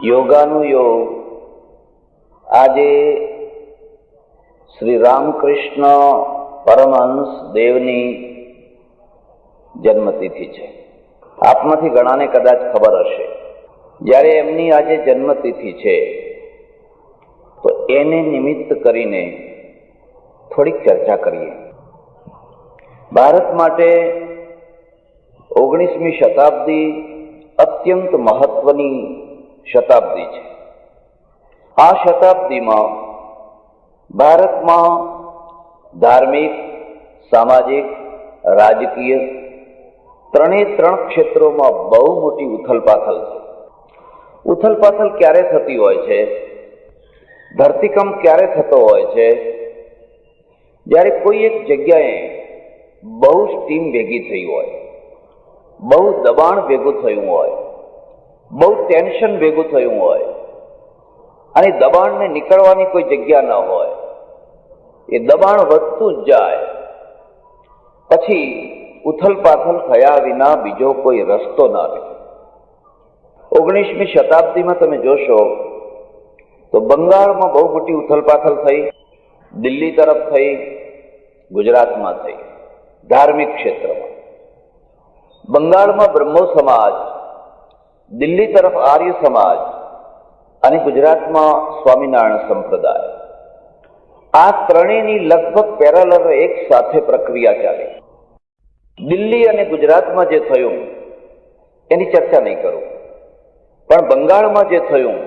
યોગાનું યોગ આજે શ્રી રામકૃષ્ણ પરમહંસ દેવની જન્મતિથિ છે. આપમાંથી ઘણાને કદાચ ખબર હશે, જ્યારે એમની આજે જન્મતિથિ છે તો એને નિમિત્ત કરીને થોડીક ચર્ચા કરીએ. ભારત માટે 19મી શતાબ્દી અત્યંત મહત્વની શતાબ્દી છે. આ શતાબ્દીમાં ભારતમાં ધાર્મિક, સામાજિક, રાજકીય ત્રણે ક્ષેત્રોમાં બહુ મોટી ઉથલપાથલ છે. ઉથલપાથલ ક્યારે થતી હોય છે? ધરતીકંપ ક્યારે થતો હોય છે? જ્યારે કોઈ એક જગ્યાએ બહુ સ્ટીમ ભેગી થઈ હોય, બહુ દબાણ ભેગું થયું હોય, બહુ ટેન્શન ભેગું થયું હોય અને દબાણને નીકળવાની કોઈ જગ્યા ન હોય, એ દબાણ વધતું જ જાય, પછી ઉથલપાથલ થયા વિના બીજો કોઈ રસ્તો ન રહે. 19મી શતાબ્દીમાં તમે જોશો તો બંગાળમાં બહુ મોટી ઉથલપાથલ થઈ, દિલ્હી તરફ થઈ, ગુજરાતમાં થઈ. ધાર્મિક ક્ષેત્રમાં બંગાળમાં બ્રહ્મો સમાજ, દિલ્હી તરફ આર્ય સમાજ અને ગુજરાતમાં સ્વામિનારાયણ સંપ્રદાય, આ ત્રણેયની લગભગ પેરેલલ એક સાથે પ્રક્રિયા ચાલી. દિલ્હી અને ગુજરાતમાં જે થયું એની ચર્ચા નહીં કરું, પણ બંગાળમાં જે થયું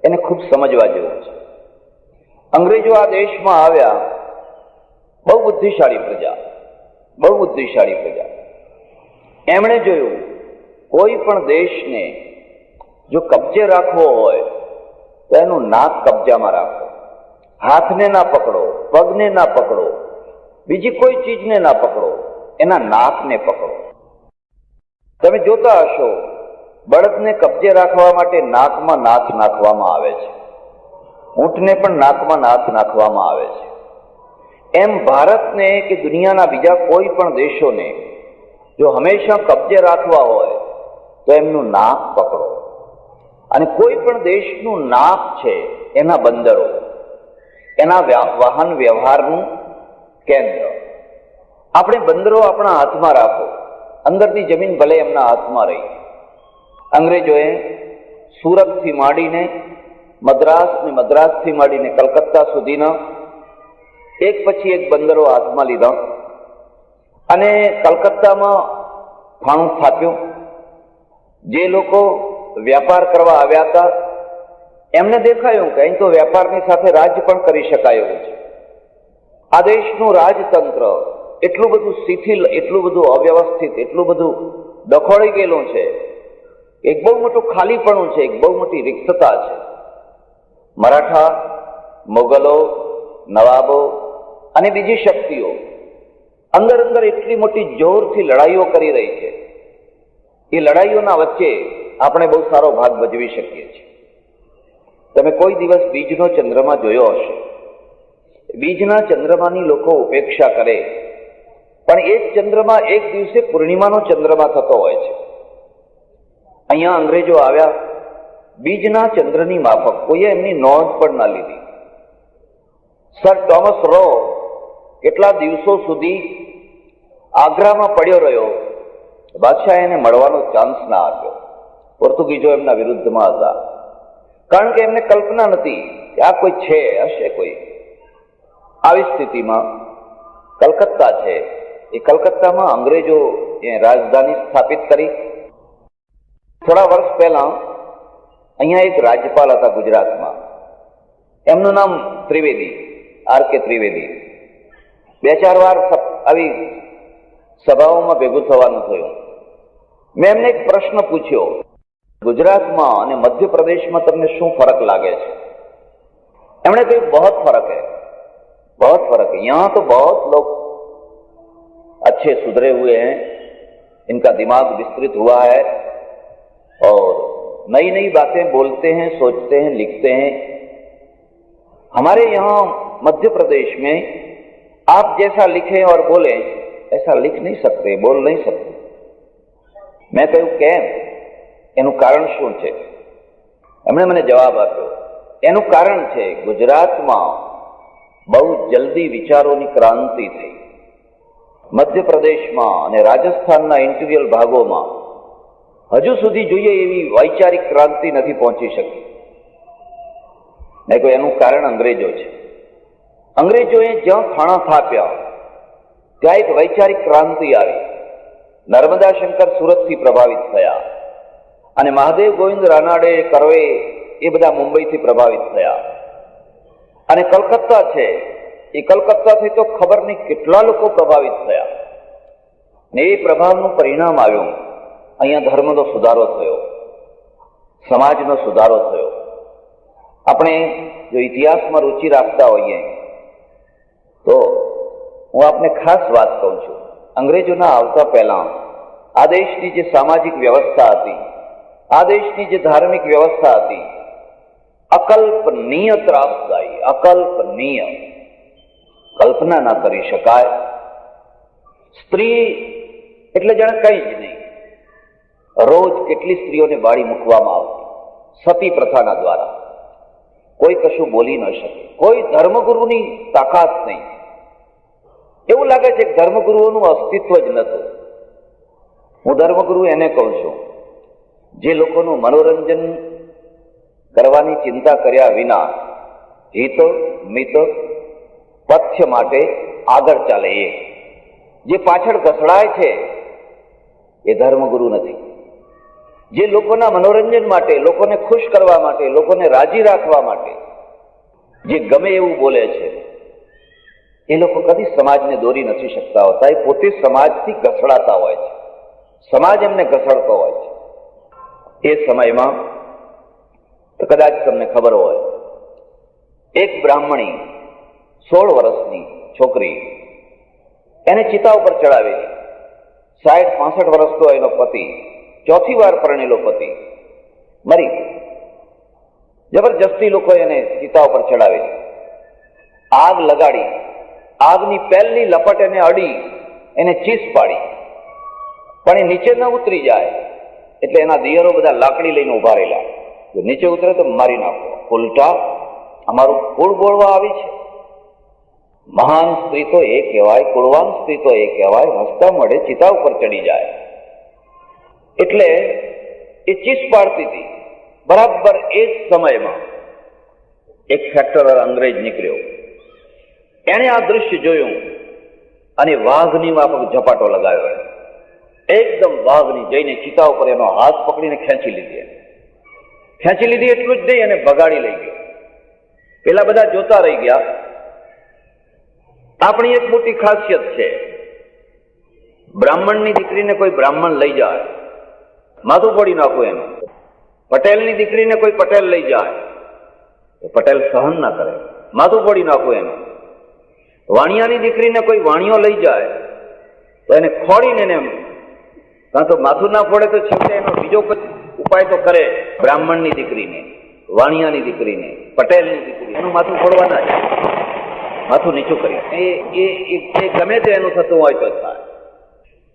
એને ખૂબ સમજવા જેવું છે. અંગ્રેજો આ દેશમાં આવ્યા, બહુ બુદ્ધિશાળી પ્રજા, બહુ બુદ્ધિશાળી પ્રજા. એમણે જોયું કોઈ પણ દેશને જો કબજે રાખવો હોય તો એનું નાક કબજામાં રાખો. હાથને ના પકડો, પગને ના પકડો, બીજી કોઈ ચીજને ના પકડો, એના નાકને પકડો. તમે જોતા હશો, બળદને કબજે રાખવા માટે નાકમાં નાથ નાખવામાં આવે છે, ઊંટને પણ નાકમાં નાથ નાખવામાં આવે છે. એમ ભારતને કે દુનિયાના બીજા કોઈ પણ દેશોને જો હંમેશા કબજે રાખવા હોય તો એમનું નાક પકડો. અને કોઈ પણ દેશનું નાક છે એના બંદરો, એના વાહન વ્યવહારનું કેન્દ્ર. આપણે બંદરો આપણા હાથમાં રાખો, અંદરની જમીન ભલે એમના હાથમાં રહી. અંગ્રેજોએ સુરતથી માંડીને મદ્રાસથી માંડીને કલકત્તા સુધીના એક પછી એક બંદરો હાથમાં લીધા અને કલકત્તામાં થાણું સ્થાપ્યું. જે લોકો વ્યાપાર કરવા આવ્યા હતા એમને દેખાયું કે અહીં તો વેપારની સાથે રાજ્ય પણ કરી શકાય એવું છે. આ દેશનું રાજતંત્ર એટલું બધું શિથિલ, એટલું બધું અવ્યવસ્થિત, એટલું બધું દખોળી ગયેલું છે, એક બહુ મોટું ખાલીપણું છે, એક બહુ મોટી રિક્તતા છે. મરાઠા, મોગલો, નવાબો અને બીજી શક્તિઓ અંદર એટલી મોટી જોરથી લડાઈઓ કરી રહી છે. એ લડાઈઓના વચ્ચે આપણે બહુ સારો ભાગ ભજવી શકીએ છીએ. તમે કોઈ દિવસ બીજનો ચંદ્રમા જોયો હશે. બીજના ચંદ્રમાની લોકો ઉપેક્ષા કરે, પણ એ જ ચંદ્રમા એક દિવસે પૂર્ણિમાનો ચંદ્રમા થતો હોય છે. અહીંયા અંગ્રેજો આવ્યા, બીજના ચંદ્રની માફક કોઈએ એમની નોંધ પણ ના લીધી. સર ટોમસ રો કેટલા દિવસો સુધી આગ્રામાં પડ્યો રહ્યો, બાદશાહ એને મળવાનો ચાન્સ ના આપ્યો. પોર્તુગીઝો એમના વિરુદ્ધમાં હતા, કારણ કે એમને કલ્પના નથી કે આ કોઈ છે, હશે કોઈ. આવી સ્થિતિમાં કલકત્તા છે, એ કલકત્તામાં અંગ્રેજો રાજધાની સ્થાપિત કરી. થોડા વર્ષ પહેલા અહીંયા એક રાજ્યપાલ હતા ગુજરાતમાં, એમનું નામ ત્રિવેદી, આર.કે. ત્રિવેદી. 2-4 વાર આવી સભાઓમાં ભેગું થવાનું થયું. મેં એમને એક પ્રશ્ન પૂછ્યો, ગુજરાતમાં અને મધ્યપ્રદેશમાં તમને શું ફરક લાગે છે? એમણે કહ્યું बहुत फर्क है, बहुत फर्क है. यहाँ तो बहुत लोग अच्छे सुधरे हुए हैं, इनका दिमाग विस्तृत हुआ है और नई नई बातें बोलते हैं, सोचते हैं, लिखते हैं. हमारे यहाँ मध्य प्रदेश में आप जैसा लिखें और बोले ऐसा लिख नहीं सकते, बोल नहीं सकते. મેં કહ્યું કેમ? એનું કારણ શું છે? એમણે મને જવાબ આપ્યો. એનું કારણ છે ગુજરાતમાં બહુ જલ્દી વિચારોની ક્રાંતિ થઈ. મધ્યપ્રદેશમાં અને રાજસ્થાનના ઇન્ટિરિયર ભાગોમાં હજુ સુધી જોઈએ એવી વૈચારિક ક્રાંતિ નથી પહોંચી શકી. મેં કહ્યું એનું કારણ અંગ્રેજો છે. અંગ્રેજોએ જ્યાં થાણા થાપ્યા ત્યાં એક વૈચારિક ક્રાંતિ આવી. નર્મદા શંકર સુરતથી પ્રભાવિત થયા અને મહાદેવ ગોવિંદ રાનાડે, કરવે એ બધા મુંબઈથી પ્રભાવિત થયા. અને કલકત્તા છે, એ કલકત્તાથી તો ખબર નહીં કેટલા લોકો પ્રભાવિત થયા. ને એ પ્રભાવનું પરિણામ આવ્યું. અહીંયા ધર્મનો સુધારો થયો, સમાજનો સુધારો થયો. આપણે જો ઇતિહાસમાં રુચિ રાખતા હોઈએ તો હું આપને ખાસ વાત કહું છું. અંગ્રેજોના આવતા પહેલા આ દેશની જે સામાજિક વ્યવસ્થા હતી, આ દેશની જે ધાર્મિક વ્યવસ્થા હતી, અકલ્પનીય ત્રાસદાયી, અકલ્પનીય, કલ્પના ના કરી શકાય. સ્ત્રી એટલે જાણે કંઈ જ નહીં. રોજ કેટલી સ્ત્રીઓને બાળી મૂકવામાં આવતી સતી પ્રથાના દ્વારા. કોઈ કશું બોલી ન શકે, કોઈ ધર્મગુરુની તાકાત નહીં. એવું લાગે છે કે ધર્મગુરુઓનું અસ્તિત્વ જ નહોતું. હું ધર્મગુરુ એને કહું છું જે લોકોનું મનોરંજન કરવાની ચિંતા કર્યા વિના હિત મિત પથ્ય માટે આગળ ચાલે, એ જે પાછળ ઘસડાય છે એ ધર્મગુરુ નથી. જે લોકોના મનોરંજન માટે, લોકોને ખુશ કરવા માટે, લોકોને રાજી રાખવા માટે જે ગમે એવું બોલે છે એ લોકો કદી સમાજને દોરી નથી શકતા હોતા. એ પોતે સમાજથી ઘસડાતા હોય છે, સમાજ એમને ઘસડતો હોય છે. એ સમયમાં તો કદાચ તમને ખબર હોય, એક બ્રાહ્મણી 16 વર્ષની છોકરી એને ચિતા ઉપર ચડાવેલી. 60-65 વર્ષનો એનો પતિ, ચોથી વાર પરણેલો પતિ મરી ગયો. જબરજસ્તી લોકો એને ચિતા ઉપર ચડાવેલી, આગ લગાડી, આગની પહેલી લપટ એને અડી, એને ચીસ પાડી, પણ એ નીચે ન ઉતરી જાય એટલે એના દિયરો બધા લાકડી લઈને ઉભા રહેલા. જો નીચે ઉતરે તો મારી નાખો. ઉલટા અમારું કુળ બોળવા આવી છે. મહાન સ્ત્રી તો એ કહેવાય, કુળવાન સ્ત્રી તો એ કહેવાય, હસતા મળે ચિતા ઉપર ચડી જાય. એટલે એ ચીસ પાડતી હતી. બરાબર એ જ સમયમાં એક ફેક્ટરર અંગ્રેજ નીકળ્યો. એણે આ દૃશ્ય જોયું અને વાઘની માફક ઝપાટો લગાવ્યો. એકદમ વાઘની જઈને ચિતા ઉપર એનો હાથ પકડીને ખેંચી લીધી. એટલું જ નહીં, એને ભગાડી લઈ ગયો. પેલા બધા જોતા રહી ગયા. આપણી એક મોટી ખાસિયત છે, બ્રાહ્મણની દીકરીને કોઈ બ્રાહ્મણ લઈ જાય, માથું ફોડી નાખવું એનું. પટેલની દીકરીને કોઈ પટેલ લઈ જાય તો પટેલ સહન ના કરે, માથું ફોડી નાખવું એનું. વાણિયાની દીકરીને કોઈ વાણિયો લઈ જાય તો એને ખોડીને એને, કાં તો માથું ના ફોડે તો છેવટે એનો બીજો ઉપાય તો કરે. બ્રાહ્મણની દીકરીને, વાણિયાની દીકરીને, પટેલની દીકરી, એનું માથું ફોડવા ના જાય, માથું નીચું કરી. એ ગમે તે એનું થતું હોય તો થાય.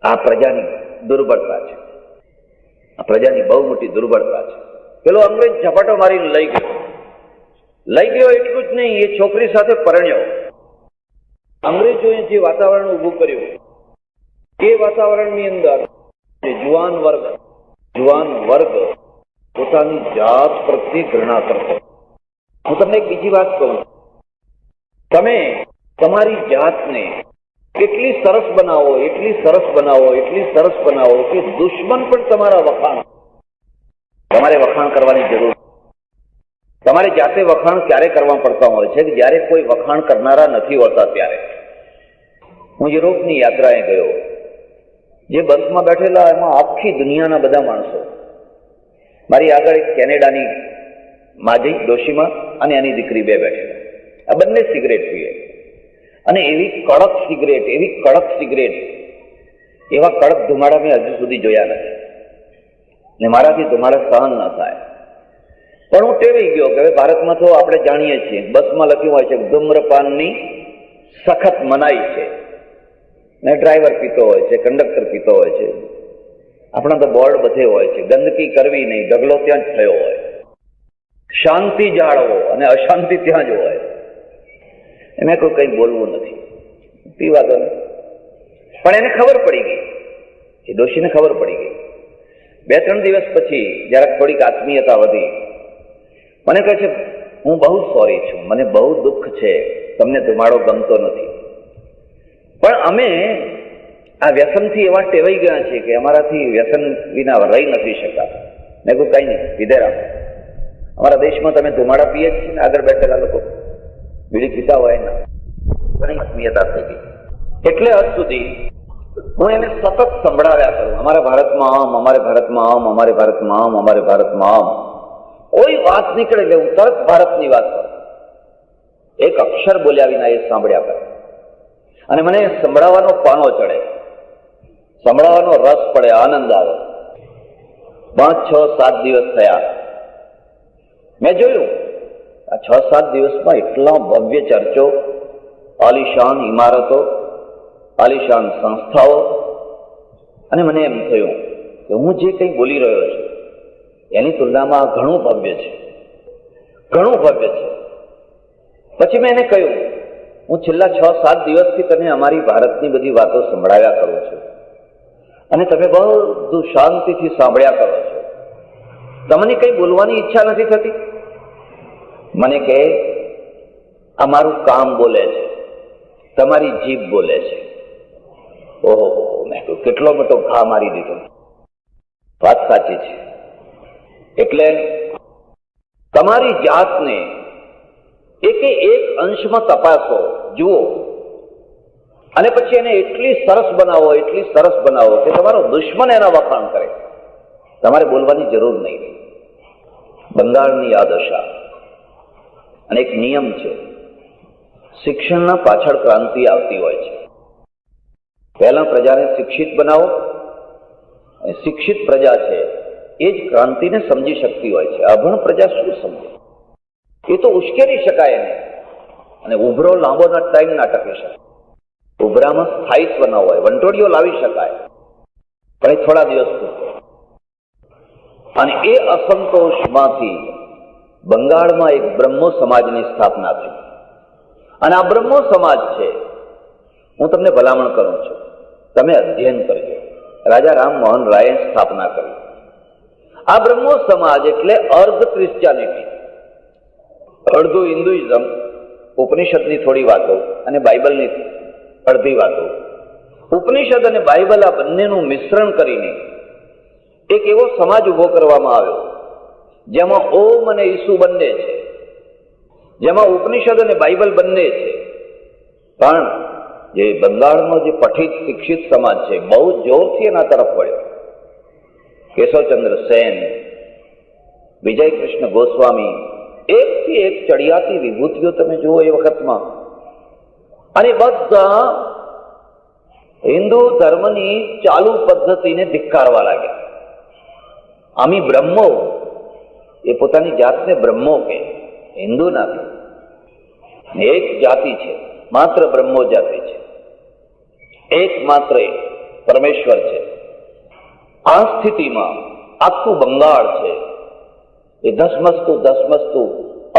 આ પ્રજાની દુર્બળતા છે, આ પ્રજાની બહુ મોટી દુર્બળતા છે. પેલો અંગ્રેજ ઝપાટો મારીને લઈ ગયો. એટલું જ નહીં, એ છોકરી સાથે પરણ્યો. અંગ્રેજોએ જે વાતાવરણ ઊભું કર્યું એ વાતાવરણની અંદર જુવાન વર્ગ પોતાની જાત પ્રત્યે ઘૃણા કરતો. હું તમને એક બીજી વાત કહું, તમે તમારી જાતને એટલી સરસ બનાવો કે દુશ્મન પણ તમારા તમારે વખાણ કરવાની જરૂર. તમારે જાતે વખાણ ક્યારે કરવા પડતા હોય છે કે જ્યારે કોઈ વખાણ કરનારા નથી હોતા ત્યારે. હું યુરોપની યાત્રાએ ગયો. જે બસમાં બેઠેલા એમાં આખી દુનિયાના બધા માણસો. મારી આગળ એક કેનેડાની માજી ડોશીમાં અને એની દીકરી બે બેઠેલા. આ બંને સિગરેટ પીએ અને એવી કડક સિગરેટ, એવા કડક ધુમાડા મેં હજુ સુધી જોયા નથી ને મારાથી ધુમાડા સહન ન થાય. પણ હું ટેવાઈ ગયો કે હવે ભારતમાં તો આપણે જાણીએ છીએ, બસમાં લખ્યું હોય છે ધૂમ્રપાનની સખત મનાઈ છે ને ડ્રાઈવર પીતો હોય છે, કંડક્ટર પીતો હોય છે. આપણા તો બોર્ડ બધે હોય છે, ગંદકી કરવી નહીં, ઢગલો ત્યાં જ થયો હોય. શાંતિ જાળવો અને અશાંતિ ત્યાં જ હોય. એને કોઈ કંઈ બોલવું નથી, પીવા દો ને. પણ એને ખબર પડી ગઈ, એ ડોશીને ખબર પડી ગઈ. 2-3 દિવસ પછી જરાક થોડીક આત્મીયતા વધી. મને કહે છે, હું બહુ સોરી છું, મને બહુ દુઃખ છે, તમને ધુમાડો ગમતો નથી, પણ અમે આ વ્યસનથી એવા ટેવાઈ ગયા છે કે અમારાથી વ્યસન વિના રહી નથી શકતા. મેં કહ્યું કંઈ નહીં, વિધેરા, અમારા દેશમાં તમે ધુમાડા પીએ જ છે ને, આગળ બેઠેલા લોકો બીડી પીતા હોય ને, ઘણી આત્મીયતા થઈ ગઈ. એટલે હદ સુધી હું એને સતત સંભળાવ્યા કરું, અમારા ભારતમાં આમ, અમારે ભારતમાં આમ, અમારે ભારતમાં આમ, અમારે ભારતમાં આમ. કોઈ વાત નીકળે એટલે હું તરત ભારતની વાત કરું. એક અક્ષર બોલ્યા વિના એ સાંભળ્યા કરે. અને મને સંભળાવવાનો પાનો ચડે, સંભળાવવાનો રસ પડે, આનંદ આવે. 5-6-7 દિવસ થયા. મેં જોયું આ 6-7 દિવસમાં એટલા ભવ્ય ચર્ચો, આલિશાન ઇમારતો, આલિશાન સંસ્થાઓ, અને મને એમ થયું કે હું જે કંઈ બોલી રહ્યો છું એની તુલનામાં ઘણું ભવ્ય છે, ઘણું ભવ્ય છે. પછી મેં એને કહ્યું, હું છેલ્લા 6-7 દિવસથી તને અમારી ભારતની બધી વાતો સંભળાવ્યા કરું છું અને તમે બધું શાંતિથી સાંભળ્યા કરો છો, તમને કંઈ બોલવાની ઈચ્છા નથી થતી? મને કહે, અમારું કામ બોલે છે, તમારી જીભ બોલે છે. ઓહો, મેં કહ્યું કેટલો મોટો ઘા મારી દીધો. વાત સાચી છે. એટલે તમારી જાતને એકે એક અંશમાં તપાસો, જુઓ, અને પછી એને એટલી સરસ બનાવો, એટલી સરસ બનાવો કે તમારો દુશ્મન એના વખાણ કરે. તમારે બોલવાની જરૂર નહીં. બંગાળની આ દશા. અને એક નિયમ છે, શિક્ષણના પાછળ ક્રાંતિ આવતી હોય છે. પહેલા પ્રજાને શિક્ષિત બનાવો, અને શિક્ષિત પ્રજા છે એ જ ક્રાંતિને સમજી શકતી હોય છે. અભણ પ્રજા શું સમજે? એ તો ઉશ્કેરી શકાય એને, અને ઉભરો લાંબો ટાઈમ ના ટકી શકે. ઉભરામાં સ્થાયિત્વ ન હોય, વંટોળીઓ લાવી શકાય, પણ એ થોડા દિવસ પૂરતો. અને એ અસંતોષમાંથી બંગાળમાં એક બ્રહ્મો સમાજની સ્થાપના થઈ. અને આ બ્રહ્મો સમાજ છે, હું તમને ભલામણ કરું છું, તમે અધ્યયન કરજો. રાજા રામમોહન રાયે સ્થાપના કરી. આ બ્રહ્મો સમાજ એટલે અર્ધ ક્રિશ્ચિયાનિટી, અડધું હિન્દુઇઝમ, ઉપનિષદની થોડી વાતો અને બાઇબલની અડધી વાતો. ઉપનિષદ અને બાઇબલ આ બંનેનું મિશ્રણ કરીને એક એવો સમાજ ઉભો કરવામાં આવ્યો જેમાં ઓમ અને ઈસુ બંને છે, જેમાં ઉપનિષદ અને બાઇબલ બંને છે. પણ જે બંગાળનો જે પઠિત શિક્ષિત સમાજ છે બહુ જોરથી એના તરફ વળ્યો. કેશવચંદ્ર સેન, વિજય કૃષ્ણ ગોસ્વામી, એકથી એક ચડિયાતી વિભૂતિઓ તમે જુઓ એ વખતમાં. અને બધા હિન્દુ ધર્મની ચાલુ પદ્ધતિને ધિક્કારવા લાગ્યા. આમી બ્રહ્મો, એ પોતાની જાતને બ્રહ્મો કે, હિન્દુ ના કે. એક જાતિ છે, માત્ર બ્રહ્મો જાતિ છે, એકમાત્ર પરમેશ્વર છે. આ સ્થિતિમાં આખું બંગાળ છે એ ધસમસતું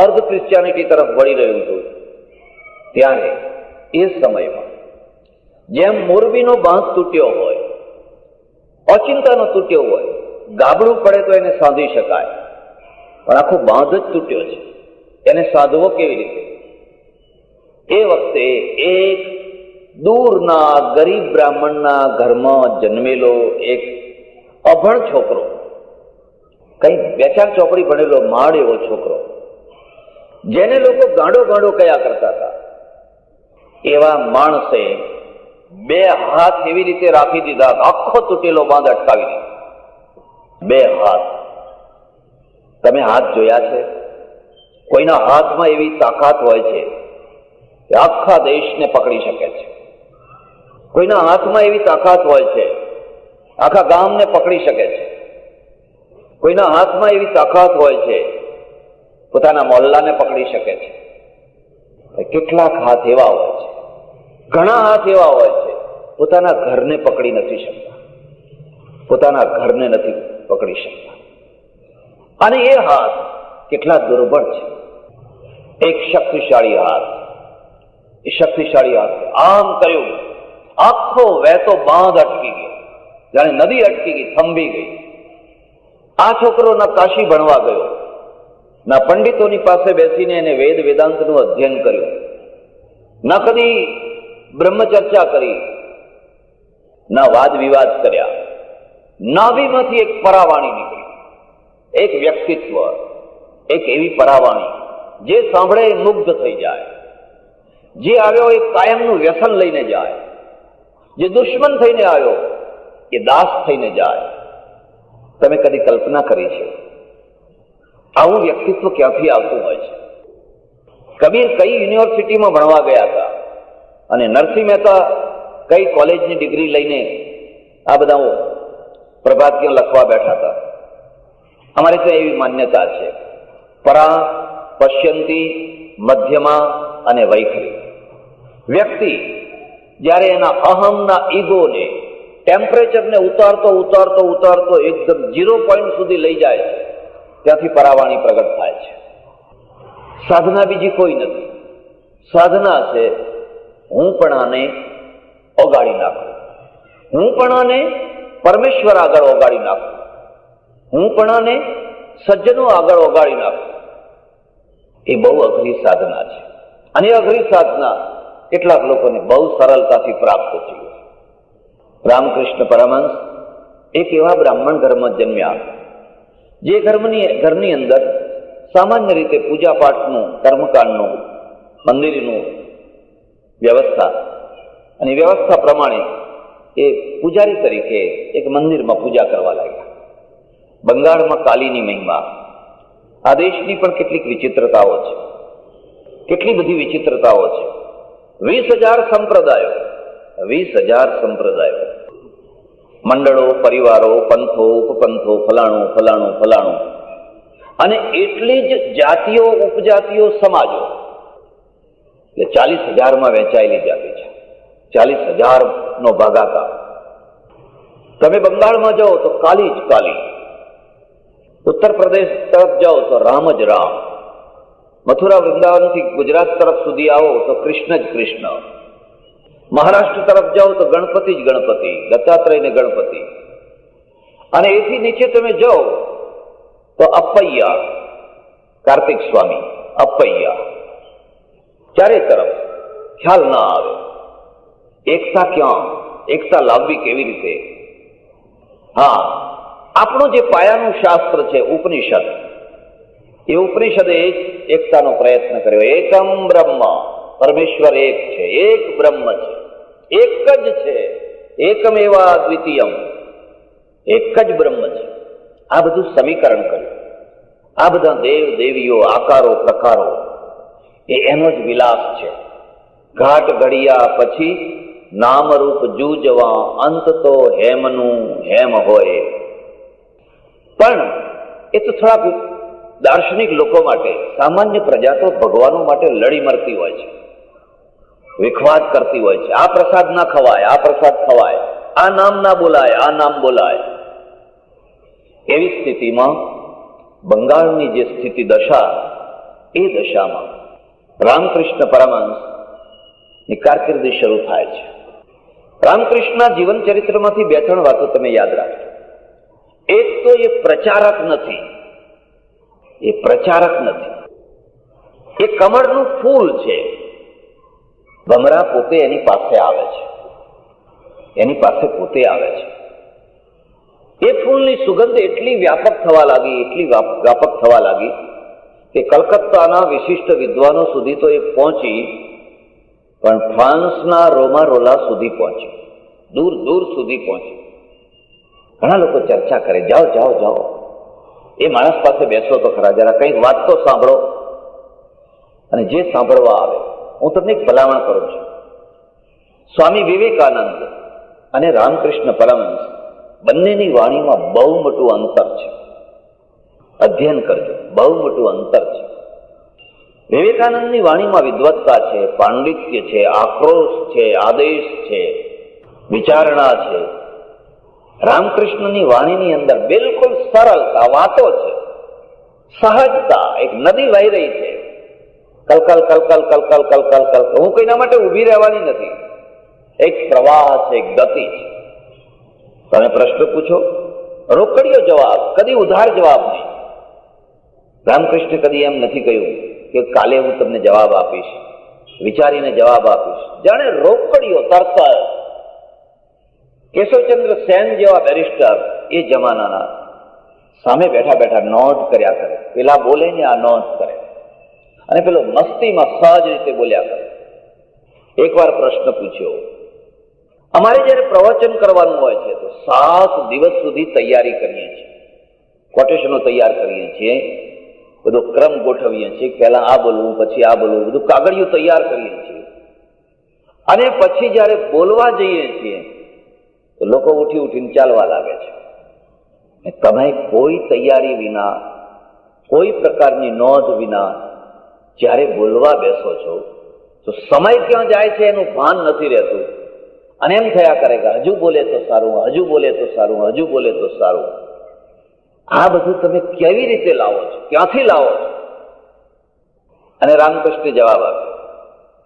અર્ધ ક્રિશ્ચિયાનિટી તરફ વળી રહ્યું હતું. ત્યારે એ સમયમાં જેમ મોરબીનો બાંધ તૂટ્યો હોય, ઓચિંતાનો તૂટ્યો હોય, ગાબડું પડે તો એને સાંધી શકાય, પણ આખો બાંધ જ તૂટ્યો છે, એને સાધવો કેવી રીતે? એ વખતે એક દૂરના ગરીબ બ્રાહ્મણના ઘરમાં જન્મેલો એક અભણ છોકરો, કઈ 2-4 ચોપડી ભણેલો માળ એવો છોકરો, જેને લોકો ગાંડો ગાંડો કયા કરતા હતા, એવા માણસે 2 હાથ એવી રીતે રાખી દીધા, આખો તૂટેલો બાંધ અટકાવી દીધો. 2 હાથ. તમે હાથ જોયા છે? કોઈના હાથમાં એવી તાકાત હોય છે કે આખા દેશને પકડી શકે છે. કોઈના હાથમાં એવી તાકાત હોય છે આખા ગામને પકડી શકે છે. કોઈના હાથમાં એવી તાકાત હોય છે પોતાના મોહલ્લાને પકડી શકે છે. કેટલાક હાથ એવા હોય છે, ઘણા હાથ એવા હોય છે પોતાના ઘરને પકડી નથી શકતા, પોતાના ઘરને નથી પકડી શકતા. અને એ હાથ કેટલા દુર્બળ છે. એક શક્તિશાળી હાથ, એ શક્તિશાળી હાથ આમ કર્યું, આખો વહેતો બાંધ અટકી ગયો, જાણે નદી અટકી ગઈ, થંભી ગઈ. આ છોકરો ના કાશી ભણવા ગયો, ના પંડિતોની પાસે બેસીને એને વેદ વેદાંતનું અધ્યયન કર્યું, ના કદી બ્રહ્મચર્ચા કરી, ના વાદ વિવાદ કર્યા. નાભીમાંથી એક પરાવાણી નીકળી, એક વ્યક્તિત્વ, એક એવી પરાવાણી જે સાંભળે એ મુગ્ધ થઈ જાય, જે આવ્યો એ કાયમનું વ્યસન લઈને જાય, જે દુશ્મન થઈને આવ્યો એ દાસ થઈને જાય. તમે કદી કલ્પના કરી છે આવું વ્યક્તિત્વ ક્યાંથી આવતું હોય છે? કબીર કઈ યુનિવર્સિટીમાં ભણવા ગયા હતા અને નરસિંહ મહેતા કઈ કોલેજની ડિગ્રી લઈને આ બધા પ્રભાતિઓ લખવા બેઠા હતા. અમારે તો એવી માન્યતા છે, પરા, પશ્યંતી, મધ્યમા અને વૈખરી. વ્યક્તિ જ્યારે એના અહમના ઈગોને, ટેમ્પરેચરને ઉતારતો ઉતારતો ઉતારતો એકદમ 0 પોઈન્ટ સુધી લઈ જાય છે, ત્યાંથી પરાવાણી પ્રગટ થાય છે. સાધના બીજી કોઈ નથી. સાધના છે હું પણ આને ઓગાળી નાખું, હું પણ આને પરમેશ્વર આગળ ઓગાળી નાખું, હું પણ આને સજ્જનો આગળ ઓગાળી નાખું. એ બહુ અઘરી સાધના છે અને અઘરી સાધના કેટલાક લોકોને બહુ સરળતાથી પ્રાપ્ત થઈ. રામકૃષ્ણ પરમહંસ એક એવા બ્રાહ્મણ ઘરમાં જન્મ્યા જે ઘરની અંદર સામાન્ય રીતે પૂજા પાઠનું, કર્મકાંડનું, મંદિરનું વ્યવસ્થા અને વ્યવસ્થા પ્રમાણે એ પૂજારી તરીકે એક મંદિરમાં પૂજા કરવા લાગ્યા. બંગાળમાં કાલીની મહિમા, આ દેશની પણ કેટલીક વિચિત્રતાઓ છે, કેટલી બધી વિચિત્રતાઓ છે. 20,000 સંપ્રદાયો, 20,000 સંપ્રદાયો, મંડળો, પરિવારો, પંથો, ઉપપંથો, ફલાણું ફલાણું ફલાણું, અને એટલી જ જાતિઓ, ઉપજાતિઓ, સમાજો. એટલે 40,000માં વહેંચાયેલી જાતિ છે, 40,000 નો ભાગાકાર. તમે બંગાળમાં જાઓ તો કાલી જ કાલી, ઉત્તર પ્રદેશ તરફ જાઓ તો રામ જ રામ, મથુરા વૃંદાવનથી ગુજરાત તરફ સુધી આવો તો કૃષ્ણ જ કૃષ્ણ, મહારાષ્ટ્ર તરફ જાઓ તો ગણપતિ જ ગણપતિ, દત્તાત્રેય ને ગણપતિ, અને એથી નીચે તમે જાઓ તો અપ્પૈયા, કાર્તિક સ્વામી, અપ્પૈયા. ચારે તરફ ખ્યાલ ના આવે એકતા ક્યાં, એકતા લાવવી કેવી રીતે? હા, આપણું જે પાયાનું શાસ્ત્ર છે ઉપનિષદ, એ ઉપનિષદે જ એકતાનો પ્રયત્ન કર્યો. એકમ બ્રહ્મ, પરમેશ્વર એક છે, એક બ્રહ્મ છે, એક જ છે, એકમેવા દ્વિતીયમ, એક જ બ્રહ્મ છે. આ બધું સમીકરણ કર્યું. આ બધા દેવ દેવીઓ, આકારો, પ્રકારો એ એનો જ વિલાસ છે. ઘાટ ઘડિયા પછી નામરૂપ જૂજવા, અંત તો હેમનું હેમ હોય. પણ એ તો થોડાક દાર્શનિક લોકો માટે, સામાન્ય પ્રજા તો ભગવાનો માટે લડી મરતી હોય છે, વિખવાદ કરતી હોય છે. આ પ્રસાદ ના ખવાય, આ પ્રસાદ ખવાય, આ નામ ના બોલાય, આ નામ બોલાય. એવી સ્થિતિમાં બંગાળની જે સ્થિતિ દશા, એ દશામાં રામકૃષ્ણ પરમહંસ ની કારકિર્દી શરૂ થાય છે. રામકૃષ્ણના જીવન ચરિત્રમાંથી 2-3 વાતો તમે યાદ રાખજો. એક તો એ પ્રચારક નથી, એ પ્રચારક નથી, એ કમળનું ફૂલ છે. ભમરા પોતે એની પાસે આવે છે, એની પાસે પોતે આવે છે. એ ફૂલની સુગંધ એટલી વ્યાપક થવા લાગી, એટલી વ્યાપક થવા લાગી કે કલકત્તાના વિશિષ્ટ વિદ્વાનો સુધી તો એ પહોંચી, પણ ફ્રાન્સના રોમારોલા સુધી પહોંચી, દૂર દૂર સુધી પહોંચી. ઘણા લોકો ચર્ચા કરે, જાઓ જાઓ જાઓ, એ માણસ પાસે બેસો તો ખરા, જરા કંઈક વાત તો સાંભળો. અને જે સાંભળવા આવે, હું તમને એક ભલામણ કરું છું. સ્વામી વિવેકાનંદ અને રામકૃષ્ણ પરમહંસ બંનેની વાણીમાં બહુ મોટું અંતર છે. અધ્યયન કરજો, બહુ મોટું અંતર છે. વિવેકાનંદની વાણીમાં વિદ્વત્તા છે, પાંડિત્ય છે, આક્રોશ છે, આદેશ છે, વિચારણા છે. રામકૃષ્ણની વાણીની અંદર બિલકુલ સરળતા, વાતો છે, સહજતા, એક નદી વહી રહી છે, કલકલ કલકલ કલકલ કલકલ કલકલ. હું કોઈના માટે ઊભી રહેવાની નથી. એક પ્રવાહ છે, એક ગતિ છે. તમે પ્રશ્ન પૂછો, રોકડીયો જવાબ, કદી ઉધાર જવાબ નહીં. રામકૃષ્ણ કદી એમ નથી કહ્યું કે કાલે હું તમને જવાબ આપીશ, વિચારીને જવાબ આપીશ. જાણે રોકડીયો તરત. કેશવચંદ્ર સેન જેવા બેરિસ્ટર એ જમાનાના સામે બેઠા બેઠા નોંધ કર્યા કરે. પેલા બોલે ને આ નોંધ કરે, અને પેલો મસ્તીમાં સહજ રીતે બોલ્યા કરે. એકવાર પ્રશ્ન પૂછ્યો, અમારે જયારે પ્રવચન કરવાનું હોય છે તો 7 દિવસ સુધી તૈયારી કરીએ છીએ, કોટેશનો તૈયાર કરીએ છીએ, બધો ક્રમ ગોઠવીએ છીએ, પહેલા આ બોલવું, પછી આ બોલવું, બધું કાગળિયું તૈયાર કરીએ છીએ, અને પછી જયારે બોલવા જઈએ છીએ તો લોકો ઉઠી ઉઠીને ચાલવા લાગે છે. તમે કોઈ તૈયારી વિના, કોઈ પ્રકારની નોંધ વિના જ્યારે બોલવા બેસો છો તો સમય ક્યાં જાય છે એનું ભાન નથી રહેતું, અને એમ થયા કરે કે હજુ બોલે તો સારું, હજુ બોલે તો સારું, હજુ બોલે તો સારું. આ બધું તમે કેવી રીતે લાવો છો, ક્યાંથી લાવો છો? અને રામકૃષ્ણે જવાબ આપ્યો,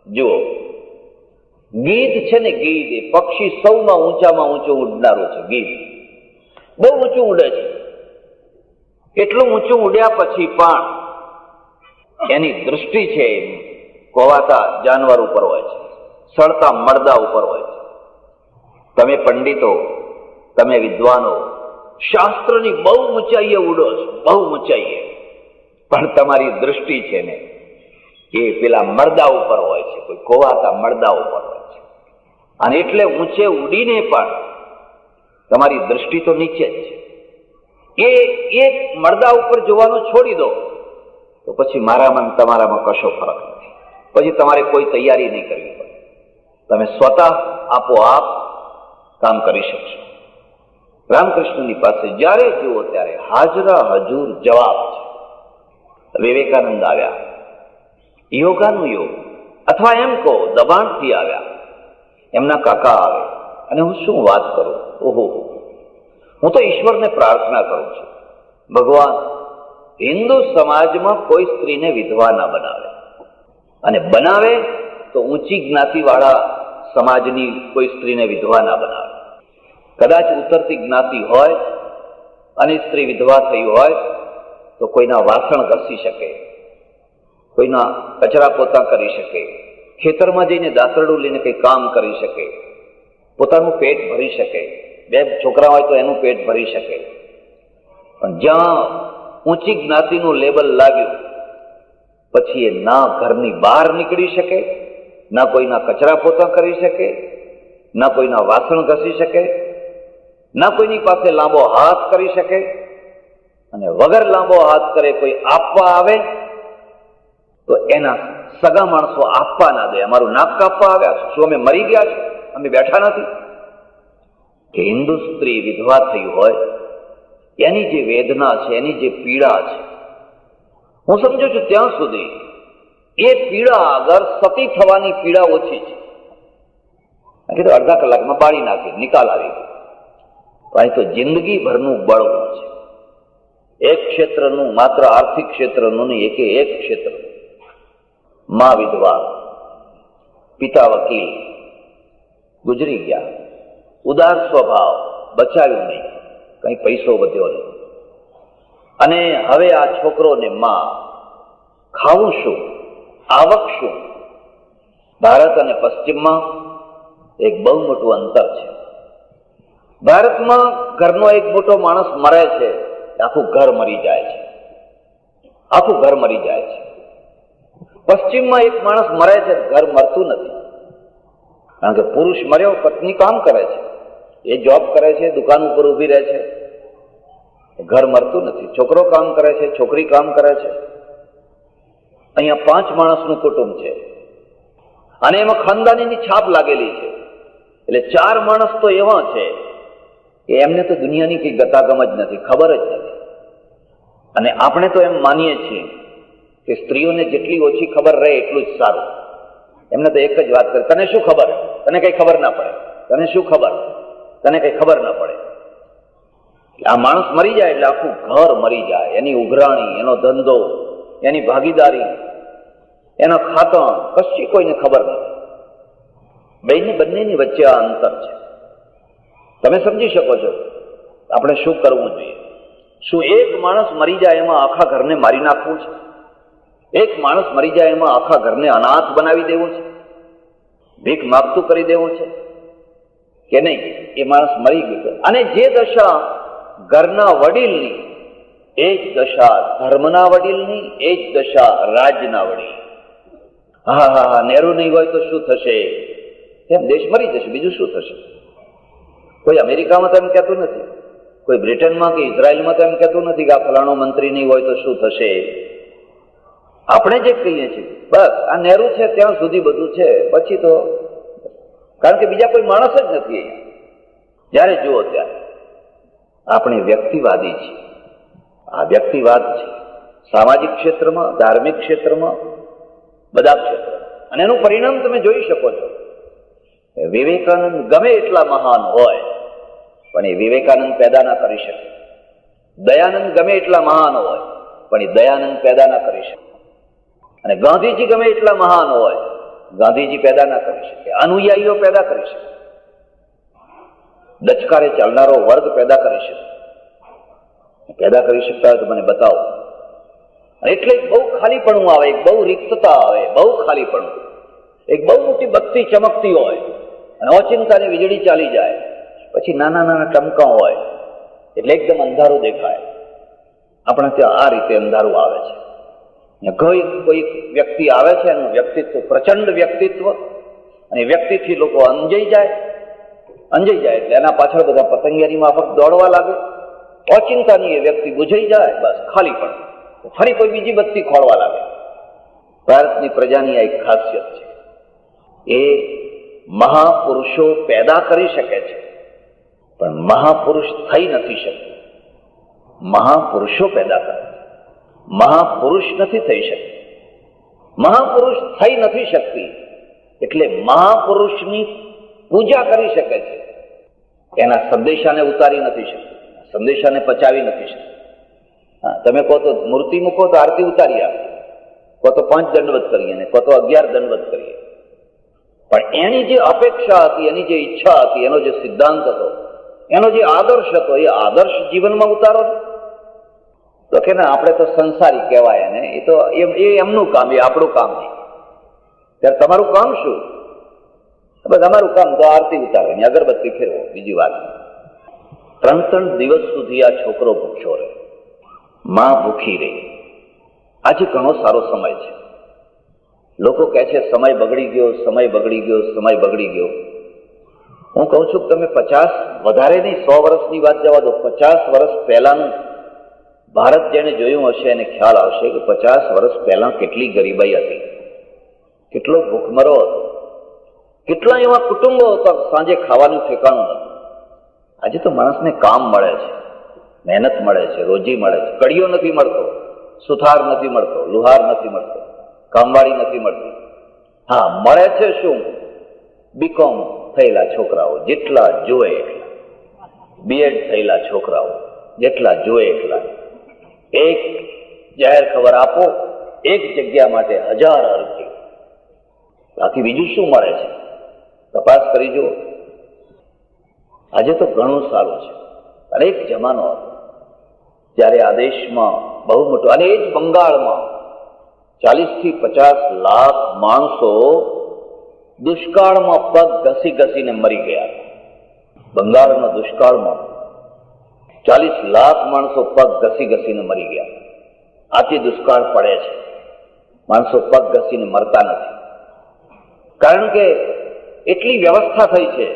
જુઓ, ગીત છે ને, ગીત એ પક્ષી સૌમાં ઊંચામાં ઊંચું ઉડનારું છે. ગીત બહુ ઊંચું ઉડે છે. એટલું ઊંચું ઉડ્યા પછી પણ એની દૃષ્ટિ છે કોવાતા જાનવર ઉપર હોય છે, સળતા મરદા ઉપર હોય છે. તમે પંડિતો, તમે વિદ્વાનો શાસ્ત્રની બહુ ઊંચાઈએ ઉડો છો, બહુ ઊંચાઈએ, પણ તમારી દૃષ્ટિ છે ને એ પેલા મરદા ઉપર હોય છે, કોઈ કોવાતા મરદા ઉપર હોય છે. અને એટલે ઊંચે ઉડીને પણ તમારી દૃષ્ટિ તો નીચે જ છે. એ મરદા ઉપર જોવાનું છોડી દો તો પછી મારામાં તમારામાં કશો ફરક નથી. પછી તમારે કોઈ તૈયારી નહીં કરવી પડે, તમે સ્વતઃ આપોઆપ કામ કરી શકશો. રામકૃષ્ણની પાસે જ્યારે જુઓ ત્યારે હાજરા હજુર જવાબ છે. વિવેકાનંદ આવ્યા, યોગાનું યોગ, અથવા એમ કહો દબાણથી આવ્યા. એમના કાકા આવે, અને હું શું વાત કરું, ઓહો, હું તો ઈશ્વરને પ્રાર્થના કરું છું, ભગવાન હિન્દુ સમાજમાં કોઈ સ્ત્રીને વિધવા ના બનાવે, અને બનાવે તો ઊંચી જ્ઞાતિવાળા સમાજની કોઈ સ્ત્રીને વિધવા ના બનાવે. કદાચ ઉતરતી જ્ઞાતિ હોય અને સ્ત્રી વિધવા થઈ હોય તો કોઈના વાસણ ઘસી શકે, કોઈના કચરા પોતા કરી શકે, ખેતરમાં જઈને દાતરડું લઈને કંઈ કામ કરી શકે, પોતાનું પેટ ભરી શકે, 2 છોકરા હોય તો એનું પેટ ભરી શકે. પણ જ્યાં ઊંચી જ્ઞાતિનું લેબલ લાગ્યું પછી એ ના ઘરની બહાર નીકળી શકે, ના કોઈના કચરા પોતા કરી શકે, ના કોઈના વાસણ ઘસી શકે, ના કોઈની પાસે લાંબો હાથ કરી શકે. અને વગર લાંબો હાથ કરે કોઈ આપવા આવે તો એના સગા માણસો આપવા ના દે. અમારું નાક કાપવા આવ્યા, શું અમે મરી ગયા છે, અમે બેઠા નથી? કે હિન્દુ સ્ત્રી વિધવા થઈ હોય એની જે વેદના છે, એની જે પીડા છે, હું સમજુ છું ત્યાં સુધી એ પીડા આગળ સતી થવાની પીડા ઓછી છે. કીધું અડધા કલાકમાં બાળી નાખી, નિકાલ આવી ગયો. અહીં તો જિંદગીભરનું બળવું છે. એક ક્ષેત્રનું, માત્ર આર્થિક ક્ષેત્રનું નહીં, એક ક્ષેત્રનું. મા વિધવા, પિતા વકીલ, ગુજરી ગયા, ઉદાર સ્વભાવ, બચાવ્યું નહીં, કઈ પૈસો વધ્યો નહીં. અને હવે આ છોકરો ને મા, ખાવું શું, આવક શું? ભારત અને પશ્ચિમમાં એક બહુ મોટું અંતર છે. ભારતમાં ઘરનો એક મોટો માણસ મરે છે, આખું ઘર મરી જાય છે, આખું ઘર મરી જાય છે. પશ્ચિમમાં એક માણસ મરે છે, ઘર મરતું નથી. કારણ કે પુરુષ મર્યો, પત્ની કામ કરે છે, એ જોબ કરે છે, દુકાન ઉપર ઊભી રહે છે, ઘર મરતું નથી. છોકરો કામ કરે છે, છોકરી કામ કરે છે. અહીંયા 5 માણસનું કુટુંબ છે અને એમાં ખાનદાનીની છાપ લાગેલી છે. એટલે 4 માણસ તો એવા છે કે એમને તો દુનિયાની કઈ ગતાગમ જ નથી, ખબર જ નથી. અને આપણે તો એમ માનીએ છીએ કે સ્ત્રીઓને જેટલી ઓછી ખબર રહે એટલું જ સારું. એમને તો એક જ વાત કરે, તને શું ખબર, તને કઈ ખબર ના પડે, તને શું ખબર, તને કઈ ખબર ના પડે. આ માણસ મરી જાય એટલે આખું ઘર મરી જાય, એની ઉઘરાણી, એનો ધંધો, એની ભાગીદારી, એનો ખાતણ, કશી કોઈને ખબર નથી. બંનેની વચ્ચે આ અંતર છે. તમે સમજી શકો છો આપણે શું કરવું જોઈએ? શું એક માણસ મરી જાય એમાં આખા ઘરને મારી નાખવું છે? એક માણસ મરી જાય એમાં આખા ઘરને અનાથ બનાવી દેવું છે? ભીખ માગતું કરી દેવું છે કે નહીં? એ માણસ મરી ગયો અને જે દશા ઘરના વડીલની, એ જ દશા ધર્મના વડીલની, એ જ દશા રાજના વડીલ. હા હા હા, નહેરુ નહીં હોય તો શું થશે? એમ દેશ મરી જશે, બીજું શું થશે? કોઈ અમેરિકામાં તો એમ કહેતું નથી, કોઈ બ્રિટનમાં કે ઇઝરાયલમાં તો એમ કહેતું નથી કે આ ફલાણો મંત્રી નહીં હોય તો શું થશે. આપણે જે કહીએ છીએ બસ આ નહેરુ છે ત્યાં સુધી બધું છે, પછી તો કારણ કે બીજા કોઈ માણસ જ નથી અહીંયા. જ્યારે જુઓ ત્યારે આપણે વ્યક્તિવાદી છીએ. આ વ્યક્તિવાદ છે સામાજિક ક્ષેત્રમાં, ધાર્મિક ક્ષેત્રમાં, બધા ક્ષેત્રમાં. અને એનું પરિણામ તમે જોઈ શકો છો. વિવેકાનંદ ગમે એટલા મહાન હોય પણ એ વિવેકાનંદ પેદા ના કરી શકે. દયાનંદ ગમે એટલા મહાન હોય પણ એ દયાનંદ પેદા ના કરી શકે. અને ગાંધીજી ગમે એટલા મહાન હોય, ગાંધીજી પેદા ના કરી શકે. અનુયાયીઓ પેદા કરી શકે, દચકારે ચાલનારો વર્ગ પેદા કરી શકે. પેદા કરી શકતા હોય તો મને બતાવો. એટલે બહુ ખાલીપણું આવે, એક બહુ રિક્તતા આવે, બહુ ખાલીપણું. એક બહુ મોટી બત્તી ચમકતી હોય અને ઓચિંતાની વીજળી ચાલી જાય, પછી નાના નાના ટમકા હોય એટલે એકદમ અંધારું દેખાય. આપણે ત્યાં આ રીતે અંધારું આવે છે. કોઈ વ્યક્તિ આવે છે, એનું વ્યક્તિત્વ પ્રચંડ વ્યક્તિત્વ, અને વ્યક્તિથી લોકો અંજાઈ જાય એટલે એના પાછળ બધા પતંગિયાની માફક દોડવા લાગે. ઓચિંતાની એ વ્યક્તિ બુઝાઈ જાય, બસ ખાલી પણ ફરી કોઈ બીજી બત્તી ખોળવા લાગે. ભારતની પ્રજાની આ એક ખાસિયત છે. એ મહાપુરુષો પેદા કરી શકે છે પણ મહાપુરુષ થઈ નથી શકતું. મહાપુરુષો પેદા કરે, મહાપુરુષ નથી થઈ શકતી. મહાપુરુષ થઈ નથી શકતી એટલે મહાપુરુષની પૂજા કરી શકે છે, એના સંદેશાને ઉતારી નથી શકતી, સંદેશાને પચાવી નથી શકતી. હા, તમે કહો તો મૂર્તિ મૂકો તો આરતી ઉતારી આપે, કહો તો 5 દંડવત કરીએ ને કહો તો 11 દંડવત કરીએ. પણ એની જે અપેક્ષા હતી, એની જે ઈચ્છા હતી, એનો જે સિદ્ધાંત હતો, એનો જે આદર્શ હતો, એ આદર્શ જીવનમાં ઉતારો. તો કે ના આપણે તો સંસારી કહેવાય ને, એ તો એમનું કામ, એ આપણું કામ નહીં. ત્યારે તમારું કામ શું? બસ અમારું કામ તો આરતી ઉતારવાની, અગરબત્તી ફેરવો, બીજી વાત. 3 દિવસ સુધી આ છોકરો ભૂખ્યો રહે, માં ભૂખી રહી. આજે ઘણો સારો સમય છે. લોકો કહે છે સમય બગડી ગયો, સમય બગડી ગયો, સમય બગડી ગયો. હું કહું છું કે તમે 50 વધારે નહીં, 100 વર્ષની વાત જવા દો. 50 વર્ષ પહેલાનું ભારત જેને જોયું હશે એને ખ્યાલ આવશે કે 50 વર્ષ પહેલા કેટલી ગરીબાઈ હતી, કેટલો ભૂખમરો હતો, કેટલા એવા કુટુંબો હતા સાંજે ખાવાનું ઠેકાણું નથી. આજે તો માણસને કામ મળે છે, મહેનત મળે છે, રોજી મળે છે, કડિયો નથી મળતો, સુથાર નથી મળતો, લુહાર નથી મળતો, કામવાળી નથી મળતી. હા, મળે છે શું? બીકોમ થયેલા છોકરાઓ જેટલા જોવે એટલા, બીએડ થયેલા છોકરાઓ જેટલા જોવે એટલા. એક જાહેર ખબર આપો, એક જગ્યા માટે 1000 અરજી. બાકી બીજું શું મળે છે? તપાસ કરી જુઓ. આજે તો ઘણું સારું છે. અને એક જમાનો હતો જ્યારે આ દેશમાં બહુ મોટું, અને એ જ બંગાળમાં 40 થી 50 લાખ માણસો દુષ્કાળમાં પગ ઘસી ઘસીને મરી ગયા. બંગાળના દુષ્કાળમાં 40 લાખ માણસો પગ ઘસી ઘસીને મરી ગયા. આથી દુષ્કાળ પડે છે, માણસો પગ ઘસીને મરતા નથી. કારણ કે એટલી વ્યવસ્થા થઈ છે,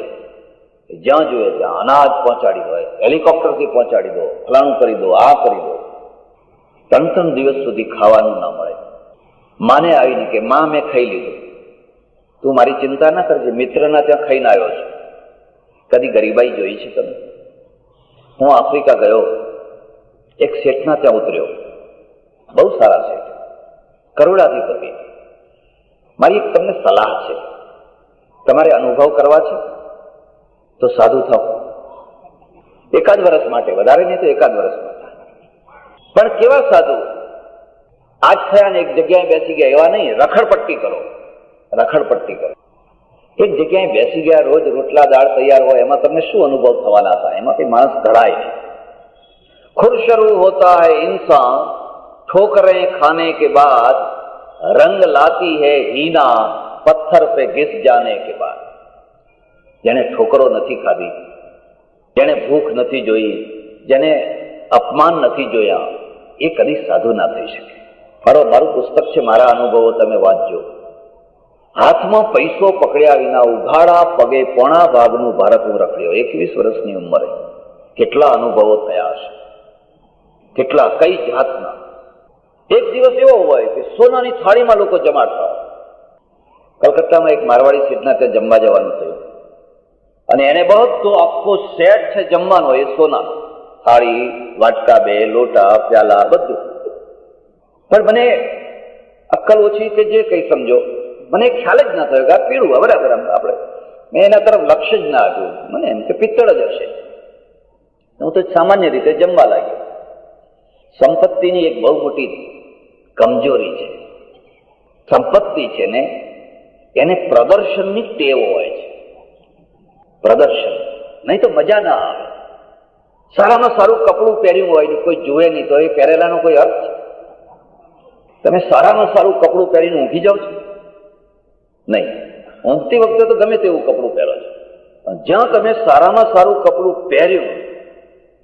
જ્યાં જોઈએ ત્યાં અનાજ પહોંચાડી દો, હેલિકોપ્ટરથી પહોંચાડી દો, ફલાણું કરી દો, આ કરી દો. 3 દિવસ સુધી ખાવાનું ના મળે. માને આવીને કે માં મેં ખાઈ લીધું, તું મારી ચિંતા ના કરજે, મિત્રના ત્યાં ખાઈને આવ્યો છું. કદી ગરીબાઈ જોઈ છે તમે? હું આફ્રિકા ગયો, એક શેઠના ત્યાં ઉતર્યો, બહુ સારા શેઠ, કરોડાધિપતિ. મારી એક તમને સલાહ છે, તમારે અનુભવ કરવા છે તો સાધુ થાવ. એકાદ વર્ષ માટે, વધારે નહીં તો એકાદ વર્ષ માટે. પણ કેવા સાધુ આજ થયા ને એક જગ્યાએ બેસી ગયા એવા નહીં. રખડપટ્ટી કરો, રખડપટ્ટી કરો. એક જગ્યાએ બેસી ગયા, રોજ રોટલા દાળ તૈયાર હોય, એમાં તમને શું અનુભવ થવાના હતા? એમાં કઈ માણસ ધરાય નહીં. खुद शुरू होता है इंसान ठोकरें खाने के बाद, रंग लाती है हीना पत्थर पे घिस जाने के बाद. જેને ઠોકરો નથી ખાધી, જેને ભૂખ નથી જોઈ, જેને અપમાન નથી જોયા, એ કદી સાધુ ના થઈ શકે. મારું પુસ્તક છે, મારા અનુભવો તમે વાંચજો. હાથમાં પૈસો પકડ્યા વિના ઉઘાડા પગે પોણા ભાગનું ભારત હું રખડ્યો. 21 વર્ષની ઉંમરે કેટલા અનુભવો થયા હશે, કેટલા કઈ જાતના. એક દિવસ એવો હોય કે સોનાની થાળીમાં લોકો જમાડતા હોય. કલકત્તામાં એક મારવાડી શેઠના ત્યાં જમવા જવાનું થયું અને એને બધો આખો સેટ છે જમવાનો, એ સોના, થાળી, વાટકા, બે લોટા, પ્યાલા, બધું. પણ મને અક્કલ ઓછી કે જે કઈ સમજો, મને ખ્યાલ જ ના થયો કે આ પીળું બરાબર. આપણે મેં એના તરફ લક્ષ્ય જ ના આપ્યું. મને એમ કે પિત્તળ જ હશે. હું તો સામાન્ય રીતે જમવા લાગ્યો. સંપત્તિની એક બહુ મોટી કમજોરી છે. સંપત્તિ છે ને એને પ્રદર્શનની ટેવ હોય છે. પ્રદર્શન નહીં તો મજા ના આવે. સારામાં સારું કપડું પહેર્યું હોય ને કોઈ જુએ નહીં તો એ પહેરેલાનો કોઈ અર્થ છે? તમે સારામાં સારું કપડું પહેરીને ઊંઘી જાઓ છો? નહીં. ઊંઘતી વખતે તો ગમે તેવું કપડું પહેરો છો, પણ જ્યાં તમે સારામાં સારું કપડું પહેર્યું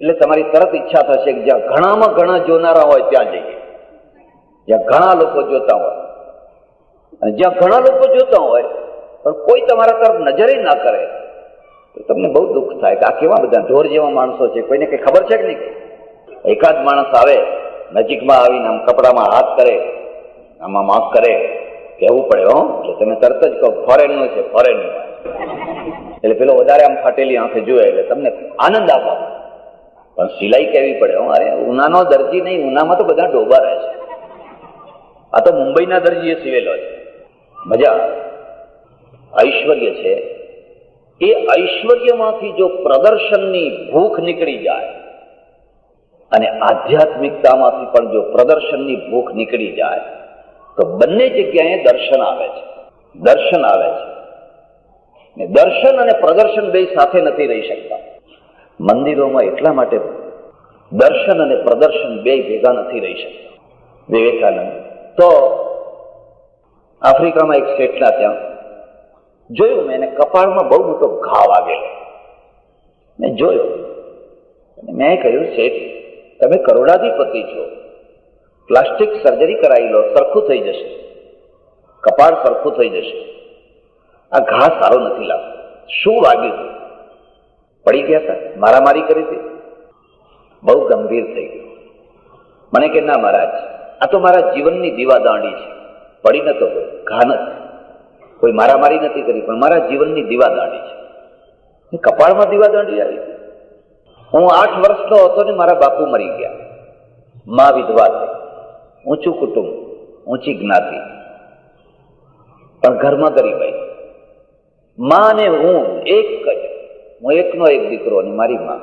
એટલે તમારી તરત ઈચ્છા થશે કે જ્યાં ઘણામાં ઘણા જોનારા હોય ત્યાં જઈએ, જ્યાં ઘણા લોકો જોતા હોય. અને જ્યાં ઘણા લોકો જોતા હોય પણ કોઈ તમારા તરફ નજરે ના કરે તો તમને બહુ દુઃખ થાય કે આ કેવા બધા ઢોર જેવા માણસો છે, કોઈને કઈ ખબર છે કે નહીં? એકાદ માણસ આવે નજીકમાં આવીને આમ કપડામાં હાથ કરે, આમાં માફ કરે, કહેવું પડે હો કે તમે તરત જ કહો ફોરેનનું છે, ફોરેનનું. એટલે પેલો વધારે આમ ફાટેલી આંખે જોયે એટલે તમને આનંદ આપો, પણ સિલાઈ કહેવી પડે. અરે ઉનાનો દરજી નહીં, ઉનામાં તો બધા ડોબા રહે છે. આ તો મુંબઈના દરજીએ સીવેલો છે. મજા. ઐશ્વર્ય છે, એ ઐશ્વર્યમાંથી જો પ્રદર્શનની ભૂખ નીકળી જાય અને આધ્યાત્મિકતામાંથી પણ જો પ્રદર્શનની ભૂખ નીકળી જાય તો બંને જગ્યાએ દર્શન આવે છે. દર્શન આવે છે. ને દર્શન અને પ્રદર્શન બે સાથે નથી રહી શકતા. મંદિરોમાં એટલા માટે દર્શન અને પ્રદર્શન બે ભેગા નથી રહી શકતા. વિવેકાનંદ તો આફ્રિકામાં એક શેઠના ત્યાં જોયું મેં, એને કપાળમાં બહુ મોટો ઘા વાગેલો. મેં જોયો અને મેં કહ્યું, શેઠ તમે કરોડાધિપતિ છો, પ્લાસ્ટિક સર્જરી કરાવી લો, સરખું થઈ જશે, કપાળ સરખું થઈ જશે. આ ઘા સારો નથી લાગતો. શું વાગ્યું? પડી ગયા હતા, મારામારી કરી હતી? બહુ ગંભીર થઈ ગયું. મને કે ના મહારાજ, આ તો મારા જીવનની દીવાદાંડી છે. પડી નતો કોઈ, ઘા નથી, કોઈ મારામારી નથી કરી, પણ મારા જીવનની દીવાદાંડી છે. કપાળમાં દીવાદાંડી આવી. હું 8 વર્ષનો હતો ને મારા બાપુ મરી ગયા. મા વિધવા થઈ, ઊંચું કુટુંબ, ઊંચી જ્ઞાતિ, પણ ઘરમાં ગરીબાઈ. મા ને હું એક જ, હું એકનો એક દીકરો અને મારી મા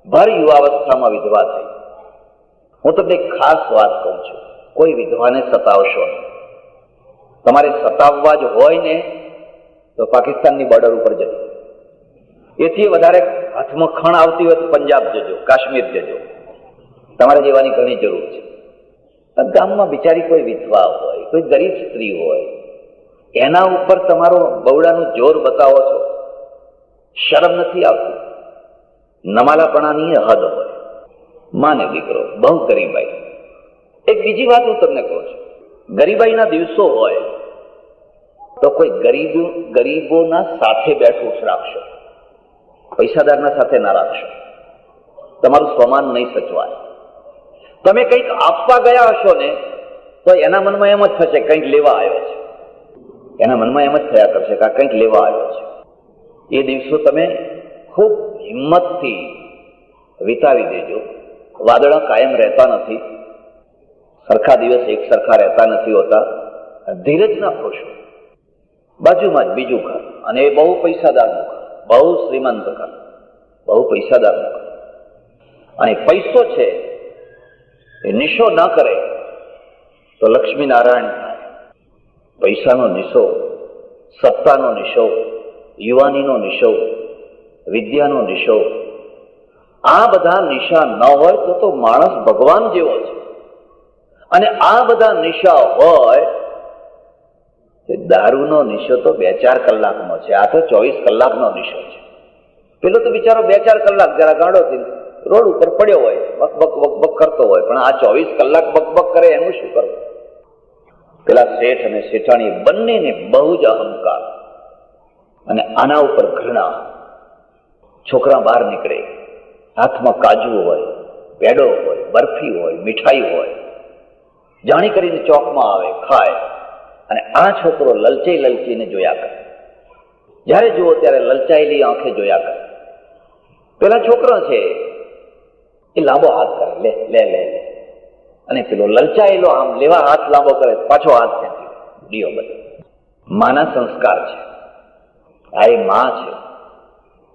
ભર યુવાવસ્થામાં વિધવા થઈ. હું તમને એક ખાસ વાત કહું છું, કોઈ વિધવાને સતાવશો નહીં. તમારે સતાવવા જ હોય ને તો પાકિસ્તાનની બોર્ડર ઉપર જજો. એથી વધારે હાથમાં ખણ આવતી હોય તો પંજાબ જજો, કાશ્મીર જજો. તમારે જેવાની ઘણી જરૂર છે. ગામમાં બિચારી કોઈ વિધવા હોય, કોઈ ગરીબ સ્ત્રી હોય, એના ઉપર તમારો બવડાનું જોર બતાવો છો. શરમ નથી આવતી? નમાલાપણાની હદ હોય. માને દીકરો, બહુ ગરીબાઈ. એક બીજી વાત હું તમને કહું છું, ગરીબાઈના દિવસો હોય તો કોઈ ગરીબોના સાથે બેઠું રાખશો, પૈસાદારના સાથે ના રાખશો. તમારું સ્વમાન નહીં સચવાય. તમે કંઈક આપવા ગયા હશો ને તો એના મનમાં એમ જ થશે કંઈક લેવા આવ્યો છે. એના મનમાં એમ જ થયા કરશે કે આ કંઈક લેવા આવ્યો છે. એ દિવસો તમે ખૂબ હિંમતથી વિતાવી દેજો. વાદળા કાયમ રહેતા નથી, સરખા દિવસ એક સરખા રહેતા નથી હોતા. ધીરજ ના ખોશો. બાજુમાં જ બીજું ઘર, અને એ બહુ પૈસાદારનું ઘર, બહુ શ્રીમંત ઘર, બહુ પૈસાદારનું ઘર. અને પૈસો છે એ નિશો ન કરે તો લક્ષ્મીનારાયણ થાય. પૈસાનો નિશો, સત્તાનો નિશો, યુવાનીનો નિશો, વિદ્યાનો નિશો, આ બધા નિશા ન હોય તો માણસ ભગવાન જેવો છે. અને આ બધા નિશા હોય, દારૂનો નિશો તો 2-4 કલાકનો છે, આ તો 24 કલાકનો નિશો છે. પેલો તો બિચારો 2-4 કલાક જરા ગાંડો રોડ ઉપર પડ્યો હોય, બકબક બકબક કરતો હોય, પણ આ 24 કલાક બકબક કરે એનું શું કરવું? પેલા શેઠ અને શેઠાણી બંનેને બહુ જ અહંકાર અને આના ઉપર ઘૃણા. છોકરા બહાર નીકળે, હાથમાં કાજુ હોય, પેડો હોય, બરફી હોય, મીઠાઈ હોય, જાણી કરીને ચોકમાં આવે, ખાય, અને આ છોકરો લલચીને જોયા કરે. જ્યારે જુઓ ત્યારે લલચાયેલી આંખે જોયા કરે. પેલા છોકરો છે એ લાંબો હાથ કરે, લે લે લે લે, અને પેલો લલચાયેલો આમ લેવા હાથ લાંબો કરે, પાછો હાથ ખેંચી ડીઓ બધે. માના સંસ્કાર છે, આ એ માં છે.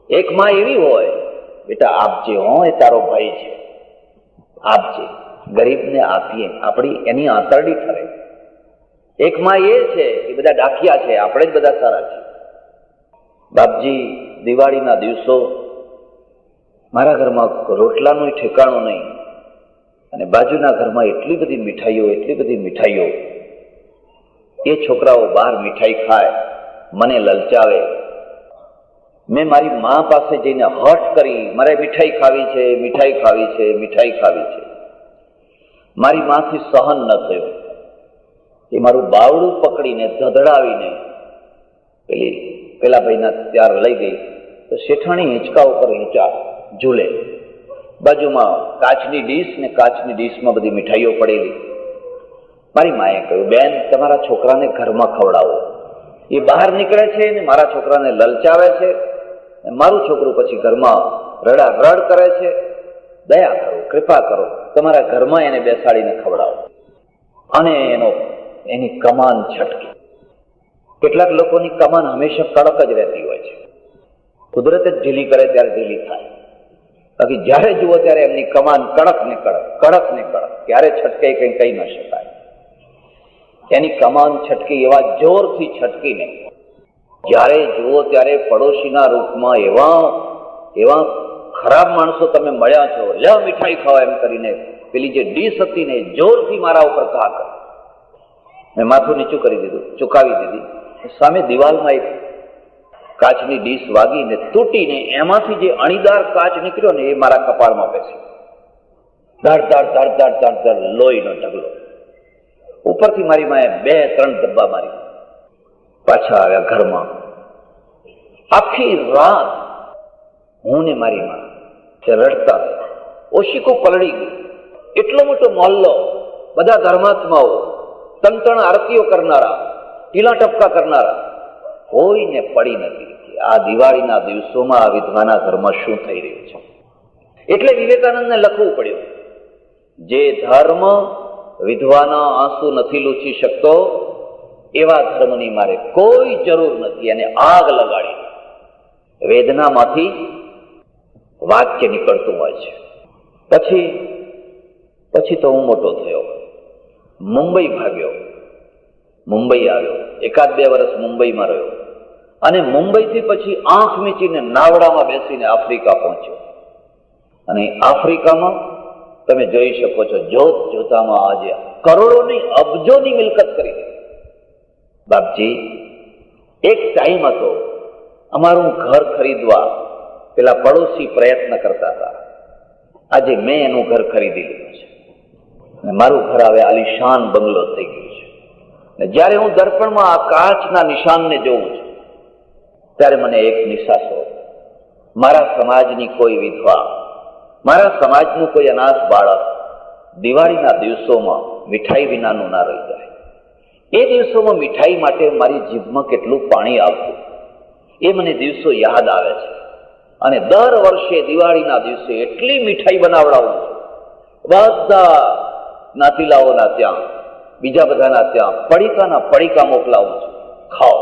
એક માં એવી હોય, બેટા આપજે, હો એ તારો ભાઈ છે, આપજે, ગરીબને આપીએ, આપણી એની આંતરડી ઠરે. એક માં એ છે કે બધા ડાકિયા છે, આપણે જ બધા સારા છે. બાપજી, દિવાળીના દિવસો મારા ઘરમાં રોટલાનું ઠેકાણું નહીં, અને બાજુના ઘરમાં એટલી બધી મીઠાઈઓ. એ છોકરાઓ બહાર મીઠાઈ ખાય, મને લલચાવે. મેં મારી મા પાસે જઈને હઠ કરી, મારે મીઠાઈ ખાવી છે. મારી માથી સહન ન થયું. એ મારું બાવડું પકડીને ધધડાવીને પેલા ભાઈના ત્યાર લઈ ગઈ. તો શેઠાણી હિંચકા ઉપર હિંચા ઝૂલે, બાજુમાં કાચની ડીશ ને કાચની ડીશમાં બધી મીઠાઈઓ પડેલી. મારી માએ કહ્યું, બેન, તમારા છોકરાને ઘરમાં ખવડાવો. એ બહાર નીકળે છે ને મારા છોકરાને લલચાવે છે, મારું છોકરું પછી ઘરમાં રડ કરે છે. દયા કરો, કૃપા કરો, તમારા ઘરમાં એને બેસાડીને ખવડાવો. અને એની કમાન છટકી. કેટલાક લોકોની કમાન હંમેશા કડક જ રહેતી હોય છે, કુદરત જ ઢીલી કરે ત્યારે ઢીલી થાય. બાકી જ્યારે જુઓ ત્યારે એમની કમાન કડક ને કડક, ક્યારે છટકે કંઈ કહી ન શકાય. એની કમાન છટકી, એવા જોરથી છટકીને જ્યારે જુઓ ત્યારે પડોશીના રૂપમાં એવા ખરાબ માણસો તમે મળ્યા છો, લે મીઠાઈ ખાવા એમ કરીને પેલી જે ડીશ હતી ને જોરથી મારા ઉપર ઘા કરી. મેં માથું નીચું કરી દીધું, ચુકાવી દીધી. સામે દિવાલમાં એક કાચની ડીશ વાગીને તૂટીને એમાંથી જે અણીદાર કાચ નીકળ્યો ને એ મારા કપાળમાં બેસી. ધડ લોહીનો ઢગલો. ઉપરથી મારી માએ 2-3 ધબ્બા મારી. પાછા આવ્યા ઘરમાં. આખી રાત હું ને મારી માં રડતા. ઓશિકો પલળી ગઈ. એટલો મોટો મોહલ્લો, બધા ધર્માત્માઓ, તંતણ આરતીઓ કરનારા, ટીલા ટપકા કરનારા, કોઈને પડી નથી આ દિવાળીના દિવસોમાં આ વિધવાના ઘરમાં શું થઈ રહ્યું છે. એટલે વિવેકાનંદને લખવું પડ્યું, જે ધર્મ વિધવાના આંસુ નથી લૂછી શકતો એવા ધર્મની મારે કોઈ જરૂર નથી. અને આગ લગાડી વેદનામાંથી વાક્ય નીકળતું હોય છે. પછી તો હું મોટો થયો, મુંબઈ ભાગ્યો, મુંબઈ આવ્યો, 1-2 વર્ષ મુંબઈમાં રહ્યો, અને મુંબઈથી પછી આંખ મીચીને નાવડામાં બેસીને આફ્રિકા પહોંચ્યો. અને આફ્રિકામાં તમે જોઈ શકો છો, જોતામાં આજે કરોડોની અબજોની મિલકત કરી દીધી. બાપજી, એક ટાઈમ હતો અમારું ઘર ખરીદવા પેલા પડોશી પ્રયત્ન કરતા હતા. આજે મેં એનું ઘર ખરીદી લીધું છે અને મારું ઘર હવે આલિશાન બંગલો થઈ ગયું છે. અને જ્યારે હું દર્પણમાં આ કાચના નિશાનને જોઉં છું ત્યારે મને એક નિશાસો, મારા સમાજની કોઈ વિધવા, મારા સમાજનું કોઈ અનાથ બાળક દિવાળીના દિવસોમાં મીઠાઈ વિનાનું ના રહી જાય. એ દિવસોમાં મીઠાઈ માટે મારી જીભમાં કેટલું પાણી આવતું એ મને દિવસો યાદ આવે છે. અને દર વર્ષે દિવાળીના દિવસે એટલી મીઠાઈ બનાવડાવું છું, બધા નાતીલાઓના ત્યાં, બીજા બધાના ત્યાં પડીકા મોકલાવું છું, ખાઓ.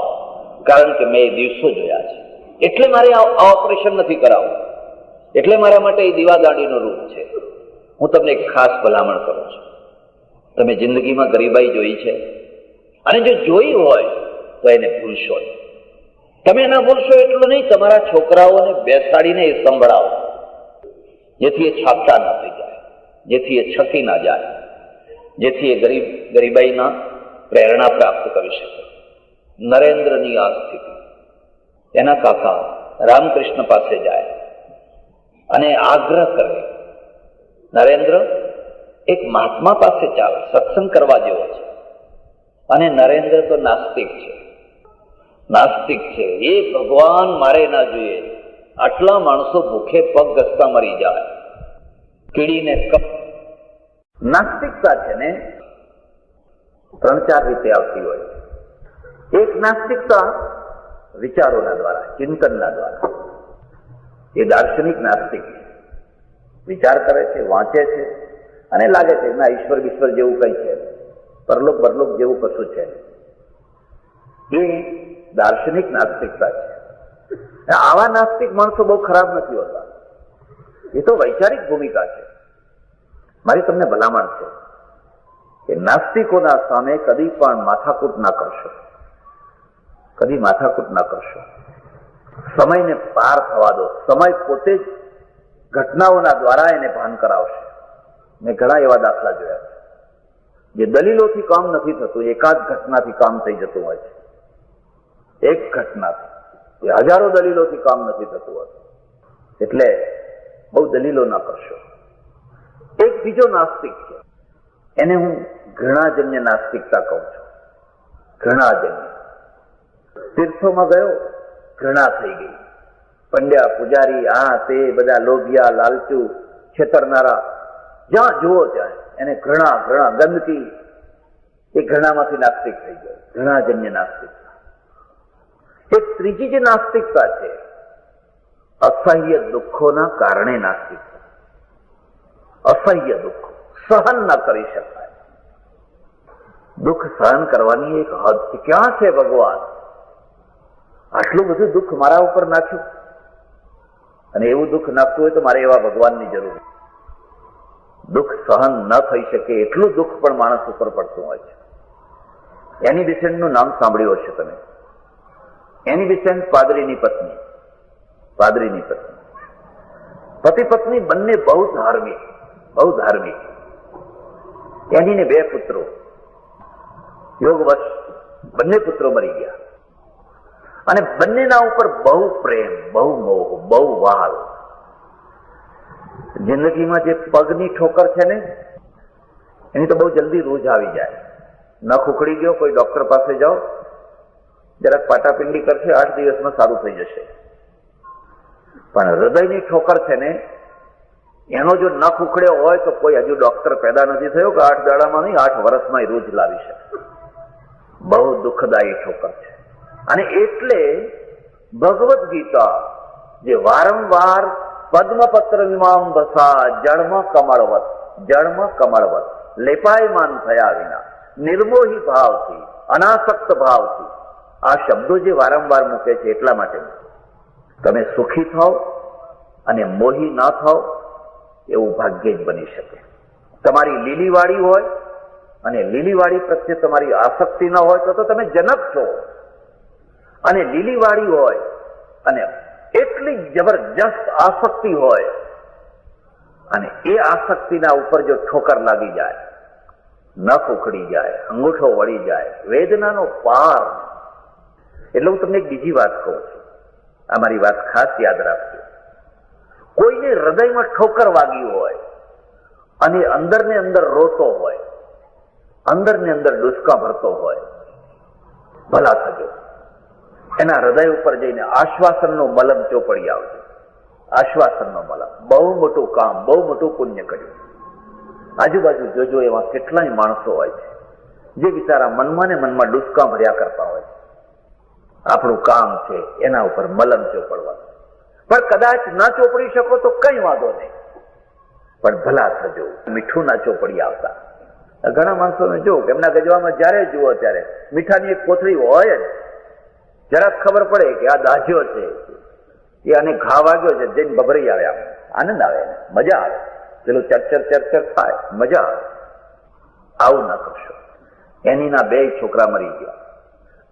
કારણ કે મેં એ દિવસો જોયા છે. એટલે મારે આ ઓપરેશન નથી કરાવવું. એટલે મારા માટે એ દીવાદાંડીનું રૂપ છે. હું તમને એક ખાસ ભલામણ કરું છું. તમે જિંદગીમાં ગરીબાઈ જોઈ છે, અને જો જોઈ હોય તો એને ભૂલશો નહીં. તમે એના ભૂલશો એટલું નહીં, તમારા છોકરાઓને બેસાડીને એ સંભળાવો, જેથી એ છાપતા ના થઈ જાય, જેથી એ છકી ના જાય, જેથી એ ગરીબાઈના પ્રેરણા પ્રાપ્ત કરી શકે. નરેન્દ્રની આ સ્થિતિ, એના કાકા રામકૃષ્ણ પાસે જાય અને આગ્રહ કરે, નરેન્દ્ર એક મહાત્મા પાસે ચાલ, સત્સંગ કરવા જેવો છે. અને નરેન્દ્ર તો નાસ્તિક છે, નાસ્તિક છે. એ ભગવાન મારે ના જોઈએ, આટલા માણસો ભૂખે પગ ઘસતા મરી જાય, કીડીને કપ. નાસ્તિકતા છે ને 3-4 રીતે આવતી હોય. એક નાસ્તિકતા વિચારોના દ્વારા, ચિંતનના દ્વારા. એ દાર્શનિક નાસ્તિક છે. વિચાર કરે છે, વાંચે છે, અને લાગે છે ના ઈશ્વર વિશ્વર જેવું કંઈ છે, પરલોક બરલોક જેવું કશું છે. એ દાર્શનિક નાસ્તિકતા છે. આવા નાસ્તિક માણસો બહુ ખરાબ નથી હોતા. એ તો વૈચારિક ભૂમિકા છે. મારી તમને ભલામણ છે કે નાસ્તિકોના સામે કદી પણ માથાકૂટ ના કરશો, કદી માથાકૂટ ના કરશો. સમયને પાર થવા દો. સમય પોતે જ ઘટનાઓના દ્વારા એને ભાન કરાવશે. મેં ઘણા એવા દાખલા જોયા છે, જે દલીલોથી કામ નથી થતું, એકાદ ઘટનાથી કામ થઈ જતું હોય છે. એક ઘટનાથી, એ હજારો દલીલોથી કામ નથી થતું હોતું. એટલે બહુ દલીલો ના કરશો. એક બીજો નાસ્તિક છે, એને હું ઘૃણાજન્ય નાસ્તિકતા કહું છું. ઘૃણાજન્ય. તીર્થોમાં ગયો, ઘૃણા થઈ ગઈ. પંડ્યા પૂજારી, આ તે બધા લોભિયા, લાલચુ, છેતરનારા, જ્યાં જુઓ ત્યાં એને ઘૃણા, ઘૃણા, ગંદકી. એ ઘૃણામાંથી નાસ્તિક થઈ ગયો. ઘૃણાજન્ય નાસ્તિકતા. એક ત્રીજી જે નાસ્તિકતા છે, અસહ્ય દુઃખોના કારણે નાસ્તિકતા. અસહ્ય દુઃખ સહન ન કરી શકાય. દુઃખ સહન કરવાની એક હદ છે. ક્યાં છે ભગવાન? આટલું બધું દુઃખ મારા ઉપર નાખ્યું, અને એવું દુઃખ નાખતું હોય તો મારે એવા ભગવાનની જરૂર. દુઃખ સહન ન થઈ શકે એટલું દુઃખ પણ માણસ ઉપર પડતું હોય છે. એની બિસેન્ટનું નામ સાંભળ્યું હશે તમે. એની બિસેન્ટ પાદરીની પત્ની. પાદરીની પત્ની, પતિ પત્ની બંને બહુ ધાર્મિક, બહુ ધાર્મિક. એની ને 2 પુત્રો. યોગવશ બંને પુત્રો મરી ગયા, અને બંનેના ઉપર બહુ પ્રેમ, બહુ મોહ, બહુ વહાલ. જિંદગીમાં જે પગની ઠોકર છે ને, એની તો બહુ જલ્દી રોજ આવી જાય. નખ ઉખડી ગયો, કોઈ ડોક્ટર પાસે જાઓ, જરાક પાટાપિંડી કરશે, 8 દિવસમાં સારું થઈ જશે. પણ હૃદયની ઠોકર છે ને, એનો જો નખ ઉખડ્યો હોય તો કોઈ હજુ ડોક્ટર પેદા નથી થયો કે 8 દાડામાં નહીં, 8 વર્ષમાં રોજ લાવી શકે. બહુ દુઃખદાયી ઠોકર છે. અને એટલે ભગવદ્ ગીતા, જે વારંવાર પદ્મપત્ર વિમામ ભસા જળમ કમળવત, જળમ કમળવત, લેપાયમાન થયા વિના નિર્મોહી ભાવથી, અનાસક્ત ભાવથી, આ શબ્દો જે વારંવાર મૂકે છે એટલા માટે. તમે સુખી થાઓ અને મોહી ના થાઓ એવું ભાગ્ય જ બની શકે. તમારી લીલીવાળી હોય અને લીલીવાળી પ્રત્યે તમારી આસક્તિ ન હોય તો તમે જનક છો. અને લીલીવાળી હોય અને એટલી જબરજસ્ત આસક્તિ હોય, અને એ આસક્તિના ઉપર જો ઠોકર લાગી જાય, નખ ઉખડી જાય, અંગૂઠો વળી જાય, વેદનાનો પાર. એટલે હું તમને એક બીજી વાત કહું છું, આ મારી વાત ખાસ યાદ રાખજો. કોઈને હૃદયમાં ઠોકર વાગી હોય અને અંદર ને અંદર રોતો હોય, અંદર ને અંદર ડુસકા ભરતો હોય, ભલા થજો. એના હૃદય ઉપર જઈને આશ્વાસનનો મલમ ચોપડી આવજો. આશ્વાસનનો મલમ. બહુ મોટું કામ, બહુ મોટું પુણ્ય કર્યું. આજુબાજુ જોજો, એવા કેટલાય માણસો હોય છે જે બિચારા મનમાં ને મનમાં ડુસકા ભર્યા કરતા હોય છે. આપણું કામ છે એના ઉપર મલમ ચોપડવાનું. પણ કદાચ ના ચોપડી શકો તો કઈ વાંધો નહીં, પણ ભલા થજો. મીઠું ના ચોપડી આવતા. ઘણા માણસોને જો એમના ગજવામાં જ્યારે જુઓ ત્યારે મીઠાની એક કોથળી હોય જ. જરાક ખબર પડે કે આ દાજ્યો છે, એ આને ઘા વાગ્યો છે જઈને ભભરાઈ આવે, આમ આનંદ આવે, મજા આવે, પેલું ચરચર ચરચર થાય, મજા આવે. આવું ના કરશો. એની ના 2 છોકરા મરી ગયા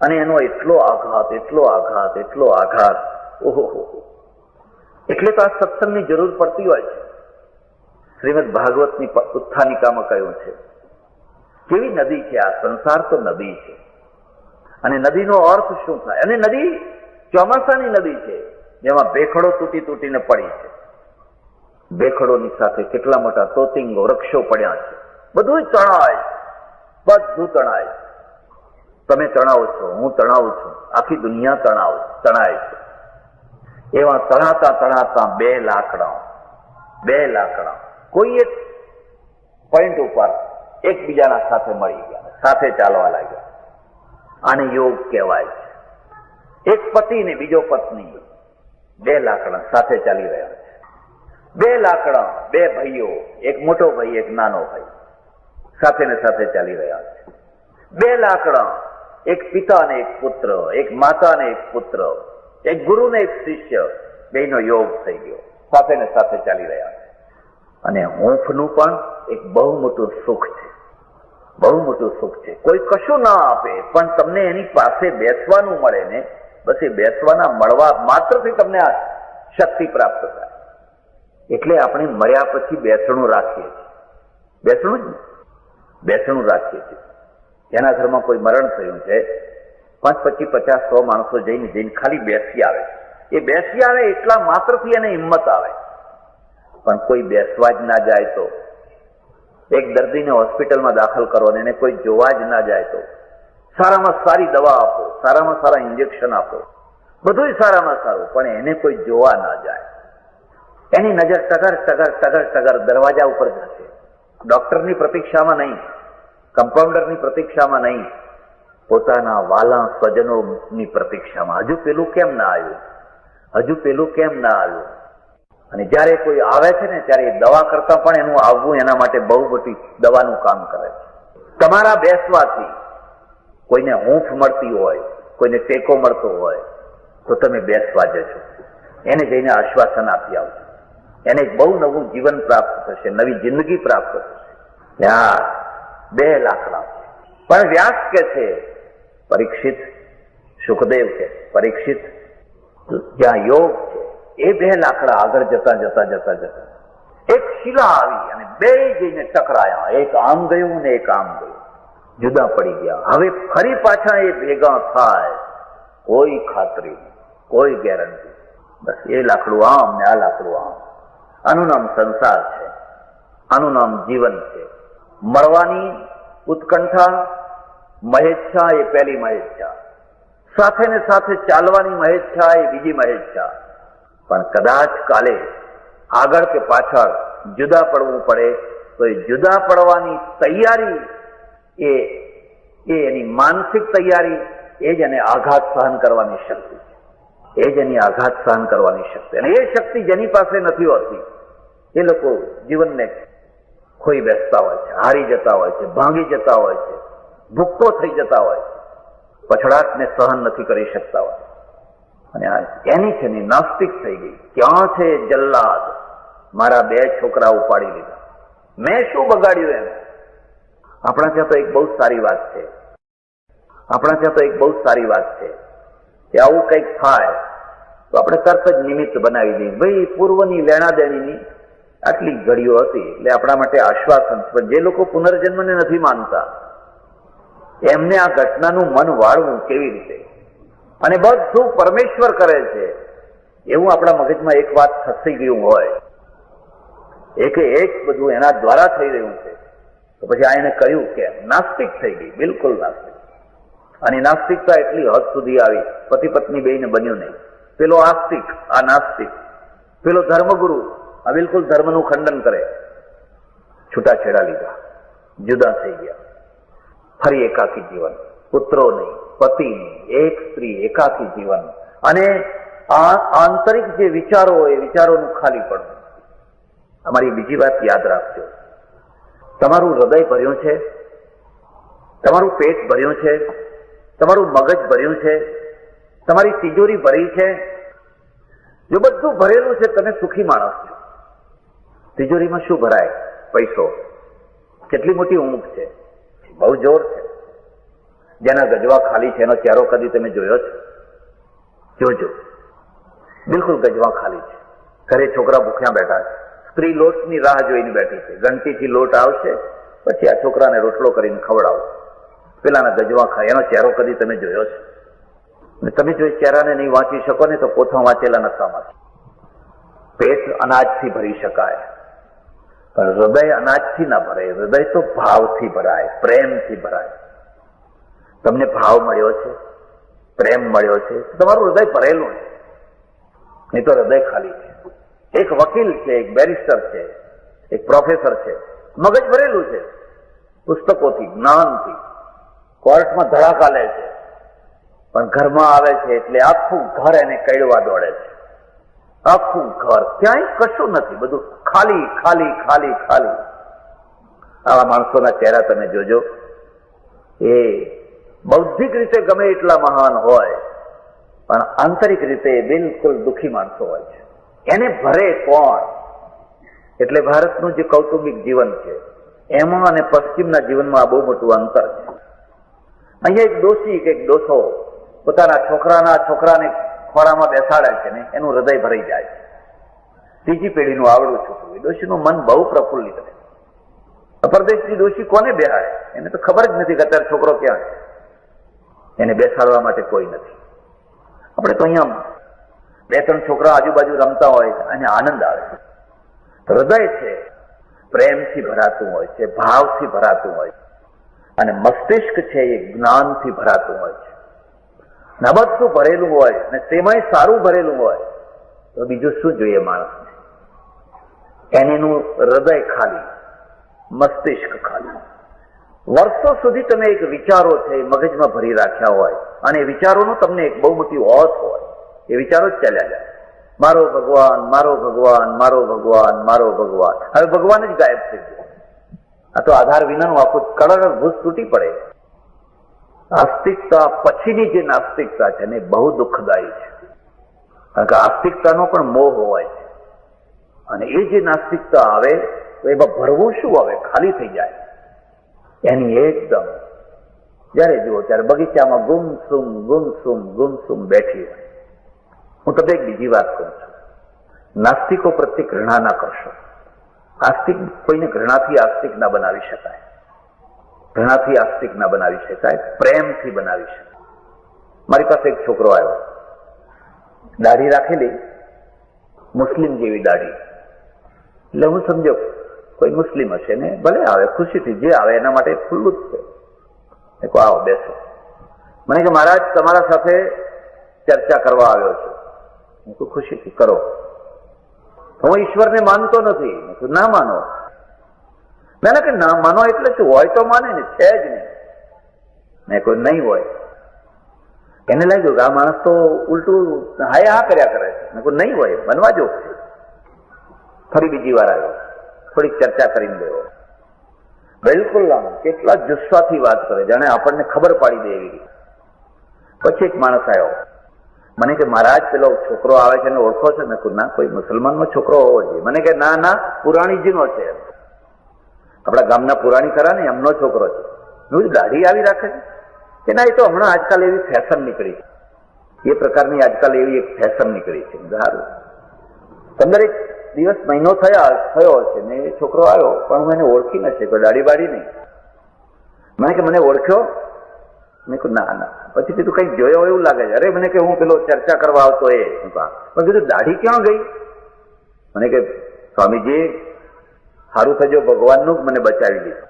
અને એનો એટલો આઘાત, એટલો આઘાત, એટલો આઘાત. ઓહો. એટલે તો આ સત્સંગની જરૂર પડતી હોય છે. શ્રીમદ ભાગવતની ઉત્થાનિકામાં કહ્યું છે કેવી નદી છે આ સંસાર, તો નદી છે. અને નદીનો અર્થ શું થાય? અને નદી ચોમાસાની નદી છે જેમાં ભેખડો તૂટી તૂટીને પડી છે. ભેખડોની સાથે કેટલા મોટા તોતિંગો વૃક્ષો પડ્યા છે. બધું તણાય, બધું તણાય. તમે તણાવો છો, હું તણાવું છું, આખી દુનિયા તણાય છે. એવા તણાતા તણાતા 2 લાકડા કોઈ એક પોઈન્ટ ઉપર એકબીજાના સાથે મળી ગયા, સાથે ચાલવા લાગ્યા. આને યોગ કહેવાય છે. એક પતિ ને બીજો પત્ની, 2 લાકડા સાથે ચાલી રહ્યા છે. 2 લાકડા, 2 ભાઈઓ, એક મોટો ભાઈ, એક નાનો ભાઈ, સાથે ને સાથે ચાલી રહ્યા છે. 2 લાકડા, એક પિતા ને એક પુત્ર, એક માતા ને એક પુત્ર, એક ગુરુ ને એક શિષ્ય, 2નો યોગ થઈ ગયો, સાથે ને સાથે ચાલી રહ્યા છે. અને હૂંફનું પણ એક બહુ મોટું સુખ છે, બહુ મોટું સુખ છે. કોઈ કશું ના આપે પણ તમને એની પાસે બેસવાનું મળે ને, બસ એ બેસવાના મળવા માત્રથી તમને આ શક્તિ પ્રાપ્ત થાય. એટલે આપણે મર્યા પછી બેસણું રાખીએ છીએ. બેસણું રાખીએ છીએ. જેના ઘરમાં કોઈ મરણ થયું છે, 5, 25, 50, 100 માણસો જઈને ખાલી બેસી આવે. એ બેસી આવે એટલા માત્રથી એને હિંમત આવે. પણ કોઈ બેસવા જ ના જાય તો, એક દર્દીને હોસ્પિટલમાં દાખલ કરો અને એને કોઈ જોવા જ ના જાય તો, સારામાં સારી દવા આપો, સારામાં સારા ઇન્જેક્શન આપો, બધું સારામાં સારું, પણ એને કોઈ જોવા ના જાય. એની નજર ટગર દરવાજા ઉપર જશે. ડોક્ટરની પ્રતીક્ષામાં નહીં, કમ્પાઉન્ડરની પ્રતીક્ષામાં નહીં, પોતાના વાલા સ્વજનોની પ્રતીક્ષામાં. હજુ પેલું કેમ ના આવ્યું? અને જયારે કોઈ આવે છે ને ત્યારે દવા કરતા પણ એનું આવવું એના માટે બહુ મોટી દવાનું કામ કરે છે. તમારા બેસવાથી કોઈને હૂંફ મળતી હોય, કોઈને ટેકો મળતો હોય તો તમે બેસવા જશો, એને જઈને આશ્વાસન આપી આવજો. એને બહુ નવું જીવન પ્રાપ્ત થશે, નવી જિંદગી પ્રાપ્ત થશે. 2 લાકડા. પણ વ્યાસ કે છે, પરીક્ષિત, સુખદેવ કે પરીક્ષિત, જ્યાં યોગ છે એ 2 લાકડા આગળ જતા એક શિલા આવી અને 2 જઈને ટકરાયા. એક આમ ગયું ને એક આમ ગયું, જુદા પડી ગયા. હવે ફરી પાછા એ ભેગા થાય, કોઈ ખાતરી, કોઈ ગેરંટી. બસ એ લાકડું આમ ને આ લાકડું આમ. આનું નામ સંસાર છે, આનું નામ જીવન છે. મળવાની ઉત્કંઠા, મહેચ્છા એ પહેલી મહેચ્છા, સાથે ને સાથે ચાલવાની મહેચ્છા એ બીજી મહેચ્છા. પણ કદાચ કાલે આગળ કે પાછળ જુદા પડવું પડે તો એ જુદા પડવાની તૈયારી, એ એની માનસિક તૈયારી, એ જ એને આઘાત સહન કરવાની શક્તિ છે. એ જ એની આઘાત સહન કરવાની શક્તિ. અને એ શક્તિ જેની પાસે નથી હોતી એ લોકો જીવનને ખોઈ બેસતા હોય છે, હારી જતા હોય છે, ભાંગી જતા હોય છે, ભૂક્કો થઈ જતા હોય છે, પછડાટને સહન નથી કરી શકતા હોય. અને એની છે ને નાસ્તિક થઈ ગઈ. ક્યાં છે જલ્લાદ? મારા 2 છોકરા ઉપાડી લીધા, મેં શું બગાડ્યું એને? આપણા ત્યાં તો એક બહુ સારી વાત છે કે આવું કંઈક થાય તો આપણે તરત જ નિમિત્ત બનાવી દઈએ. ભાઈ પૂર્વની લેણા દેણીની આટલી ઘડીઓ હતી એટલે આપણા માટે આશ્વાસન. પણ જે લોકો પુનર્જન્મને નથી માનતા એમને આ ઘટનાનું મન વાળવું કેવી રીતે? અને બધું પરમેશ્વર કરે છે એવું આપણા મગજમાં એક વાત ખસી ગયું હોય, એક બધું એના દ્વારા થઈ રહ્યું છે, તો પછી આ એને કહ્યું કે નાસ્તિક થઈ ગઈ, બિલકુલ નાસ્તિક. અને નાસ્તિકતા એટલી હદ સુધી આવી, પતિ પત્ની બેયને બન્યું નહીં. પેલો આસ્તિક, આ નાસ્તિક. પેલો ધર્મગુરુ, આ બિલકુલ ધર્મનું ખંડન કરે. છૂટાછેડા લીધા, જુદા થઈ ગયા. ફરી એકાકી જીવન, પુત્રો નહીં, પતિ નહીં, એક સ્ત્રી, એકાકી જીવન. અને આ આંતરિક જે વિચારો હોય એ વિચારોનું ખાલી પડવું. અમારી બીજી વાત યાદ રાખજો, તમારું હૃદય ભર્યું છે, તમારું પેટ ભર્યું છે, તમારું મગજ ભર્યું છે, તમારી તિજોરી ભરી છે, જો બધું ભરેલું છે, તમે સુખી માણસ છો. તિજોરીમાં શું ભરાય? પૈસો. કેટલી મોટી ઊંઘ છે, બહુ જોર છે. જેના ગજવા ખાલી છે એનો ચહેરો કદી તમે જોયો છે? જોજો, બિલકુલ ગજવા ખાલી છે. ઘરે છોકરા ભૂખ્યા બેઠા છે, સ્ત્રી લોટની રાહ જોઈને બેઠી છે. ઘંટીથી લોટ આવશે, પછી આ છોકરાને રોટલો કરીને ખવડાવો. પેલાના ગજવા ખાય, એનો ચહેરો કદી તમે જોયો છે? તમે જો ચહેરાને નહીં વાંચી શકો ને તો પોથા વાંચેલા નશામાં છે. પેટ અનાજથી ભરી શકાય, પણ હૃદય અનાજથી ના ભરાય. હૃદય તો ભાવથી ભરાય, પ્રેમથી ભરાય. તમને ભાવ મળ્યો છે, પ્રેમ મળ્યો છે, તમારું હૃદય ભરેલું છે. નહીં તો હૃદય ખાલી છે. એક વકીલ છે, એક બેરિસ્ટર છે, એક પ્રોફેસર છે, મગજ ભરેલું છે પુસ્તકોથી, જ્ઞાનથી, કોર્ટમાં ધડાકા લે છે, પણ ઘરમાં આવે છે એટલે આખું ઘર એને કડવા દોડે છે. આખું ઘર, ક્યાંય કશું નથી, બધું ખાલી ખાલી ખાલી ખાલી. આવા માણસોના ચહેરા તમે જોજો. એ બૌદ્ધિક રીતે ગમે એટલા મહાન હોય, પણ આંતરિક રીતે બિલકુલ દુઃખી માણસો હોય છે. એને ભરે કોણ? એટલે ભારતનું જે કૌટુંબિક જીવન છે એમાં અને પશ્ચિમના જીવનમાં આ બહુ મોટું અંતર છે. અહીંયા એક ડોશી કે એક ડોસો પોતાના છોકરાને ખોળામાં બેસાડે છે ને એનું હૃદય ભરાઈ જાય છે. ત્રીજી પેઢીનું આવડું છોકરું, એ ડોશીનું મન બહુ પ્રફુલ્લિત રહે. અપરદેશની ડોશી કોને બેહાડે? એને તો ખબર જ નથી કે અત્યારે છોકરો ક્યાં છે. એને બેસાડવા માટે કોઈ નથી. આપણે તો અહીંયા બે ત્રણ છોકરા આજુબાજુ રમતા હોય અને આનંદ આવે છે. હૃદય છે પ્રેમથી ભરાતું હોય છે, ભાવથી ભરાતું હોય છે, અને મસ્તિષ્ક છે એ જ્ઞાનથી ભરાતું હોય છે. ના બધું ભરેલું હોય ને તેમાંય સારું ભરેલું હોય તો બીજું શું જોઈએ માણસને? એનું હૃદય ખાલી, મસ્તિષ્ક ખાલી. વર્ષો સુધી તમે એક વિચારો છે એ મગજમાં ભરી રાખ્યા હોય અને એ વિચારોનું તમને એક બહુ મોટી ઓથ હોય. એ વિચારો જ ચાલ્યા જાય, મારો ભગવાન, મારો ભગવાન, મારો ભગવાન, મારો ભગવાન. હવે ભગવાન જ ગાયબ થઈ ગયો. આ તો આધાર વિનાનું આખું કળર ભૂસ તૂટી પડે. આસ્તિકતા પછીની જે નાસ્તિકતા છે ને બહુ દુઃખદાયી છે. કારણ કે આસ્તિકતાનો પણ મોહ હોય છે, અને એ જે નાસ્તિકતા આવે તો એમાં ભરવું શું આવે? ખાલી થઈ જાય. એની એકદમ જયારે જુઓ ત્યારે બગીચામાં ગુમસુમ બેઠી હોય. હું તમને એક બીજી વાત કહું છું, નાસ્તિકો પ્રત્યે ઘૃણા ના કરશો. આસ્તિક કોઈને ઘૃણાથી આસ્તિક ના બનાવી શકાય, ઘૃણાથી આસ્તિક ના બનાવી શકાય, પ્રેમથી બનાવી શકાય. મારી પાસે એક છોકરો આવ્યો, દાઢી રાખેલી, મુસ્લિમ જેવી દાઢી. એટલે હું સમજો કોઈ મુસ્લિમ હશે ને, ભલે આવે ખુશીથી, જે આવે એના માટે ખુલ્લું જ છે. આવો બેસો. મને કે મહારાજ તમારા સાથે ચર્ચા કરવા આવ્યો છું. હું તો ખુશીથી કરો. હું ઈશ્વરને માનતો નથી. ના માનો. મેં કે ના માનો એટલે શું? હોય તો માને ને, છે જ નહીં. મેં કોઈ નહીં હોય. એને લાગ્યું કે આ માણસ તો ઉલટું હાય હા કર્યા કરે છે. મેં કોઈ નહીં હોય, બનવા જો. ફરી બીજી વાર આવ્યો, થોડીક ચર્ચા કરીને ગયો. બિલકુલ આમ કેટલા જુસ્સાથી વાત કરે, જાણે આપણને ખબર પાડી દે એવી રીતે. પછી એક માણસ આવ્યો, મને કે મહારાજ પેલો છોકરો આવે છે એને ઓળખો છો? મેં કહ્યું ના, કોઈ મુસલમાનનો છોકરો હોવો જોઈએ. મને કે ના ના, પુરાણીજીનો છે. આપણા ગામના પુરાણી ખરા ને, એમનો છોકરો છે. દાઢી આવી રાખે છે કે ના? એ તો હમણાં આજકાલ એવી ફેશન નીકળી છે, એ પ્રકારની આજકાલ એવી એક ફેશન નીકળી છે. સારું, 15 દિવસ મહિનો થયો છે ને એ છોકરો આવ્યો, પણ હું એને ઓળખી નથી, કોઈ દાઢી બાડી નહીં. મને કે મને ઓળખ્યો? મેં કહ્યું ના ના. પછી કીધું કંઈક જોયો એવું લાગે છે. અરે મને કે હું પેલો ચર્ચા કરવા આવતો એ. પણ કીધું દાઢી ક્યાં ગઈ? મને કે સ્વામીજી સારું થજો, ભગવાનનું મને બચાવી દીધું.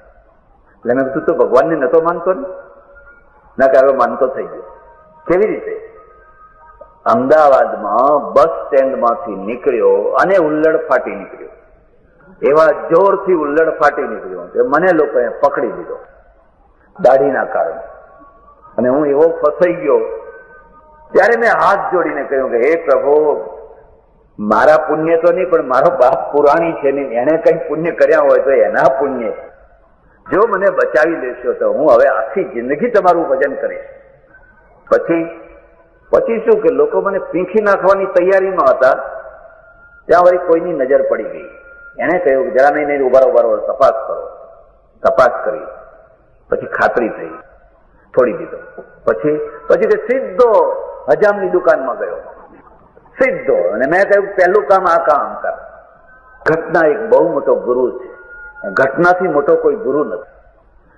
એટલે મેં કીધું તો ભગવાનને નતો માનતો ને? ના કે હવે માનતો થઈ ગયો. કેવી રીતે? અમદાવાદમાં બસ સ્ટેન્ડમાંથી નીકળ્યો અને ઉલ્લડ ફાટી નીકળ્યો. એવા જોરથી ઉલ્લડ ફાટી નીકળ્યો કે મને લોકોએ પકડી દીધો દાઢીના કારણે. અને હું એવો ફસાઈ ગયો. ત્યારે મેં હાથ જોડીને કહ્યું કે હે પ્રભુ, મારા પુણ્ય તો નહીં, પણ મારો બાપ પુરાણી છે ને, એને કંઈ પુણ્ય કર્યા હોય તો એના પુણ્ય. જો મને બચાવી લેશો તો હું હવે આખી જિંદગી તમારું ભજન કરીશ. પછી શું કે લોકો મને પીંખી નાખવાની તૈયારીમાં હતા. ત્યાં વળી કોઈની નજર પડી ગઈ. એને કહ્યું જરા નહીં ઉભારો તપાસ કરો. તપાસ કરી, પછી ખાતરી થઈ, છોડી દીધો. પછી તે સીધો હજામની દુકાનમાં ગયો, સીધો. અને મેં કહ્યું પહેલું કામ આ કામ કર. ઘટના એક બહુ મોટો ગુરુ છે. ઘટનાથી મોટો કોઈ ગુરુ નથી.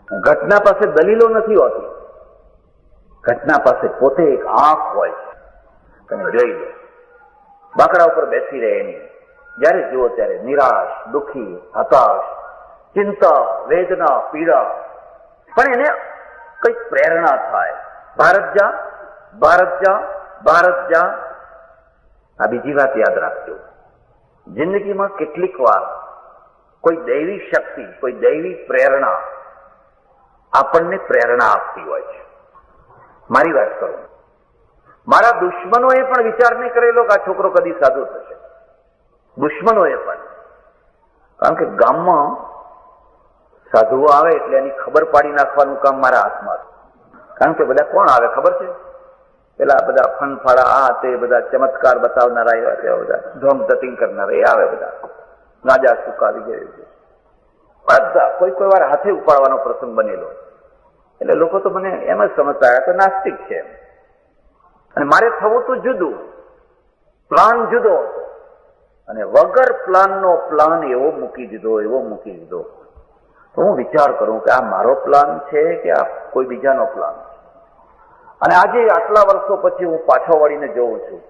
ઘટના પાસે દલીલો નથી હોતી. ઘટના પાસે પોતે એક આંખ હોય છે. તમે જોઈ લો, બાકડા ઉપર બેસી રહે એની, જયારે જુઓ ત્યારે નિરાશ, દુઃખી, હતાશ, ચિંતા, વેદના, પીડા, પણ એને કઈક પ્રેરણા થાય. ભારત જા, ભારત જા, ભારત જા. આ બીજી વાત યાદ રાખજો, જિંદગીમાં કેટલીક વાર કોઈ દૈવી શક્તિ, કોઈ દૈવી પ્રેરણા આપણને પ્રેરણા આપતી હોય છે. મારી વાત કરું, મારા દુશ્મનોએ પણ વિચાર નહીં કરેલો કે આ છોકરો કદી સાધુ થશે. દુશ્મનોએ પણ, કારણ કે ગામમાં સાધુઓ આવે એટલે એની ખબર પાડી નાખવાનું કામ મારા હાથમાં હતું. કારણ કે બધા કોણ આવે ખબર છે? પેલા બધા ફનફાળા, આ તે બધા ચમત્કાર બતાવનારા, એવા તેવા બધા ધોમ ધતિંગ કરનારા એ આવે. બધા ગાંજા સુકાવી ગયા બધા કોઈ વાર હાથે ઉપાડવાનો પ્રસંગ બનેલો એટલે લોકો તો મને એમ જ સમજતા તો નાસ્તિક છે. અને મારે થવું તો જુદું, પ્લાન જુદો હતો. અને વગર પ્લાનનો પ્લાન એવો મૂકી દીધો. તો હું વિચાર કરું કે આ મારો પ્લાન છે કે આ કોઈ બીજાનો પ્લાન છે. અને આજે આટલા વર્ષો પછી હું પાછો વળીને જોઉં છું,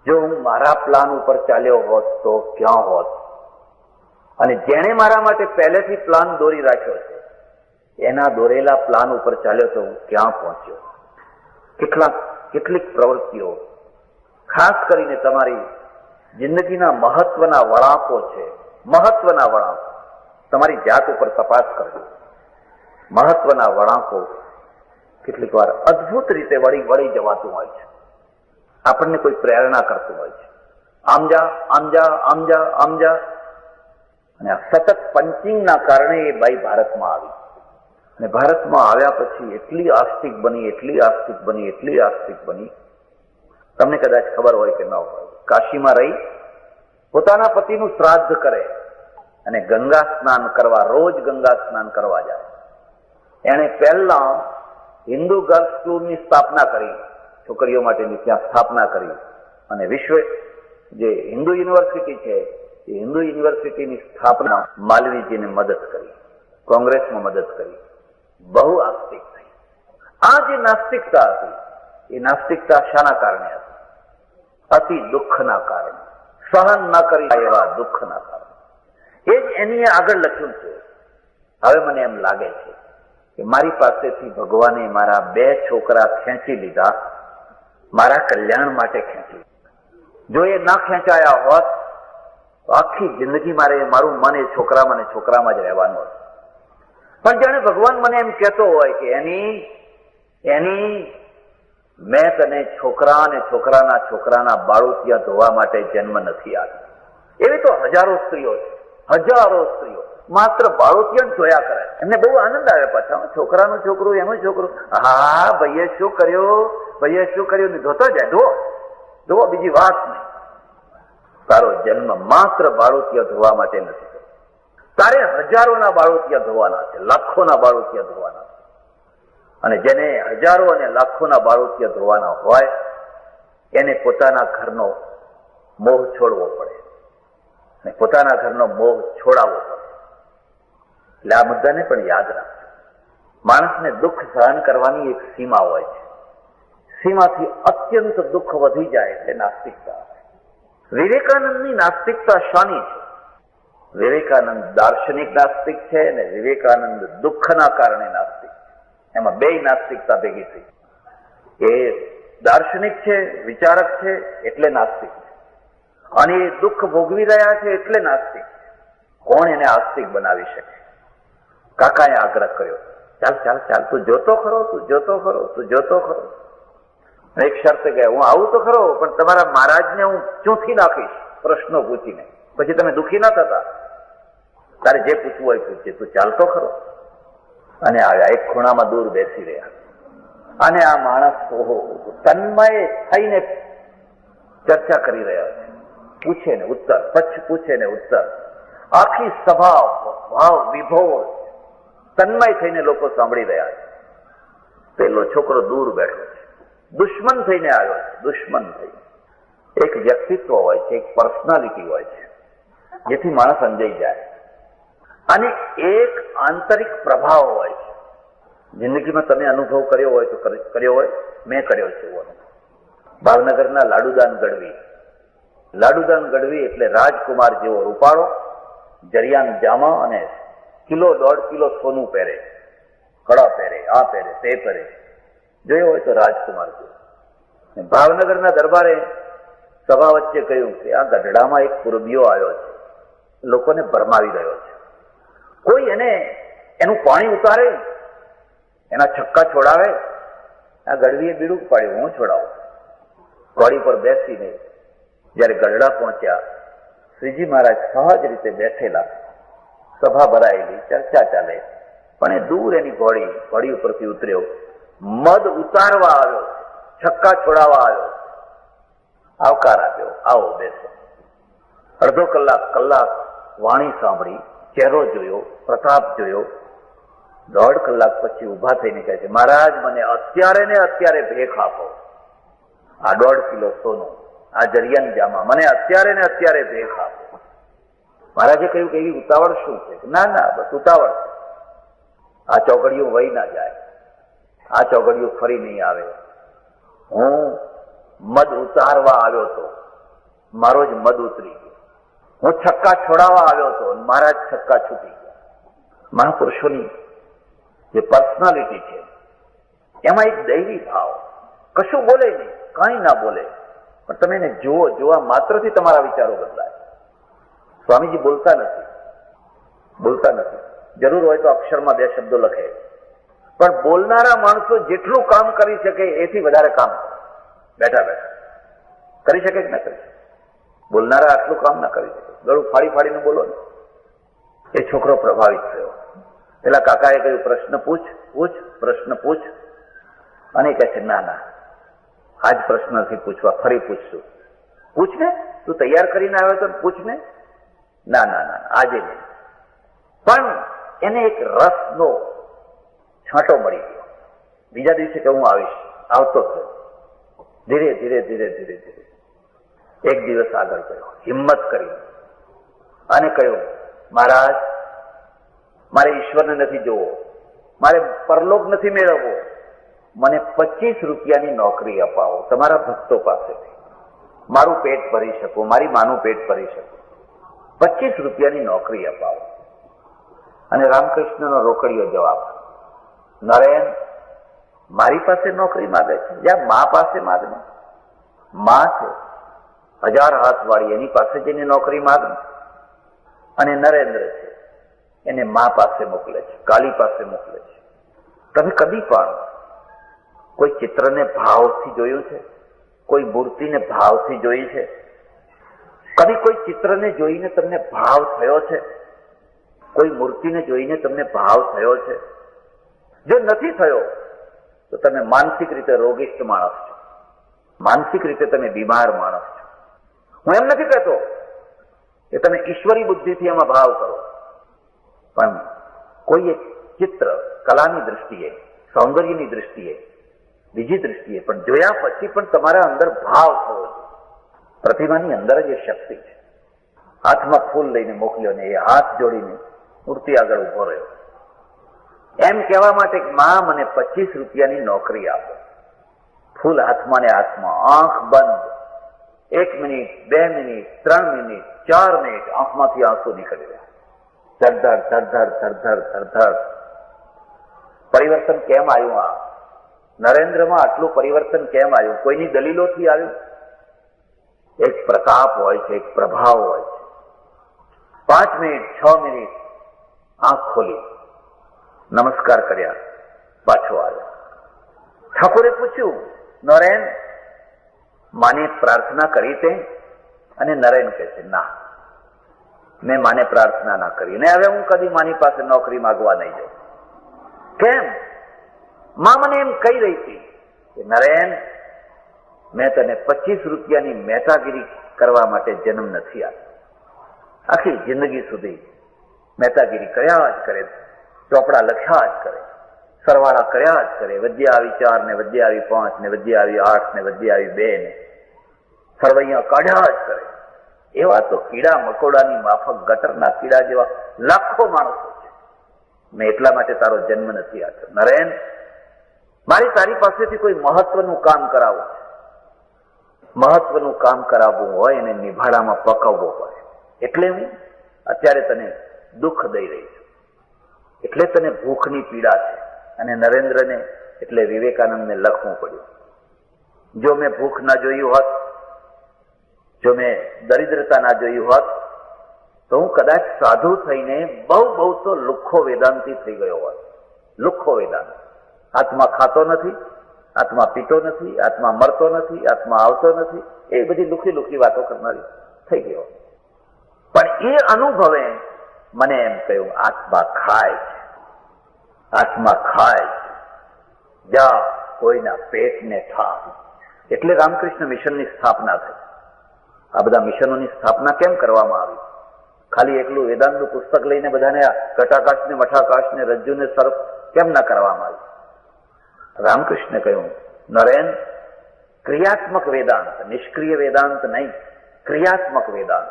જો હું મારા પ્લાન ઉપર ચાલ્યો હોત તો ક્યાં હોત. અને જેણે મારા માટે પહેલેથી પ્લાન દોરી રાખ્યો છે એના દોરેલા પ્લાન ઉપર ચાલ્યો તો હું ક્યાં પહોંચ્યો. કેટલીક પ્રવૃત્તિઓ, ખાસ કરીને તમારી જિંદગીના મહત્વના વળાંકો છે. મહત્વના વળાંકો તમારી જાત ઉપર તપાસ કરજો. મહત્વના વળાંકો કેટલીક વાર અદભુત રીતે વળી જવાતું હોય છે. આપણને કોઈ પ્રેરણા કરતું હોય છે, આમ જા, આમ જા, આમ જા, આમ જા. અને આ સતત પંચિંગના કારણે એ બાઈ ભારતમાં આવી. અને ભારતમાં આવ્યા પછી એટલી આસ્તિક બની, તમને કદાચ ખબર હોય કે ન હોય, કાશીમાં રહી પોતાના પતિનું શ્રાદ્ધ કરે અને ગંગા સ્નાન કરવા, રોજ ગંગા સ્નાન કરવા જાય. એણે પહેલા હિન્દુ ગર્લ્સ સ્કૂલની સ્થાપના કરી, છોકરીઓ માટેની ત્યાં સ્થાપના કરી. અને વિશ્વ જે હિન્દુ યુનિવર્સિટી છે એ હિન્દુ યુનિવર્સિટીની સ્થાપના માલવીજીને મદદ કરી, કોંગ્રેસમાં મદદ કરી. બહુ આસ્તિક થઈ. આ જે નાસ્તિકતા હતી એ નાસ્તિકતા શાના કારણે હતી? અતિ દુઃખના કારણે, સહન ન કરી એવા દુઃખના કારણે. એ જ એની આગળ લખ્યું છે. હવે મને એમ લાગે છે કે મારી પાસેથી ભગવાને મારા 2 છોકરા ખેંચી લીધા, મારા કલ્યાણ માટે ખેંચી. જો એ ના ખેંચાયા હોત તો આખી જિંદગી મારું મન એ છોકરામાં જ રહેવાનું હતું. પણ જાણે ભગવાન મને એમ કહેતો હોય કે એની મેં તને છોકરા અને છોકરાના બાળોતિયા ધોવા માટે જન્મ નથી આપ્યો. એવી તો હજારો સ્ત્રીઓ છે, માત્ર બાળોતિયા ધોયા કરે. એમને બહુ આનંદ આવે. પાછા છોકરાનું છોકરું, એનું છોકરું, હા ભાઈએ શું કર્યું ને ધોતો જાય. ધોવો, બીજી વાત નહીં. તારો જન્મ માત્ર બાળોતિયા ધોવા માટે નથી. તારે હજારોના બાળોતિયા ધોવાના છે, લાખોના બાળોતિયા ધોવાના છે. અને જેને હજારો અને લાખોના બાળોતિયા ધોવાના હોય એને પોતાના ઘરનો મોહ છોડવો પડે અને પોતાના ઘરનો મોહ છોડાવવો પડે. એટલે આ મુદ્દાને પણ યાદ રાખજો. માણસને દુઃખ સહન કરવાની એક સીમા હોય છે. સીમાથી અત્યંત દુઃખ વધી જાય એટલે નાસ્તિકતા. વિવેકાનંદની નાસ્તિકતા શાની છે? વિવેકાનંદ દાર્શનિક નાસ્તિક છે અને વિવેકાનંદ દુઃખના કારણે નાસ્તિક. એમાં 2 નાસ્તિકતા ભેગી થઈ. એ દાર્શનિક છે, વિચારક છે એટલે નાસ્તિક છે, અને એ દુઃખ ભોગવી રહ્યા છે એટલે નાસ્તિક છે. કોણ એને આસ્તિક બનાવી શકે? કાકાએ આગ્રહ કર્યો, ચાલ તું જોતો ખરો. એક શરતે ગયા, હું આવું તો ખરો પણ તમારા મહારાજને હું ચૂંથી નાખીશ પ્રશ્નો પૂછીને, પછી તમે દુઃખી ના થતા. તારે જે પૂછવું હોય પૂછે, તું ચાલતો ખરો. અને આવ્યા, એક ખૂણામાં દૂર બેસી રહ્યા. અને આ માણસ તન્મય થઈને ચર્ચા કરી રહ્યા છે. પૂછે ને ઉત્તર, પછી પૂછે ને ઉત્તર. આખી સભા ભાવ વિભોર તન્મય થઈને લોકો સાંભળી રહ્યા છે. પેલો છોકરો દૂર બેઠો છે, દુશ્મન થઈને આવ્યો છે, દુશ્મન થઈ. એક વ્યક્તિત્વ હોય છે, એક પર્સનાલિટી હોય છે, જેથી માણસ અંજાઈ જાય. અને એક આંતરિક પ્રભાવ હોય છે. જિંદગીમાં તમે અનુભવ કર્યો હોય તો કર્યો હોય, મેં કર્યો છે એવો અનુભવ. ભાવનગરના લાડુદાન ગઢવી. લાડુદાન ગઢવી એટલે રાજકુમાર જેવો રૂપાળો, જરિયાન જામા અને કિલો 1.5 કિલો સોનું પહેરે, કડા પહેરે, આ પહેરે, તે પહેરે. જોયો હોય તો રાજકુમાર જેવો. ભાવનગરના દરબારે સભા વચ્ચે કહ્યું કે આ ગઢડામાં એક પૂર્બીયો આવ્યો છે, લોકોને ભરમાવી રહ્યો છે. કોઈ એનું પાણી ઉતારે, એના છક્કા છોડાવે. આ ગઢવીએ બીડું પાડ્યું, હું છોડાવું. ઘોડી પર બેસીને જયારે ગઢડા પહોંચ્યા, શ્રીજી મહારાજ સહજ રીતે બેઠેલા, સભા ભરાયેલી, ચર્ચા ચાલે. પણ એ દૂર એની ઘોડી ઉપરથી ઉતર્યો, મદ ઉતારવા આવ્યો, છક્કા છોડાવવા આવ્યો, આવકાર આપ્યો, આવો બેસો. અડધો કલાક વાણી સાંભળી, ચહેરો જોયો, પ્રતાપ જોયો. 1.5 કલાક પછી ઉભા થઈને કહે છે, મહારાજ મને અત્યારે ને અત્યારે ભેખ આપો. આ 1.5 કિલો સોનું, આ જરિયાન જામા મને અત્યારે ને અત્યારે ભેખ આપો. મહારાજે કહ્યું કે એવી ઉતાવળ શું છે? ના ના, બસ ઉતાવળ છે. આ ચોકડીઓ વહી ના જાય, આ ચોકડીઓ ફરી નહીં આવે. હું મદ ઉતારવા આવ્યો હતો, મારો જ મદ ઉતરી ગયો. હું છક્કા છોડાવવા આવ્યો હતો, મારા જ છક્કા છૂટી ગયા. મહાપુરુષોની જે પર્સનાલિટી છે એમાં એક દૈવી ભાવ, કશું બોલે નહીં, કાંઈ ના બોલે, પણ તમે એને જુઓ, જોવા માત્રથી તમારા વિચારો બદલાય. સ્વામીજી બોલતા નથી. જરૂર હોય તો અક્ષરમાં 2 શબ્દો લખે, પણ બોલનારા માણસો જેટલું કામ કરી શકે એથી વધારે કામ બેઠા કરી શકે કે ના કરી શકે? બોલનારા આટલું કામ ના કરી શકે. ગળું ફાડીને બોલો ને. એ છોકરો પ્રભાવિત થયો. પેલા કાકાએ કહ્યું, પ્રશ્ન પૂછ. અને કહે છે, ના ના, આજ પ્રશ્ન નથી પૂછવા, ફરી પૂછશું. પૂછ ને, તું તૈયાર કરીને આવ્યો તો પૂછ ને. ના ના ના, આજે નહીં. પણ એને એક રસનો છાંટો મળી ગયો. બીજા દિવસે કે હું આવીશ, આવતો થયો. ધીરે ધીરે એક દિવસ આગળ ગયો, હિંમત કરી અને કહ્યું, મહારાજ, મારે ઈશ્વરને નથી જોવો, મારે પરલોક નથી મેળવવો, મને 25 રૂપિયાની નોકરી અપાવો તમારા ભક્તો પાસેથી. મારું પેટ ભરી શકું, મારી માનું પેટ ભરી શકું. 25 રૂપિયાની નોકરી અપાવો. અને રામકૃષ્ણનો રોકડીયો જવાબ, નરેન, મારી પાસે નોકરી માગે છે, જ્યાં મા પાસે માગને. મા છે 1000 હાથ વાળી, એની પાસે જઈને નોકરી માગને. અને નરેન્દ્ર છે, એને મા પાસે મોકલે છે, કાલી પાસે મોકલે છે. તમે કદી પણ કોઈ ચિત્રને ભાવથી જોયું છે? કોઈ મૂર્તિને ભાવથી જોઈ છે? કદી કોઈ ચિત્રને જોઈને તમને ભાવ થયો છે? કોઈ મૂર્તિને જોઈને તમને ભાવ થયો છે? જો નથી થયો તો તમે માનસિક રીતે રોગિષ્ઠ માણસ છો, માનસિક રીતે તમે બીમાર માણસ છો. હું એમ નથી કહેતો કે તમે ઈશ્વરી બુદ્ધિથી એમાં ભાવ કરો, પણ કોઈ એક ચિત્ર કલાની દૃષ્ટિએ, સૌંદર્યની દૃષ્ટિએ, બીજી દૃષ્ટિએ પણ જોયા પછી પણ તમારા અંદર ભાવ થવો જોઈએ. પ્રતિમાની અંદર જ એ શક્તિ છે. હાથમાં ફૂલ લઈને મોકલ્યો ને એ હાથ જોડીને મૂર્તિ આગળ ઉભો રહ્યો, એમ કહેવા માટે કે માં, મને 25 રૂપિયાની નોકરી આપો. ફૂલ હાથમાં ને હાથમાં, આંખ બંધ. 1 મિનિટ, 2 મિનિટ, 3 મિનિટ, 4 મિનિટ આંખમાંથી આંસુ નીકળી રહ્યા. ધરધર. પરિવર્તન કેમ આવ્યું? આ નરેન્દ્રમાં આટલું પરિવર્તન કેમ આવ્યું? કોઈની દલીલોથી આવ્યું? એક પ્રતાપ હોય છે, એક પ્રભાવ હોય છે. 5 મિનિટ, 6 મિનિટ આંખ ખોલી, નમસ્કાર કર્યા, પાછો આવ્યો. ઠાકોરે પૂછ્યું, નરેન, માને પ્રાર્થના કરી તે? અને નરેન કહે છે, ના, મેં માને પ્રાર્થના ના કરી, ને હવે હું કદી માની પાસે નોકરી માંગવા નહીં જાઉં. કેમ? માં મને એમ કહી રહી હતી કે નરેન, મેં તને 25 રૂપિયાની મહેતાગીરી કરવા માટે જન્મ નથી આપ્યો. આખી જિંદગી સુધી મહેતાગીરી કર્યા જ કરે, ચોપડા લખ્યા જ કરે, સરવાળા કર્યા જ કરે, વદ્યા આવી 4 ને વદ્યા આવી 5 ને વદ્યા આવી 8 ને વદ્યા આવી 2 ને સરવૈયા કાઢ્યા જ કરે. એવા તો કીડા મકોડાની માફક ગટરના કીડા જેવા લાખો માણસો છે. મેં એટલા માટે તારો જન્મ નથી આપ્યો. નરેન, મારી તારી પાસેથી કોઈ મહત્વનું કામ કરાવવું છે. મહત્વનું કામ કરાવવું હોય એને નિભાડામાં પકવવો પડે. એટલે હું અત્યારે તને દુઃખ દઈ રહી છું. એટલે તને ભૂખની પીડા છે. અને નરેન્દ્રને એટલે વિવેકાનંદને લખવું પડ્યું. જો મેં ભૂખ ના જોયું હોત, જો મેં દરિદ્રતા ના જોયું હોત, તો હું કદાચ સાધુ થઈને બહુ બહુ તો લુખ્ખો વેદાંતી થઈ ગયો હોત. લુખ્ખો વેદાંત. આત્મા ખાતો નથી, આત્મા પીતો નથી, આત્મા મરતો નથી, આત્મા આવતો નથી, એ બધી લુખી લુખી વાતો કરનારી થઈ ગયો. પણ એ અનુભવે મને એમ કહ્યું, આત્મા ખાય છે, આત્મા ખાય છે, જા કોઈના પેટને ઠાપ. એટલે રામકૃષ્ણ મિશનની સ્થાપના થઈ. આ બધા મિશનોની સ્થાપના કેમ કરવામાં આવી? ખાલી એકલું વેદાંતનું પુસ્તક લઈને બધાને ઘટાકાશ ને મઠાકાશ ને રજ્જુ ને સર્પ કેમ ના કરવામાં આવી? રામકૃષ્ણે કહ્યું, નરેન, ક્રિયાત્મક વેદાંત, નિષ્ક્રિય વેદાંત નહીં, ક્રિયાત્મક વેદાંત.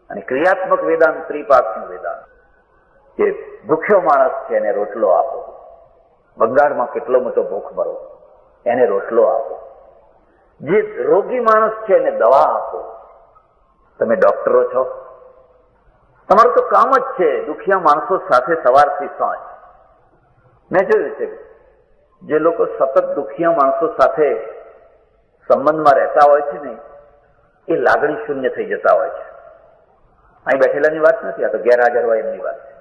અને ક્રિયાત્મક વેદાંત ત્રિપાક્ષનું વેદાંત. જે ભૂખ્યો માણસ છે એને રોટલો આપો. બંગાળમાં કેટલો મોટો ભૂખમરો, એને રોટલો આપો. જે રોગી માણસ છે એને દવા આપો. તમે ડોક્ટરો છો, તમારું તો કામ જ છે દુખિયા માણસો સાથે સવારથી સાંજ. મેં જોયું છે જે લોકો સતત દુખિયા માણસો સાથે સંબંધમાં રહેતા હોય છે ને, એ લાગણી શૂન્ય થઈ જતા હોય છે. અહીં બેઠેલાની વાત નથી, આ તો ગેરહાજર હોય એમની વાત છે.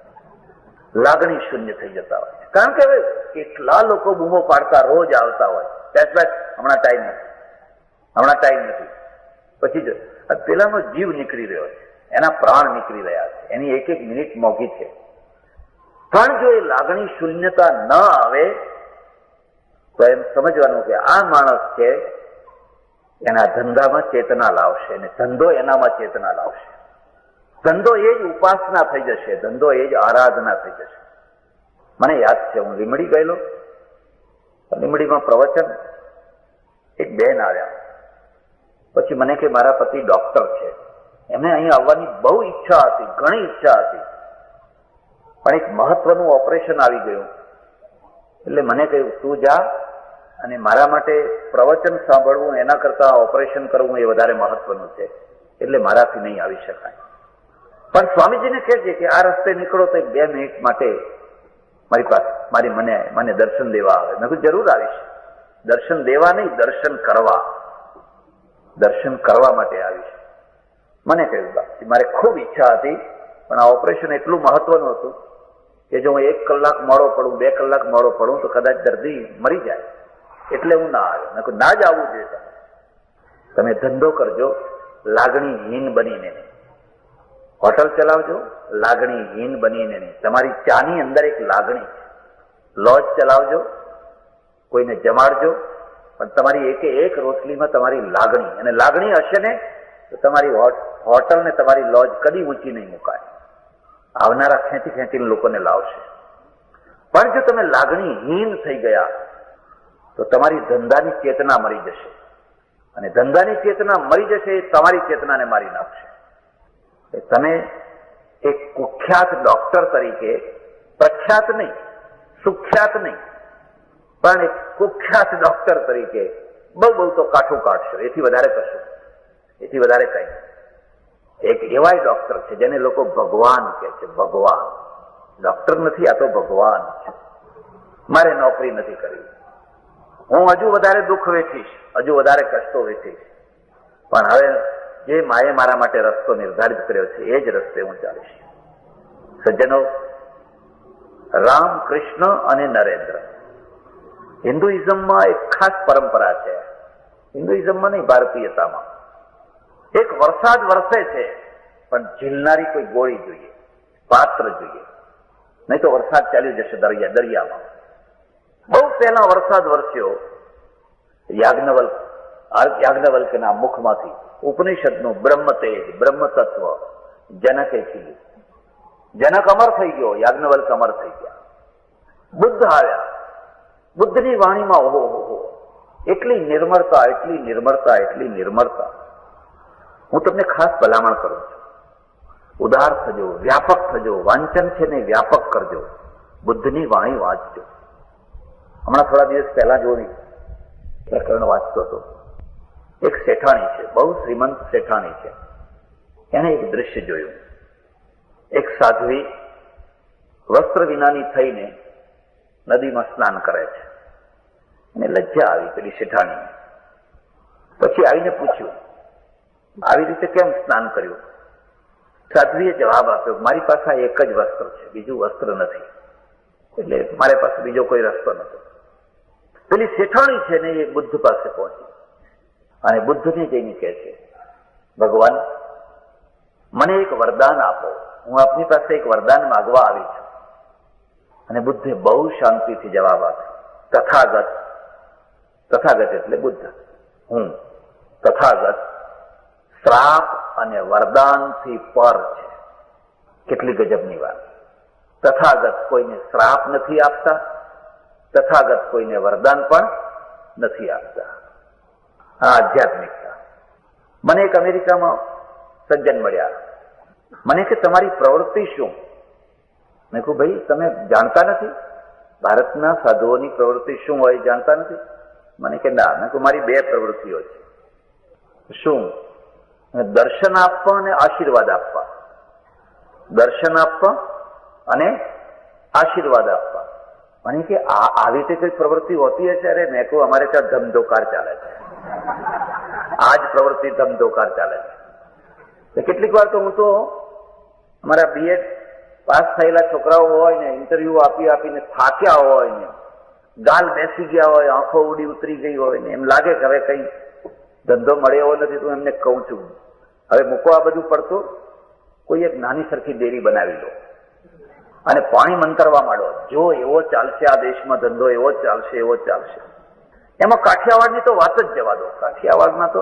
લાગણી શૂન્ય થઈ જતા હોય છે. કારણ કે હવે કેટલા લોકો બૂમો પાડતા રોજ આવતા હોય, હમણાં ટાઈમ નથી, હમણાં ટાઈમ નથી. પછી જ પેલાનો જીવ નીકળી રહ્યો છે, એના પ્રાણ નીકળી રહ્યા છે, એની એક એક મિનિટ મોંઘી છે. પણ જો એ લાગણી શૂન્યતા ન આવે તો એમ સમજવાનું કે આ માણસ છે એના ધંધામાં ચેતના લાવશે, અને ધંધો એનામાં ચેતના લાવશે. ધંધો એ જ ઉપાસના થઈ જશે, ધંધો એ જ આરાધના થઈ જશે. મને યાદ છે, હું લીમડી ગયેલો, લીમડીમાં પ્રવચન, એક બેન આવ્યા. પછી મને કે મારા પતિ ડોક્ટર છે, એમને અહીં આવવાની બહુ ઈચ્છા હતી, ઘણી ઈચ્છા હતી, પણ એક મહત્વનું ઓપરેશન આવી ગયું. એટલે મને કહ્યું, તું જા અને મારા માટે પ્રવચન સાંભળવું એના કરતા ઓપરેશન કરવું એ વધારે મહત્વનું છે, એટલે મારાથી નહીં આવી શકાય. પણ સ્વામીજીને કહેજે કે આ રસ્તે નીકળો તો 2 મિનિટ માટે મારી પાસે મને દર્શન દેવા આવે. મેં કહ્યું જરૂર આવીશ. દર્શન દેવા નહીં, દર્શન કરવા, દર્શન કરવા માટે આવીશ. મને કહ્યું, બાપજી મારે ખૂબ ઈચ્છા હતી, પણ આ ઓપરેશન એટલું મહત્વનું હતું કે જો હું 1 કલાક મોડો પડું, 2 કલાક મોડો પડું તો કદાચ દર્દી મરી જાય, એટલે હું ના આવ્યો. મેં કહ્યું ના જ આવવું જોઈએ. તમે ધંધો કરજો લાગણીહીન બનીને, હોટલ ચલાવજો લાગણીહીન બનીને નહીં. તમારી ચાની અંદર એક લાગણી છે. લોજ ચલાવજો, કોઈને જમાડજો, પણ તમારી એકે એક રોટલીમાં તમારી લાગણી, અને લાગણી હશે ને તો તમારી હોટલ ને તમારી લોજ કદી ઊંચી નહીં મુકાય. આવનારા ખેંચી ખેંચીને લોકોને લાવશે. પણ જો તમે લાગણીહીન થઈ ગયા તો તમારી ધંધાની ચેતના મરી જશે, અને ધંધાની ચેતના મરી જશે એ તમારી ચેતનાને મારી નાખશે. તમે એક કુખ્યાત ડોક્ટર તરીકે, પ્રખ્યાત નહીં, સુખ્યાત નહીં, પણ એક કુખ્યાત ડોક્ટર તરીકે બહુ તો કાઠું કાઢશો, એથી વધારે કરશો, એથી વધારે કઈ. એક એવાય ડોક્ટર છે જેને લોકો ભગવાન કહે છે. ભગવાન ડોક્ટર નથી, આ તો ભગવાન છે. મારે નોકરી નથી કરવી, હું હજુ વધારે દુઃખ વેઠીશ, હજુ વધારે કષ્ટો વેઠીશ, પણ હવે જે માએ મારા માટે રસ્તો નિર્ધારિત કર્યો છે એ જ રસ્તે હું ચાલીશ. સજ્જનો, રામ, કૃષ્ણ અને નરેન્દ્ર હિન્દુઇઝમમાં એક ખાસ પરંપરા છે. હિન્દુઇઝમમાં નહીં, ભારતીયતામાં. એક વરસાદ વરસે છે, પણ ઝીલનારી કોઈ ગોળી જોઈએ, પાત્ર જોઈએ, નહીં તો વરસાદ ચાલ્યો જશે દરિયામાં. બહુ પહેલા વરસાદ વરસ્યો, યાજ્ઞવલ્ક યાજ્ઞવલ્ક્યના મુખમાંથી ઉપનિષદનું બ્રહ્મ તેજ, બ્રહ્મ તત્વ જનકે કીધું. જનક અમર થઈ ગયો, યાજ્ઞવલ્ક અમર થઈ ગયા. બુદ્ધ આવ્યા, બુદ્ધની વાણીમાં ઓહો હો, એટલી નિર્મળતા, એટલી નિર્મળતા, એટલી નિર્મળતા. હું તમને ખાસ ભલામણ કરું છું, ઉદાર થજો, વ્યાપક થજો, વાંચન છે ને વ્યાપક કરજો, બુદ્ધની વાણી વાંચજો. હમણાં થોડા દિવસ પહેલા જોઈ પ્રકરણ વાંચતો હતો. એક શેઠાણી છે, બહુ શ્રીમંત શેઠાણી છે. એને એક દ્રશ્ય જોયું. એક સાધ્વી વસ્ત્ર વિનાની થઈને નદીમાં સ્નાન કરે છે. અને લજ્જા આવી પેલી શેઠાણીને. પછી આવીને પૂછ્યું, આવી રીતે કેમ સ્નાન કર્યું? સાધ્વીએ જવાબ આપ્યો, મારી પાસે એક જ વસ્ત્ર છે, બીજું વસ્ત્ર નથી, એટલે મારી પાસે બીજો કોઈ રસ્તો નતો. પેલી શેઠાણી છે ને એ બુદ્ધ પાસે પહોંચી અને બુદ્ધને જઈને કહે છે, ભગવાન મને એક વરદાન આપો, હું આપની પાસે એક વરદાન માંગવા આવી છું. અને બુદ્ધે બહુ શાંતિથી જવાબ આપ્યો, તથાગત. તથાગત એટલે બુદ્ધ. હું તથાગત શ્રાપ અને વરદાનથી પર છે. કેટલી ગજબની વાત! તથાગત કોઈને શ્રાપ નથી આપતા, તથાગત કોઈને વરદાન પણ નથી આપતા. આ આધ્યાત્મિકતા. મને એક અમેરિકામાં સજ્જન મળ્યા. મને કે તમારી પ્રવૃત્તિ શું? મેં કહ્યું, ભાઈ તમે જાણતા નથી ભારતના સાધુઓની પ્રવૃત્તિ શું હોય, જાણતા નથી? મને કે ના. મેં કહ્યું, મારી બે પ્રવૃત્તિઓ છે. શું? દર્શન આપવા અને આશીર્વાદ આપવા. દર્શન આપવા અને આશીર્વાદ આપવા. મને કે આવી રીતે કઈ પ્રવૃત્તિ હોતી હશે? અરે મેં કહું, અમારે ત્યાં ધમધોકાર ચાલે છે. આ જ પ્રવૃત્તિ ધમધોકાર ચાલે છે. કેટલીક વાર તો હું તો અમારા બીએડ પાસ થયેલા છોકરાઓ હોય ને, ઇન્ટરવ્યુ આપી આપીને થાક્યા હોય ને, ગાલ બેસી ગયા હોય, આંખો ઉડી ઉતરી ગઈ હોય ને, એમ લાગે કે હવે કઈ ધંધો મળે એવો નથી, તો એમને કહું છું, હવે મૂકો આ બધું પડતું, કોઈ એક નાની સરખી ડેરી બનાવી લો અને પાણી મંતરવા માંડો. જો એવો ચાલશે આ દેશમાં ધંધો, એવો ચાલશે, એવો ચાલશે. એમાં કાઠિયાવાડની તો વાત જ જવા દો. કાઠિયાવાડમાં તો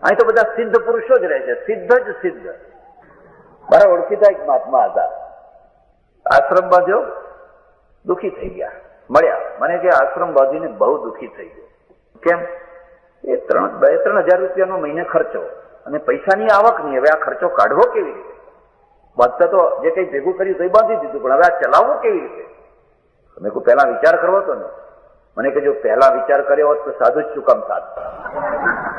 અહીં તો બધા સિદ્ધ પુરુષો જ રહે છે, સિદ્ધ જ સિદ્ધ. મારા ઓળખીતા એક મહાત્મા હતા, આશ્રમ બાંધ્યો, દુઃખી થઈ ગયા. મળ્યા મને કે આશ્રમ બાંધીને બહુ દુઃખી થઈ ગયો. કેમ? એ 2-3 હજાર રૂપિયાનો મહિને ખર્ચો અને પૈસાની આવક નહીં. હવે આ ખર્ચો કાઢવો કેવી રીતે? બાંધતા તો જે કંઈ ભેગું કર્યું તો એ બાંધી દીધું, પણ હવે આ ચલાવવું કેવી રીતે? મેં કોઈ પહેલા વિચાર કરવો હતો ને. મને કે જો પહેલા વિચાર કર્યો હોત તો સાધુ જ શું કામ થાત?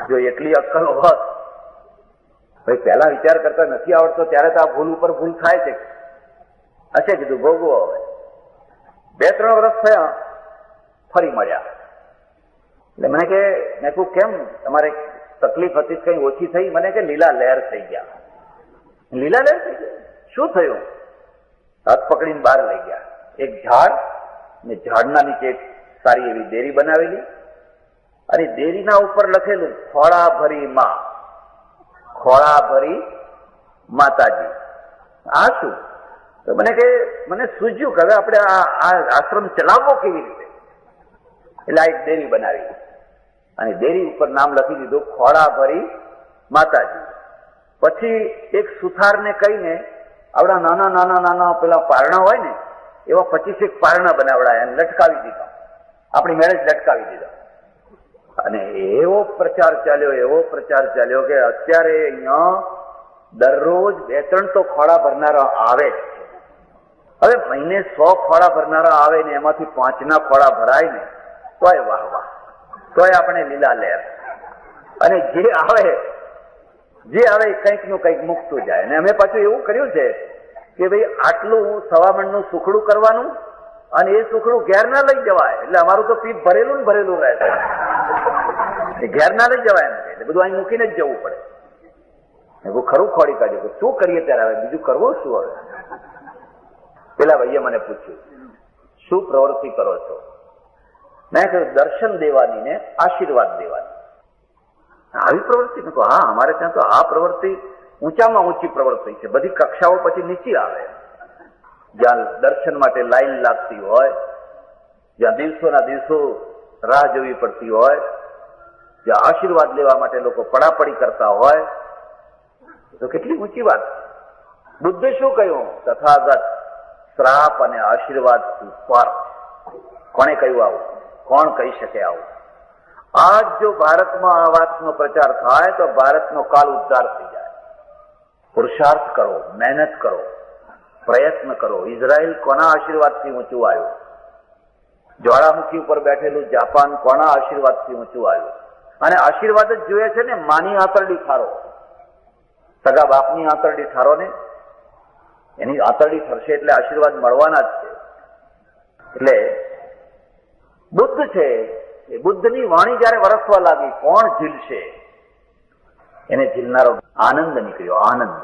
જો એટલી અક્કલ હોત. ભાઈ પહેલા વિચાર કરતા નથી આવડતો ત્યારે તો આ ભૂલ ઉપર ભૂલ થાય છે. હશે કીધું, ભોગવો. હવે 2-3 વર્ષ થયા, ફરી મળ્યા. એટલે મને કે, મેં કહું કેમ તમારે તકલીફ હતી કઈ ઓછી થઈ? મને કે લીલા લહેર થઈ ગયા. લીલા લહેર થઈ ગયા? શું થયું? હાથ પકડીને બહાર લઈ ગયા. એક ઝાડ ને ઝાડના નીચે એક સારી એવી ડેરી બનાવેલી અને ડેરીના ઉપર લખેલું ખોળા ભરી માં, ખોળા ભરી માતાજી. આ શું? તો મને કે, મને સૂઝ્યું કે હવે આપણે આ આશ્રમ ચલાવવો કેવી રીતે? એટલે આ એક ડેરી બનાવી અને ડેરી ઉપર નામ લખી દીધું ખોળા ભરી માતાજી. પછી એક સુથારને કહીને આવડા નાના નાના નાના પેલા પારણા હોય ને, એવા 25 પારણા બનાવડાયા અને લટકાવી દીધા. આપણી મેરેજ લટકાવી દીધા. અને એવો પ્રચાર ચાલ્યો, એવો પ્રચાર ચાલ્યો કે અત્યારે અહીંયા દરરોજ 2-3 તો ખોળા ભરનારા આવે જ છે. હવે મહિને 100 ખોળા ભરનારા આવે ને એમાંથી 5ના ખોળા ભરાય ને તોય વાહ વાહ, તોય આપણે લીલા લહેર. અને જે આવે કંઈક નું કંઈક મૂકતું જાય. અને અમે પાછું એવું કર્યું છે કે ભાઈ આટલું સવામણનું સુખડું કરવાનું અને એ સુખડું ઘેર ના લઈ જવાય. એટલે અમારું તો પીપ ભરેલું ને ભરેલું રહે છે. ઘેર ના લઈ જવાય નથી, એટલે બધું અહીં મૂકીને જ જવું પડે. એવું ખરું ખોડી કાઢ્યું. શું કરીએ ત્યારે? હવે બીજું કરવું શું? હવે પેલા ભાઈએ મને પૂછ્યું, શું પ્રવૃત્તિ કરો છો? મેં કહ્યું દર્શન દેવાની ને આશીર્વાદ દેવાની. આવી પ્રવૃત્તિ? મેં કહ્યું હા, અમારે ત્યાં તો આ પ્રવૃત્તિ ઊંચામાં ઊંચી પ્રવૃત્તિ છે. બધી કક્ષાઓ પછી નીચી આવે. જ્યાં દર્શન માટે લાઈન લાગતી હોય, જ્યાં દિવસોના દિવસો રાહ જોવી પડતી હોય, જે આશીર્વાદ લેવા માટે લોકો પડાપડી કરતા હોય તો કેટલી ઊંચી વાત. બુદ્ધે શું કહ્યું? તથાગત શ્રાપ અને આશીર્વાદ ઉપર. કોણે કહ્યું આવું? કોણ કહી શકે આવું? આજ જો ભારતમાં આ વાતનો પ્રચાર થાય તો ભારતનો કાલ ઉદ્ધાર થઈ જાય. પુરુષાર્થ કરો, મહેનત કરો, પ્રયત્ન કરો. ઇઝરાયલ કોના આશીર્વાદથી ઊંચું આવ્યું? જ્વાળામુખી ઉપર બેઠેલું જાપાન કોના આશીર્વાદથી ઊંચું આવ્યું? અને આશીર્વાદ જ જોઈએ છે ને. માની આંતરડી ઠારો, સગા બાપની આંતરડી ઠારો ને, એની આંતરડી ઠરશે એટલે આશીર્વાદ મળવાના જ છે. એટલે બુદ્ધ છે, એ બુદ્ધની વાણી જયારે વરસવા લાગી, કોણ ઝીલશે? એને ઝીલનારો આનંદ નીકળ્યો. આનંદ.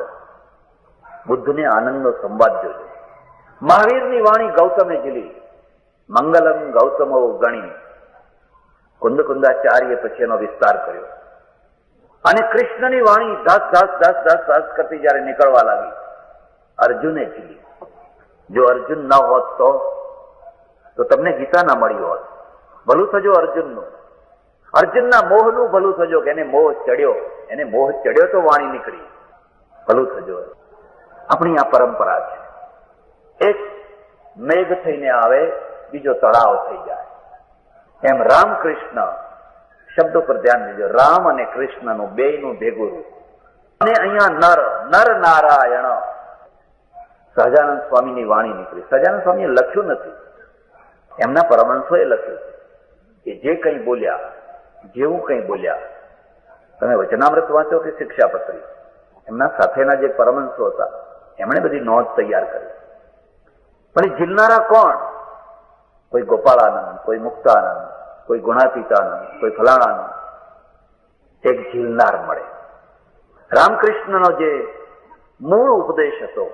બુદ્ધને આનંદનો સંવાદ જોયો. મહાવીરની વાણી ગૌતમે ઝીલી. મંગલમ ગૌતમો ગણી. કુંદ કુંદાચાર્ય પછી એનો વિસ્તાર કર્યો. અને કૃષ્ણની વાણી this this this this this કરતી જયારે નીકળવા લાગી, અર્જુને ઝીલી. જો અર્જુન ન હોત તો તમને ગીતા ના મળી હોત. ભલું થજો અર્જુનનું. અર્જુનના મોહનું ભલું થજો કે એને મોહ ચડ્યો. એને મોહ ચડ્યો તો વાણી નીકળી. ભલું થજો. આપણી આ પરંપરા છે. એક મેઘ થઈને આવે, બીજો તળાવ થઈ જાય. એમ રામકૃષ્ણ શબ્દો પર ધ્યાન દેજો. રામ અને કૃષ્ણનું બેયનું ભેગું રૂપ. અને અહીંયા નર નર નારાયણ સહજાનંદ સ્વામીની વાણી નીકળી. સહજાનંદ સ્વામીએ લખ્યું નથી, એમના પરમહંસોએ લખ્યું છે કે જે કંઈ બોલ્યા, જેવું કંઈ બોલ્યા, તમે વચનામૃત વાંચો કે શિક્ષાપત્રી, એમના સાથેના જે પરમહંસો હતા એમણે બધી નોંધ તૈયાર કરી. પણ એ ઝીલનારા કોણ? કોઈ ગોપાળાનંદ, કોઈ મુક્તાનંદ, કોઈ ગુણાતીતાનંદ, કોઈ ફલાણાનંદ. એક ઝીલનાર મળે. રામકૃષ્ણનો જે મૂળ ઉપદેશ હતો,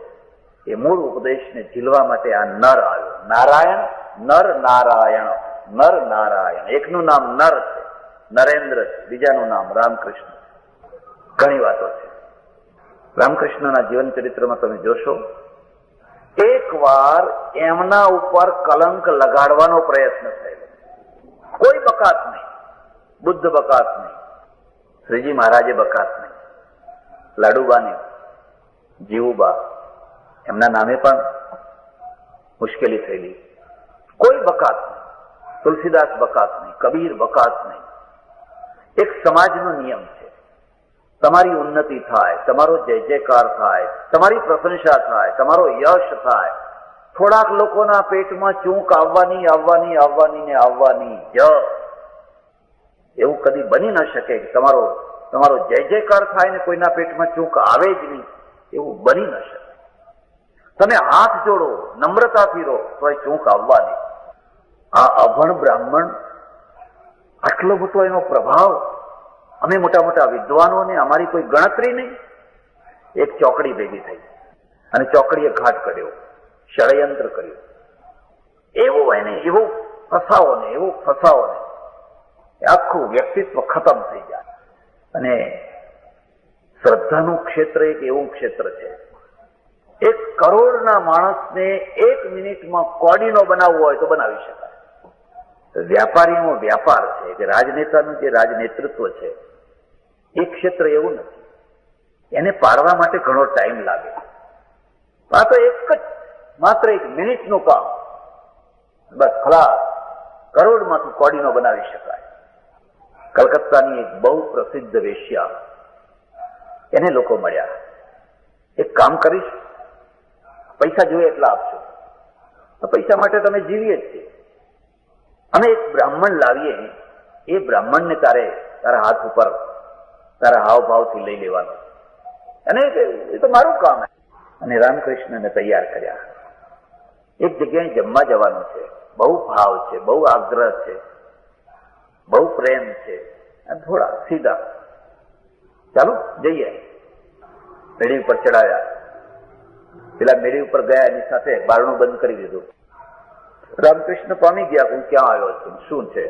એ મૂળ ઉપદેશને ઝીલવા માટે આ નર આવ્યો. નારાયણ, નર નારાયણ, નર નારાયણ. એકનું નામ નર છે, નરેન્દ્ર છે, બીજાનું નામ રામકૃષ્ણ. ઘણી વાતો છે રામકૃષ્ણના જીવન ચરિત્રમાં. તમે જોશો, એક વાર એમના ઉપર કલંક લગાડવાનો પ્રયત્ન થયેલો. કોઈ બકાત નહીં, બુદ્ધ બકાત નહીં, શ્રીજી મહારાજે બકાત નહીં, લાડુબાની, જીવુબા, એમના નામે પણ મુશ્કેલી થયેલી. કોઈ બકાત નહીં. તુલસીદાસ બકાત નહીં, કબીર બકાત નહીં. એક સમાજનો નિયમ છે, તમારી ઉન્નતિ થાય, તમારો જય જયકાર થાય, તમારી પ્રશંસા થાય, તમારો યશ થાય, થોડાક લોકોના પેટમાં ચૂંક આવવાની આવવાની આવવાની ને આવવાની જ. એવું કદી બની ન શકે કે તમારો જય જયકાર થાય ને કોઈના પેટમાં ચૂંક આવે જ નહીં. એવું બની ન શકે. તમે હાથ જોડો, નમ્રતાથી રહો, તો એ ચૂંક આવવાની. આ અભણ બ્રાહ્મણ, આટલો મોટો એનો પ્રભાવ, અમે મોટા મોટા વિદ્વાનોને અમારી કોઈ ગણતરી નહીં. એક ચોકડી ભેગી થઈ અને ચોકડીએ ઘાટ કર્યો, ષડયંત્ર કર્યું. એવું એને એવું ફસાવો ને આખું વ્યક્તિત્વ ખતમ થઈ જાય. અને શ્રદ્ધાનું ક્ષેત્ર એક એવું ક્ષેત્ર છે, 1 કરોડના માણસને 1 મિનિટમાં કોડીનો બનાવવો હોય તો બનાવી શકાય. વ્યાપારીનો વ્યાપાર છે કે રાજનેતાનું જે રાજનેતૃત્વ છે, એ ક્ષેત્ર એવું નથી. એને પાડવા માટે ઘણો ટાઈમ લાગે. આ તો માત્ર 1 મિનિટનું કામ, બસ ખલાસ, કરોડમાંથી કોડીનો બનાવી શકાય. કલકત્તાની એક બહુ પ્રસિદ્ધ વેશ્યા, એને લોકો મળ્યા. એક કામ કરીશ, પૈસા જોઈએ એટલા આપશો. તો પૈસા માટે તમે જીવીએ જ છીએ. અમે એક બ્રાહ્મણ લાવીએ, એ બ્રાહ્મણને તારા હાથ ઉપર તારા હાવભાવથી લઈ લેવાનો, અને એ તો મારું કામ. અને રામકૃષ્ણને તૈયાર કર્યા. એક જગ્યાએ જમવા જવાનું છે, બહુ ભાવ છે, બહુ આગ્રહ છે, બહુ પ્રેમ છે, થોડા સીધા, ચાલો જઈએ. મેળી ઉપર ચડાવ્યા. પેલા મેળી ઉપર ગયા, એની સાથે બારણું બંધ કરી દીધું. રામકૃષ્ણ પામી ગયા, હું ક્યાં આવ્યો છું, શું છે.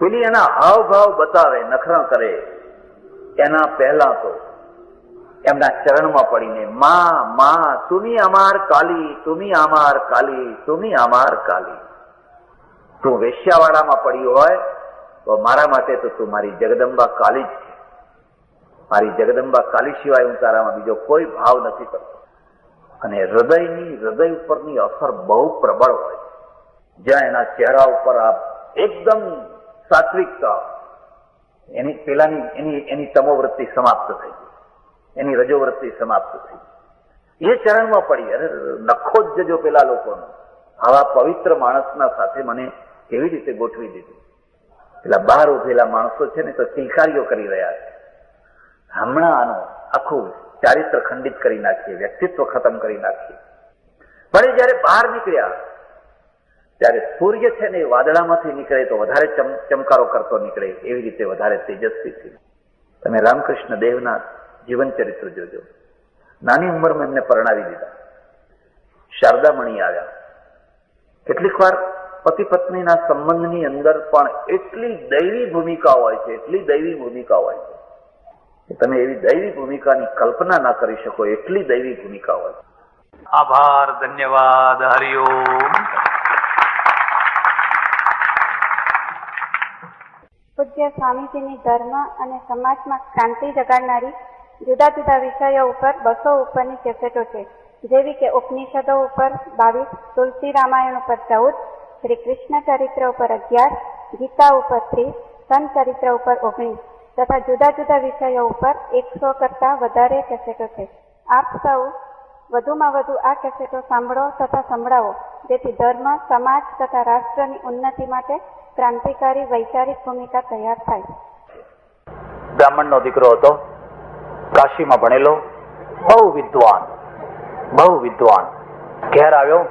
પેલી એના હાવભાવ બતાવે, નખરા કરે, એના પહેલા તો એમના ચરણમાં પડીને, માં તુમી અમાર કાલી, તુમી અમાર કાલી, તુમી અમાર કાલી. તું વેશ્યાવાળામાં પડી હોય તો મારા માટે તો તું મારી જગદંબા કાલી જ છે. મારી જગદંબા કાલી સિવાય હું તારામાં બીજો કોઈ ભાવ નથી કરતો. અને હૃદય ઉપરની અસર બહુ પ્રબળ હોય છે. જ્યાં એના ચહેરા ઉપર આ એકદમ સાત્વિકતા, એની પેલાની એની તમોવૃત્તિ સમાપ્ત થઈ ગઈ, એની રજોવૃત્તિ સમાપ્ત થઈ ગઈ. એ ચરણમાં પડી. અરે નખો જ જજો પેલા લોકોનો. આવા પવિત્ર માણસના સાથે મને કેવી રીતે ગોઠવી દીધું. પેલા બહાર ઉભેલા માણસો છે ને તો કિલકારીઓ કરી રહ્યા છે. હમણાં આનું આખું ચારિત્ર ખંડિત કરી નાખીએ, વ્યક્તિત્વ ખતમ કરી નાખીએ. પણ જયારે બહાર નીકળ્યા ત્યારે સૂર્ય છે ને એ વાદળામાંથી નીકળે તો વધારે ચમકારો કરતો નીકળે, એવી રીતે વધારે તેજસ્વી છે. તમે રામકૃષ્ણ દેવના જીવન ચરિત્ર જોજો. નાની ઉંમરમાં એમને પરણાવી દીધા. શારદામણી આવ્યા. કેટલીક વાર પતિ પત્નીના સંબંધની અંદર પણ એટલી દૈવી ભૂમિકા હોય છે, એટલી દૈવી ભૂમિકા હોય છે કે તમે એવી દૈવી ભૂમિકાની કલ્પના ના કરી શકો, એટલી દૈવી ભૂમિકા હોય. આભાર, ધન્યવાદ, હરિઓમ. પૂજ્ય સ્વામીજીની ધર્મ અને સમાજમાં ક્રાંતિ જગાડનારી જુદા જુદા વિષયો ઉપર 200 ઉપરની કેસેટો છે, જેવી કે ઉપનિષદો ઉપર 22, તુલસી રામાયણ ઉપર 14, શ્રી કૃષ્ણ ચરિત્ર ઉપર 11, ગીતા ઉપર 30, સંત ચરિત્ર ઉપર 19 તથા જુદા જુદા વિષયો ઉપર 100 કરતા વધારે કેસેટો છે. આપ સૌ વધુમાં વધુ આ કેસેટો સાંભળો તથા સંભળાવો, જેથી ધર્મ, સમાજ તથા રાષ્ટ્રની ઉન્નતિ માટે ક્રાંતિકારી વૈચારિક ભૂમિકા તૈયાર થાય. બ્રાહ્મણનો દીકરો હતો, કાશીમાં ભણેલો, બહુ વિદ્વાન. ઘેર આવ્યો,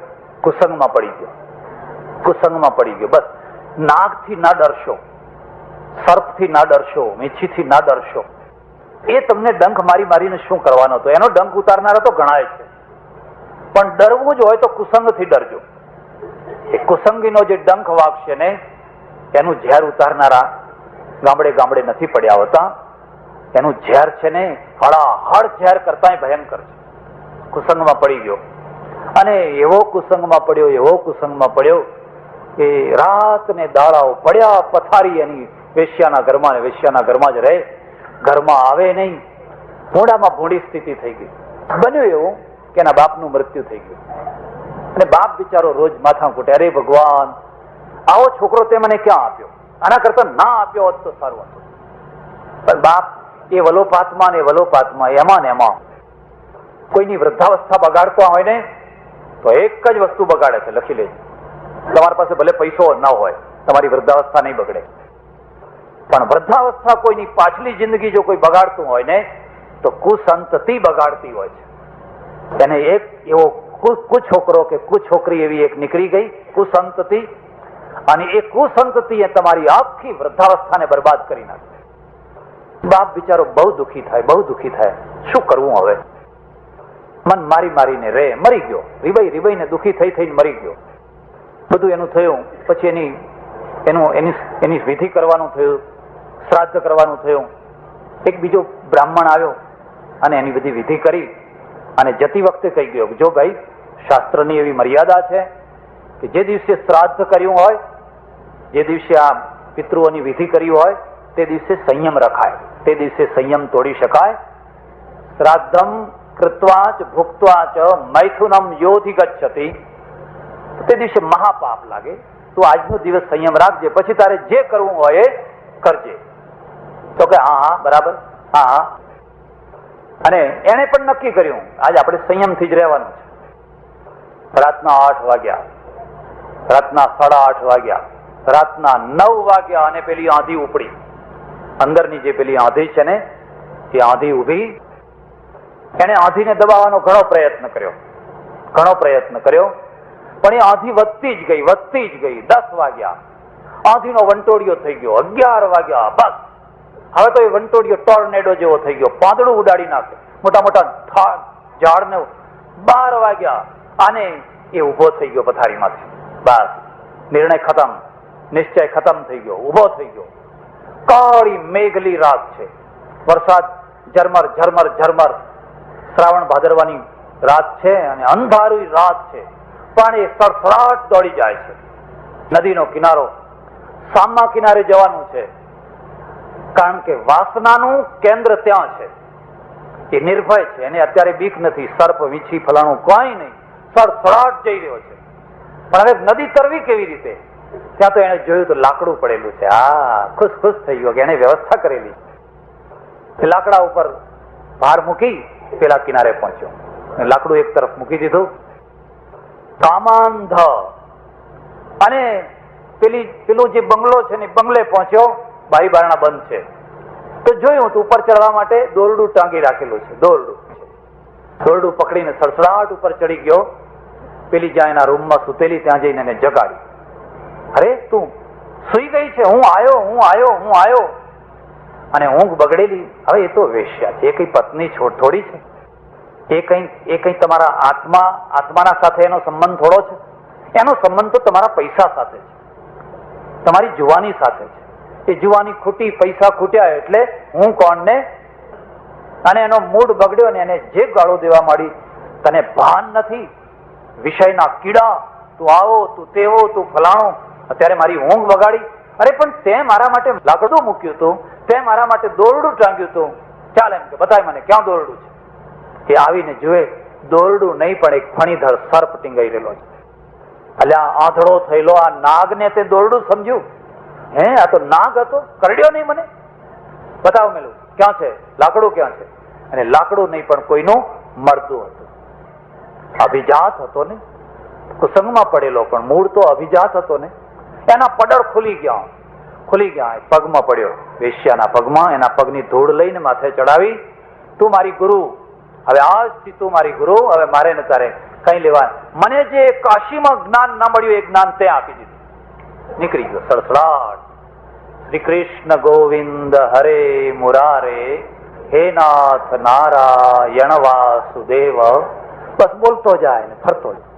કુસંગમાં પડી ગયો. બસ નાગથી ના ડરશો, સર્પથી ના ડરશો, મીછીથી ના ડરશો. એ તમને ડંખ મારીને શું કરવાનો હતો? એનો ડંખ ઉતારનારા તો ઘણાય છે, પણ ડરવું જ હોય તો કુસંગથી ડરજો. એ કુસંગીનો જે ડંખ વાગશે ને, એનું ઝેર ઉતારનારા ગામડે નથી પડ્યા હોતા. એનું ઝેર છે ને હળાહળ ઝેર કરતા ભયંકર છે. કુસંગમાં પડી ગયો અને એવો કુસંગમાં પડ્યો કે રાત ને દાડાઓ પડ્યા પથારી એની વેશ્યાના ઘરમાં જ રહે, ઘરમાં આવે નહીં. ભૂંડામાં ભૂંડી સ્થિતિ થઈ ગઈ. બન્યું એવું કે એના બાપનું મૃત્યુ થઈ ગયું અને બાપ બિચારો રોજ માથા કૂટે, અરે ભગવાન, આવો છોકરો તે મને ક્યાં આપ્યો? આના કરતા ના આપ્યો હોત તો સારું હતું. પણ બાપ એ વલોપાતમાં એમાં કોઈની વૃદ્ધાવસ્થા બગાડતા હોય ને તો એક જ વસ્તુ બગાડે છે, લખી લેજો. તમારી પાસે ભલે પૈસો ના હોય, તમારી વૃદ્ધાવસ્થા નહીં બગડે, પણ વૃદ્ધાવસ્થા કોઈની પાછલી જિંદગી જો કોઈ બગાડતું હોય ને તો કુસંતતિ બગાડતી હોય છે. એને એક એવો કુછોકરો કે કુછોકરી એવી એક નીકળી ગઈ, કુસંતતિ, અને એ કુસંતતિએ તમારી આખી વૃદ્ધાવસ્થાને બરબાદ કરી નાખી. બાપ બિચારો બહુ દુઃખી થાય. શું કરવું હવે? મન મારીને મરી ગયો. રીબાઈને દુઃખી થઈને મરી ગયો. બધું એનું થયું. પછી એની વિધિ કરવાનું થયું, શ્રાદ્ધ કરવાનું થયું. એક બીજો બ્રાહ્મણ આવ્યો અને એની બધી વિધિ કરી અને જતી વખતે કહી ગયો, જો ભાઈ, શાસ્ત્રની એવી મર્યાદા છે કે જે દિવસે શ્રાદ્ધ કર્યું હોય, જે દિવસે આ પિતૃઓની વિધિ કરી હોય, તે દિવસે સંયમ રખાય, તે દિવસે સંયમ તોડી શકાય. શ્રાદ્ધમ કૃત્વા ચ ભુક્ત્વા ચ મૈથુનમ યોધિ ગચ્છતિ. તે દિવસે મહાપાપ લાગે. તું આજનો દિવસ સંયમ રાખજે, પછી તારે જે કરવું હોય એ કરજે. તો કે હા બરાબર, હા. અને એને પણ નક્કી કર્યું, આજે આપણે સંયમથી જ રહેવાનું છે. રાતના 8 વાગ્યા, રાતના 8:30 વાગ્યા, રાતના 9 વાગ્યા અને પેલી આંધી ઉપડી. અંદરની જે પેલી આંધી છે ને, એ આંધી ઉભી. એને આંધીને દબાવવાનો ઘણો પ્રયત્ન કર્યો, પણ એ આંધી વધતી જ ગઈ. 10 વાગ્યા, આંધીનો વંટોળિયો થઈ ગયો. 11 વાગ્યા, બસ હવે તો એ વંટોળિયો ટોર્નેડો જેવો થઈ ગયો, પાંદડું ઉડાડી નાખે, મોટા ઝાડને. 12 વાગ્યા અને એ ઉભો થઈ ગયો પથારીમાંથી. બસ નિર્ણય ખતમ, નિશ્ચય ખતમ થઈ ગયો, ઉભો થઈ ગયો. કાળી મેઘલી રાત છે, વરસાદ ઝરમર, શ્રાવણ ભાદરવાની રાત છે અને અંધારી રાત છે, પણ એ સડસડાટ દોડી જાય છે. નદીનો કિનારો સામા કિનારે જવાનું છે, કારણ કે વાસનાનું કેન્દ્ર ત્યાં છે. એ નિર્ભય છે, એને અત્યારે બીક નથી. સર્પ, વીંછી, ફલાણું કઈ નહીં, સડસડાટ જઈ રહ્યો છે. પણ હવે નદી તરવી કેવી રીતે? ત્યાં તો એને જોયું તો લાકડું પડેલું છે. ખુશ ખુશ થઈ ગયો કે એને વ્યવસ્થા કરેલી. લાકડા ઉપર ભાર મૂકી પેલા કિનારે પહોંચ્યો. લાકડું એક તરફ મૂકી દીધું. કામાંધ અને પેલું જે બંગલો છે ને બંગલે પહોંચ્યો. બારી બારણા બંધ છે. તો જોયું તો ઉપર ચડવા માટે દોરડું ટાંગી રાખેલું છે. દોરડું પકડીને સડસડાટ ઉપર ચડી ગયો. પેલી જ્યાં એના રૂમમાં સુતેલી ત્યાં જઈને એને જગાડી. અરે તું સુઈ ગઈ છે? હું આવ્યો. અને ઊંઘ બગડેલી. હવે એ તો વેશ્યા છે, એ કઈ પત્ની થોડી છે. એ કઈ તમારા આત્માના સાથે એનો સંબંધ થોડો છે. એનો સંબંધ તો તમારા પૈસા સાથે છે, તમારી જુવાની સાથે છે. એ જુવાની ખૂટી, પૈસા ખૂટ્યા એટલે હું કોણ ને. અને એનો મૂડ બગડ્યો ને એને જે ગાળો દેવા માંડી. તને ભાન નથી વિષયના કીડા, તું આવો, તું તેવો, તું ફલાણો, અત્યારે મારી ઊંઘ બગાડી. અરે પણ તે મારા માટે લાકડું મૂક્યું હતું, તે મારા માટે દોરડું ટાંગ્યું હતું. ચાલ એમ કે બતાય મને ક્યાં દોરડું છે. એ આવીને જુએ, દોરડું નહીં પણ એક ફણીધર સર્પ ટીંગાઈ રહેલો છે. અલ્યા આંધળો થયેલો આ નાગને તે દોરડું સમજ્યું? હે, આ તો નાગ હતો, કરડ્યો નહીં મને. બતાવ મેલું ક્યાં છે, લાકડું ક્યાં છે? અને લાકડું નહીં પણ કોઈનું મળતું હતું. અભિજાત હતો ને, કુસંગમાં પડેલો પણ મૂળ તો અભિજાત હતો ને. એના પડળ ખુલી ગયા, પગમાં પડ્યો, વેશ્યાના પગમાં. એના પગની ધૂળ લઈને માથે ચડાવી. તું મારી ગુરુ, હવે આજથી તું મારી ગુરુ. હવે મારે ને તારે કઈ લેવા. મને જે કાશીમાં જ્ઞાન ના મળ્યું એ જ્ઞાન તે આપી દીધું. નીકળી ગયો સડસડાટ. શ્રી કૃષ્ણ ગોવિંદ હરે મુરારે, હે નાથ નારાયણ વાસુદેવ. બસ બોલતો જાય ને ફરતો જાય.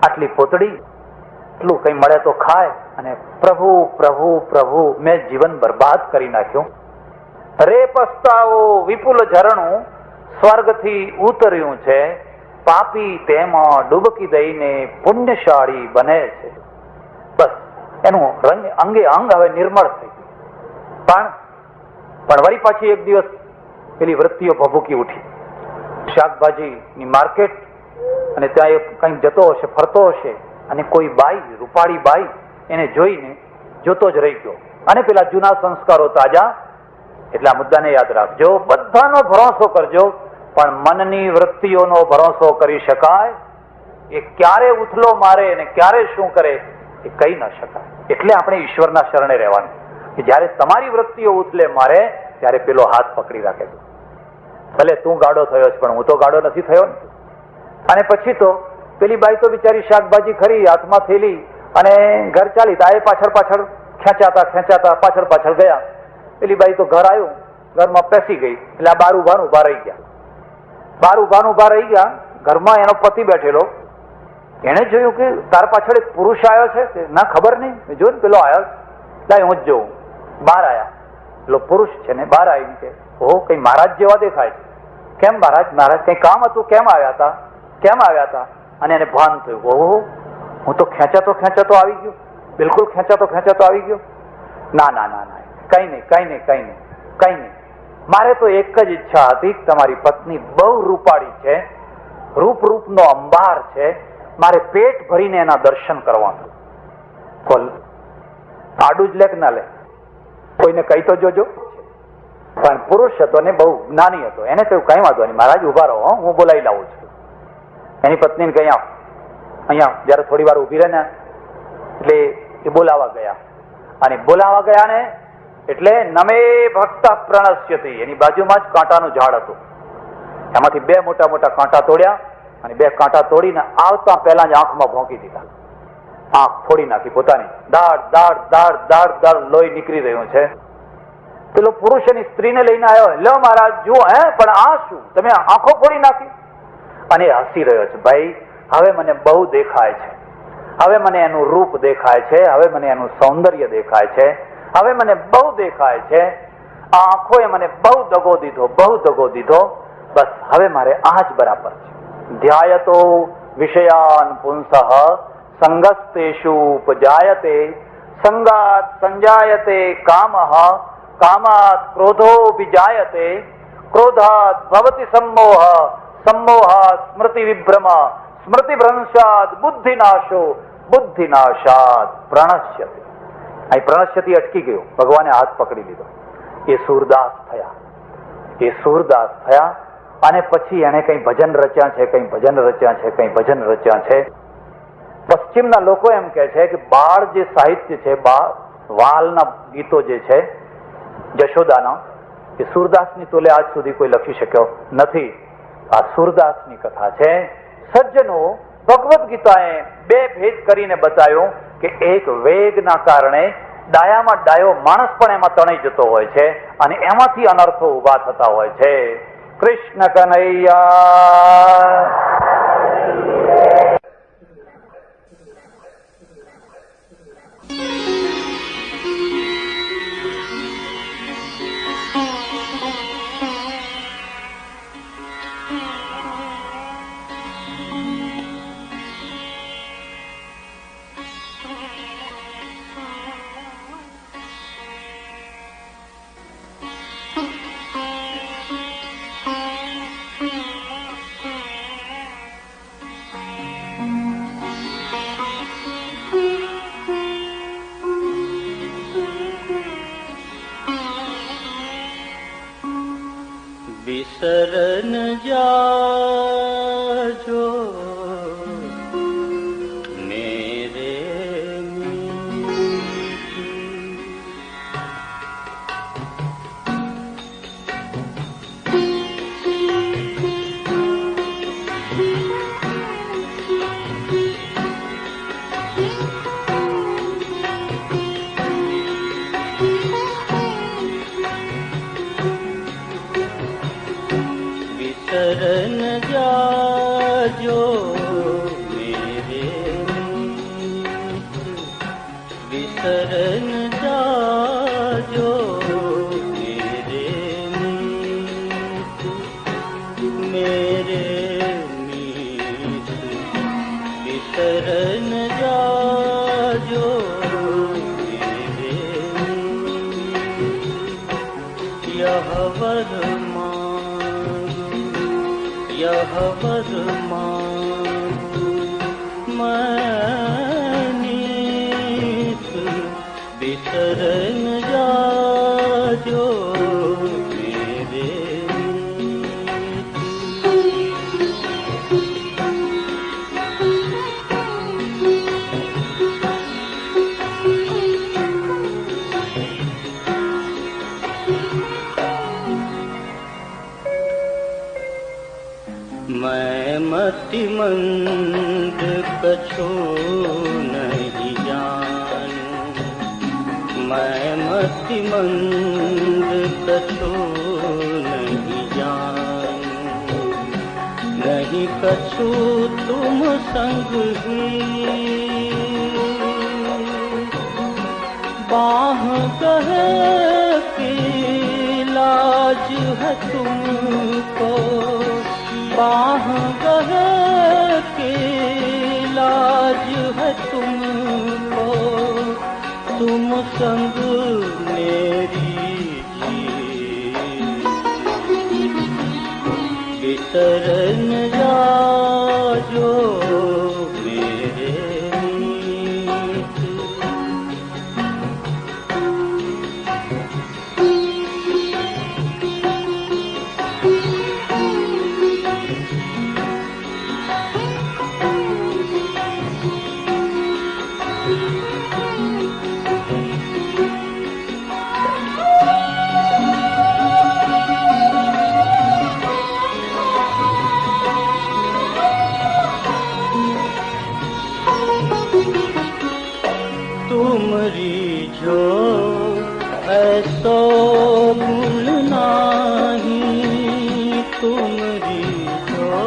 આટલી પોતડી, એટલું કઈ મળે તો ખાય અને પ્રભુ પ્રભુ પ્રભુ. મેં જીવન બરબાદ કરી નાખ્યું. રે પસ્તાવો વિપુલ ઝરણું સ્વર્ગથી ઉતર્યું છે. પાપી તેમાં ડૂબકી દઈને પુણ્યશાળી બને છે. બસ એનું રંગ અંગે અંગ હવે નિર્મળ થઈ ગયું. પણ વળી પાછી એક દિવસ પેલી વૃત્તિઓ ભભૂકી ઉઠી. શાકભાજીની માર્કેટ, અને ત્યાં એ કંઈક જતો હશે, ફરતો હશે, અને કોઈ બાઈ, રૂપાળી બાઈ એને જોઈને જોતો જ રહી ગયો. અને પેલા જૂના સંસ્કારો તાજા. એટલે આ મુદ્દાને યાદ રાખજો. બધાનો ભરોસો કરજો, પણ મનની વૃત્તિઓનો ભરોસો કરી શકાય? એ ક્યારે ઉથલો મારે અને ક્યારે શું કરે એ કહી ન શકાય. એટલે આપણે ઈશ્વરના શરણે રહેવાનું. કે જયારે તમારી વૃત્તિઓ ઉથલે મારે ત્યારે પેલો હાથ પકડી રાખે. ભલે તું ગાડો થયો છે પણ હું તો ગાડો નથી થયો ને. અને પછી તો પેલી બાઈ તો બિચારી શાકભાજી ખરી, હાથમાં થેલી, અને ઘર ચાલી. તો એ પાછળ ખેંચાતા પાછળ ગયા. પેલી બાઈ તો ઘર આવ્યું, ઘરમાં પેસી ગઈ. એટલે આ બાર ઉભા રહી ગયા. ઘરમાં એનો પતિ બેઠેલો. એને જોયું કે તાર પાછળ એક પુરુષ આવ્યો છે. ના, ખબર નહીં. જો ને પેલો આવ્યો, લાય હું જ જોઉં. બહાર આવ્યા. પેલો પુરુષ છે ને બહાર આવીને કે, ઓહો, કઈ મહારાજ જેવા દેખાય છે. કેમ મહારાજ કઈ કામ હતું? કેમ આવ્યા હતા? અને એને ભાન થયું, ઓહો, હું તો ખેંચાતો આવી ગયો. બિલકુલ ખેંચાતો આવી ગયો. ના, કઈ નહીં. મારે તો એક જ ઈચ્છા હતી કે તમારી પત્ની બહુ રૂપાળી છે, રૂપનો અંબાર છે. મારે પેટ ભરીને એના દર્શન કરવાનું. બોલ, આડું જ લે કે ના લે? કોઈને કહી તો જોજો. પણ પુરુષ હતો ને બહુ જ્ઞાની હતો. એને કહ્યું કઈ વાંધો નહીં મહારાજ, ઉભા રહો, હું બોલાવી લાવું છું. એની પત્નીને કહી અહીંયા જયારે થોડી વાર ઉભી રહે ને એટલે એ બોલાવા ગયા. અને બોલાવા ગયા ને એટલે નમે ભક્ત પ્રણશ્યતિ. એની બાજુમાં જ કાંટાનું ઝાડ હતું. એમાંથી 2 મોટા કાંટા તોડ્યા અને 2 કાંટા તોડીને આવતા પહેલા જ આંખમાં ભોંકી દીધા. આંખ ફોડી નાખી પોતાની. દાળ લોહી નીકળી રહ્યું છે. પેલો પુરુષ એની સ્ત્રીને લઈને આવ્યો. લો મહારાજ જુઓ. પણ આ શું, તમે આંખો ફોડી નાખી? અને હસી રહ્યો છે. ભાઈ, હવે મને બહુ દેખાય છે. હવે મને એનું રૂપ દેખાય છે. હવે મને એનું સૌંદર્ય દેખાય છે. હવે મને બહુ દેખાય છે. આ આંખોએ મને બહુ દગો દીધો. બસ હવે મારે આ જ બરાબર છે. ધ્યાયતો વિષયાન પુંસઃ સંગસ્તેષુ ઉપજાયતે સંગાત સંજાયતે કામઃ, કામાત ક્રોધોऽભિજાયતે, ક્રોધાત ભવતિ सम्मोह, सम्मोहात् સ્મૃતિ વિભ્રમ, સ્મૃતિ ભ્રંશાત બુદ્ધિનાશો, બુદ્ધિનાશાત પ્રણશ્યતિ. અહીં પ્રણશ્યતિ અટકી ગયો, ભગવાને હાથ પકડી લીધો. એ સૂરદાસ થયા, એ સૂરદાસ થયા. અને પછી એને કઈ ભજન રચ્યા છે, કઈ ભજન રચ્યા છે, કઈ ભજન રચ્યા છે. પશ્ચિમના લોકો એમ કે છે કે બાળ જે સાહિત્ય છે, વાલના ગીતો જે છે જશોદાના, એ સૂરદાસની તોલે આજ સુધી કોઈ લખી શક્યો નથી. આ સૂરદાસની કથા છે. સજ્જનો, ભગવદ્ ગીતાએ બે ભેદ કરીને બતાવ્યું કે એક વેગના કારણે ડાયામાં ડાયો માણસ પણ એમાં તણાઈ જતો હોય છે અને એમાંથી અનર્થો ઉભા થતા હોય છે. કૃષ્ણ કનૈયા. વિસરન જાજો મેરે शरण जाजो मेरे विसरन जाजो मेरे मीत विसरन जाजो मेरे यह वरमांगू मनीत विसरन जाजो मेरे मैं मतिमंद कछु नहीं जानू, मैं मतिमंद कछु नहीं जानू, नहीं कछु तुम संग ही बाह कहे की लाज है तुमको, बाह गहे के लाज है तुमको, तुम संग मेरी विसरन जाजो मेरे तुमरी जो ऐसो गुण नहीं, तुमरी जो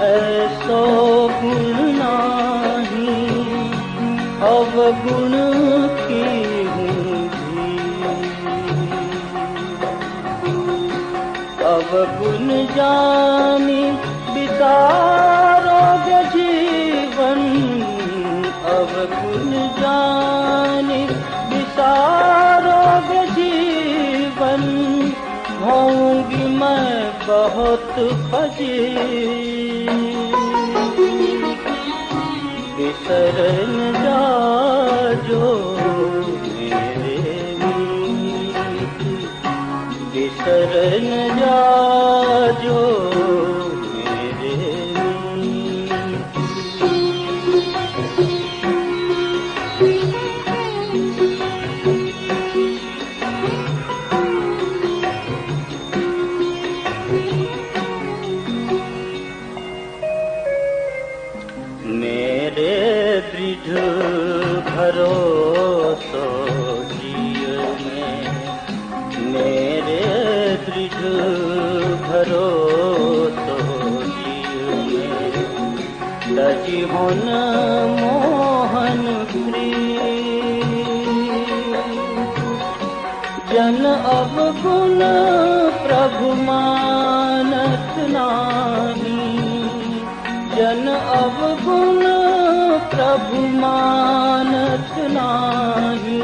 ऐसो गुण नहीं, अवगुण की हूँ भी, अवगुण जानी बितारोगे जीवन, अवगुण गुण जाने विसारोगे जीवन, होंगी मैं बहुत फजी। बिसरन जाजो मेरे मीत, बिसरन जाजो मेरे मीत। मेरे दृढ़ भरोसो जिय में, मेरे दृढ़ भरोसो जिय में, तजी होन मोहन प्रिय। जन अवगुण प्रभु मानत नाही, जन अवगुण प्रभु मानत नाही।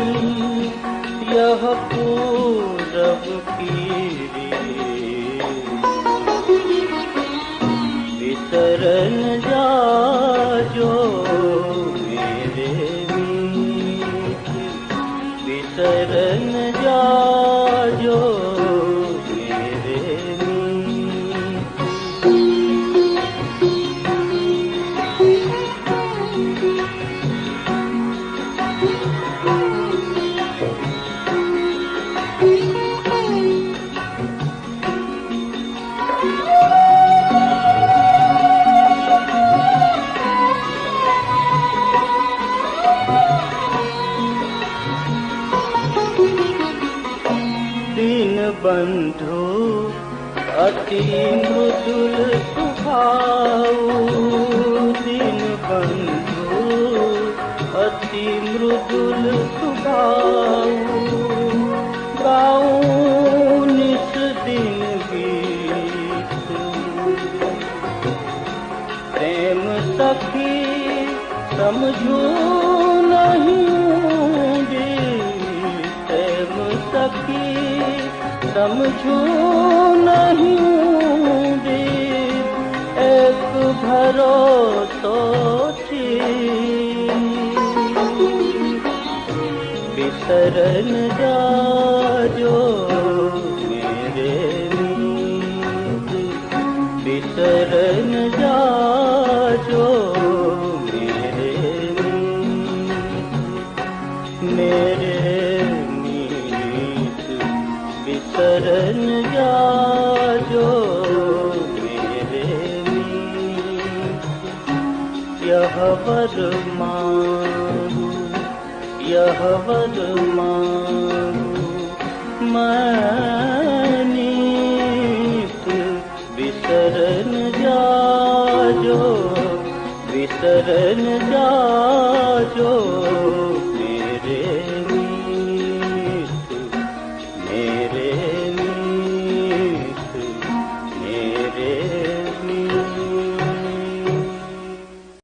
यह पूरब की बिसरन जाजो मेरे मीत, बिसरन जाजो मेरे मीत। दीन बंधु अति मृदुल सुभाऊ, दीन बंधु अति मृदुल सुभाऊ। गाऊं निस दिन गीत, प्रेम सखी समझू नहीं ऊंडी, प्रेम सखी समझू नहीं ऊंडी। एक भरोसो थी बिसरन जाजो मेरे मीत, बिसरन जाजो मेरे मीत, मेरे मीत, बिसरन जाजो मेरे मीत। यह वर मांगू, यह वर मांगू मैं नीत, बिसरन जाजो, बिसरन जाजो